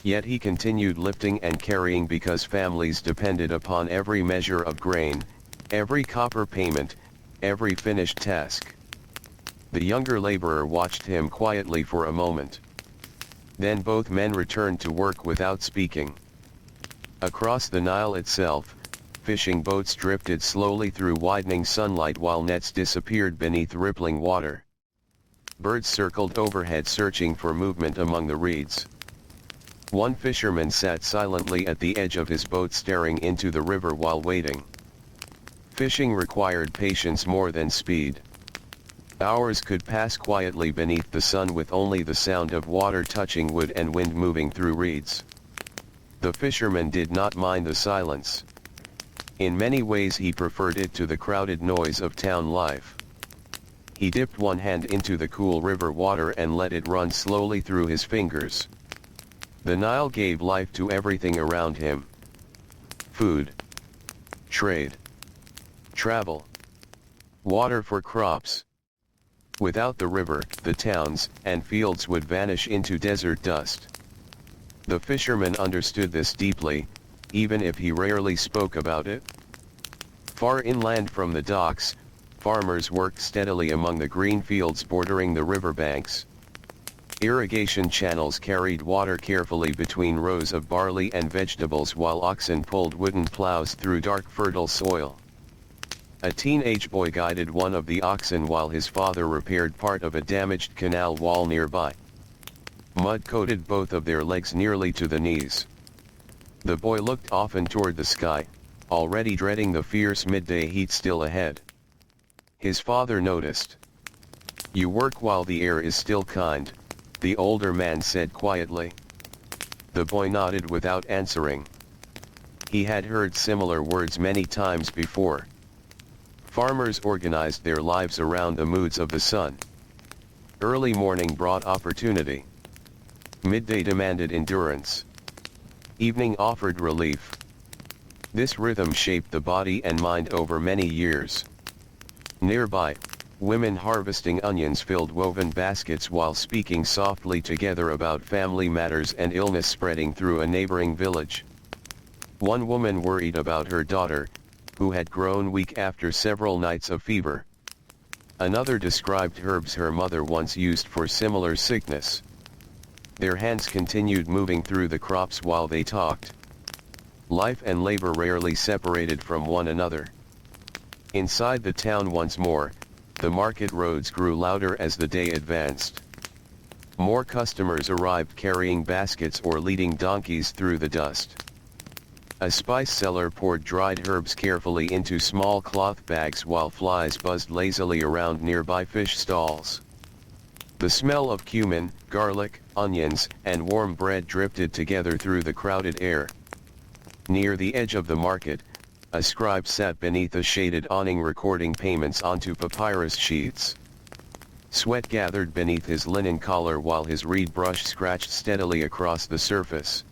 Yet he continued lifting and carrying because families depended upon every measure of grain, every copper payment, every finished task. The younger laborer watched him quietly for a moment. Then both men returned to work without speaking. Across the Nile itself, fishing boats drifted slowly through widening sunlight while nets disappeared beneath rippling water. Birds circled overhead searching for movement among the reeds. One fisherman sat silently at the edge of his boat staring into the river while waiting. Fishing required patience more than speed. Hours could pass quietly beneath the sun with only the sound of water touching wood and wind moving through reeds. The fisherman did not mind the silence. In many ways he preferred it to the crowded noise of town life. He dipped one hand into the cool river water and let it run slowly through his fingers. The Nile gave life to everything around him. Food, trade, travel, water for crops. Without the river, the towns and fields would vanish into desert dust. The fisherman understood this deeply, even if he rarely spoke about it. Far inland from the docks, farmers worked steadily among the green fields bordering the riverbanks. Irrigation channels carried water carefully between rows of barley and vegetables while oxen pulled wooden plows through dark fertile soil. A teenage boy guided one of the oxen while his father repaired part of a damaged canal wall nearby. Mud coated both of their legs nearly to the knees. The boy looked often toward the sky, already dreading the fierce midday heat still ahead. His father noticed. "You work while the air is still kind," the older man said quietly. The boy nodded without answering. He had heard similar words many times before. Farmers organized their lives around the moods of the sun. Early morning brought opportunity. Midday demanded endurance. Evening offered relief. This rhythm shaped the body and mind over many years. Nearby, women harvesting onions filled woven baskets while speaking softly together about family matters and illness spreading through a neighboring village. One woman worried about her daughter, who had grown weak after several nights of fever. Another described herbs her mother once used for similar sickness. Their hands continued moving through the crops while they talked. Life and labor rarely separated from one another. Inside the town once more, the market roads grew louder as the day advanced. More customers arrived carrying baskets or leading donkeys through the dust. A spice seller poured dried herbs carefully into small cloth bags while flies buzzed lazily around nearby fish stalls. The smell of cumin, garlic, onions, and warm bread drifted together through the crowded air. Near the edge of the market, a scribe sat beneath a shaded awning recording payments onto papyrus sheets. Sweat gathered beneath his linen collar while his reed brush scratched steadily across the surface.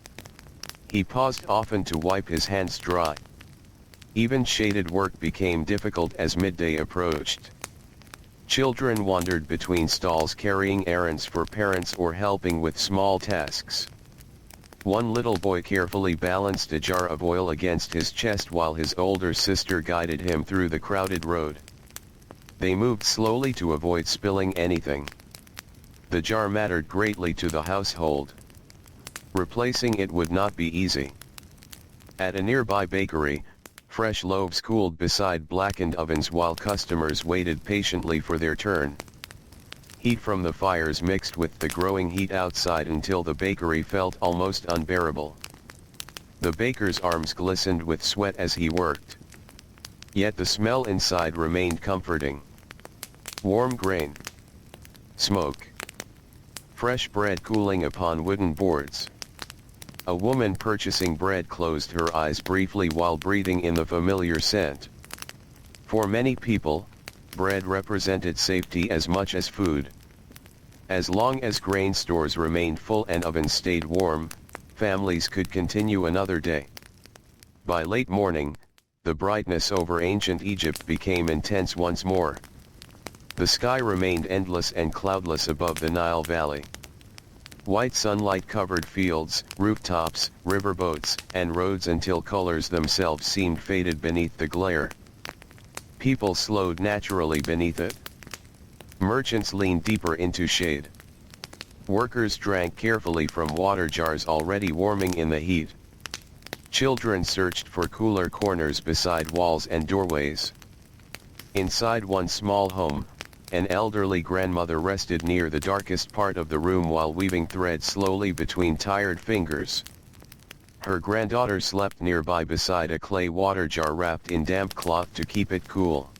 He paused often to wipe his hands dry. Even shaded work became difficult as midday approached. Children wandered between stalls carrying errands for parents or helping with small tasks. One little boy carefully balanced a jar of oil against his chest while his older sister guided him through the crowded road. They moved slowly to avoid spilling anything. The jar mattered greatly to the household. Replacing it would not be easy. At a nearby bakery, fresh loaves cooled beside blackened ovens while customers waited patiently for their turn. Heat from the fires mixed with the growing heat outside until the bakery felt almost unbearable. The baker's arms glistened with sweat as he worked. Yet the smell inside remained comforting. Warm grain, smoke, fresh bread cooling upon wooden boards. A woman purchasing bread closed her eyes briefly while breathing in the familiar scent. For many people, bread represented safety as much as food. As long as grain stores remained full and ovens stayed warm, families could continue another day. By late morning, the brightness over ancient Egypt became intense once more. The sky remained endless and cloudless above the Nile Valley. White sunlight covered fields, rooftops, riverboats, and roads until colors themselves seemed faded beneath the glare. People slowed naturally beneath it. Merchants leaned deeper into shade. Workers drank carefully from water jars already warming in the heat. Children searched for cooler corners beside walls and doorways. Inside one small home, an elderly grandmother rested near the darkest part of the room while weaving thread slowly between tired fingers. Her granddaughter slept nearby beside a clay water jar wrapped in damp cloth to keep it cool.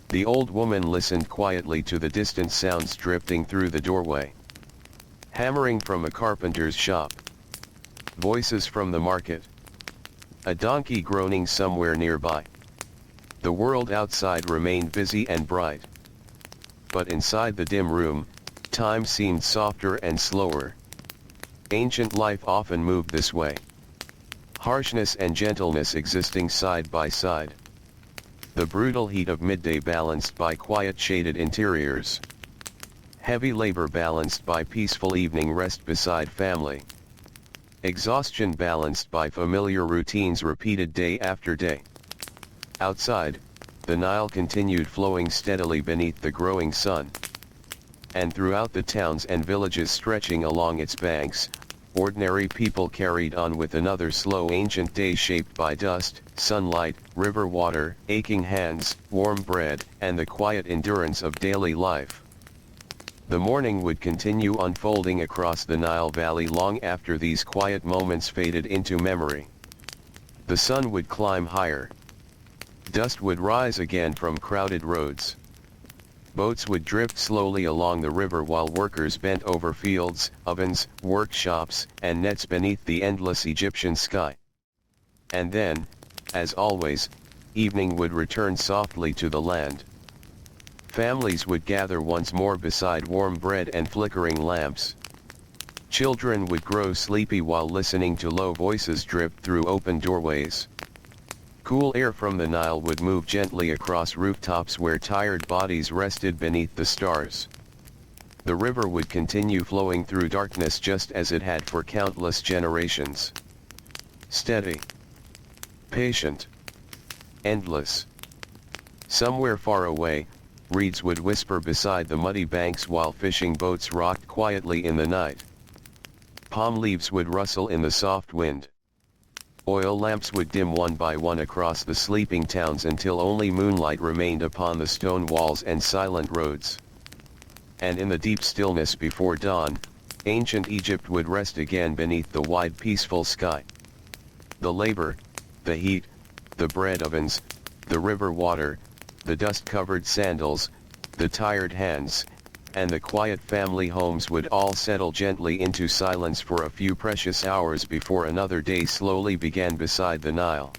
The old woman listened quietly to the distant sounds drifting through the doorway. Hammering from a carpenter's shop. Voices from the market. A donkey groaning somewhere nearby. The world outside remained busy and bright. But inside the dim room, time seemed softer and slower. Ancient life often moved this way. Harshness and gentleness existing side by side. The brutal heat of midday balanced by quiet shaded interiors. Heavy labor balanced by peaceful evening rest beside family. Exhaustion balanced by familiar routines repeated day after day. Outside, the Nile continued flowing steadily beneath the growing sun. And throughout the towns and villages stretching along its banks, ordinary people carried on with another slow ancient day shaped by dust, sunlight, river water, aching hands, warm bread, and the quiet endurance of daily life. The morning would continue unfolding across the Nile Valley long after these quiet moments faded into memory. The sun would climb higher. Dust would rise again from crowded roads. Boats would drift slowly along the river while workers bent over fields, ovens, workshops, and nets beneath the endless Egyptian sky. And then, as always, evening would return softly to the land. Families would gather once more beside warm bread and flickering lamps. Children would grow sleepy while listening to low voices drift through open doorways. Cool air from the Nile would move gently across rooftops where tired bodies rested beneath the stars. The river would continue flowing through darkness just as it had for countless generations. Steady. Patient. Endless. Somewhere far away, reeds would whisper beside the muddy banks while fishing boats rocked quietly in the night. Palm leaves would rustle in the soft wind. Oil lamps would dim one by one across the sleeping towns until only moonlight remained upon the stone walls and silent roads. And in the deep stillness before dawn, ancient Egypt would rest again beneath the wide peaceful sky. The labor, the heat, the bread ovens, the river water, the dust-covered sandals, the tired hands, and the quiet family homes would all settle gently into silence for a few precious hours before another day slowly began beside the Nile.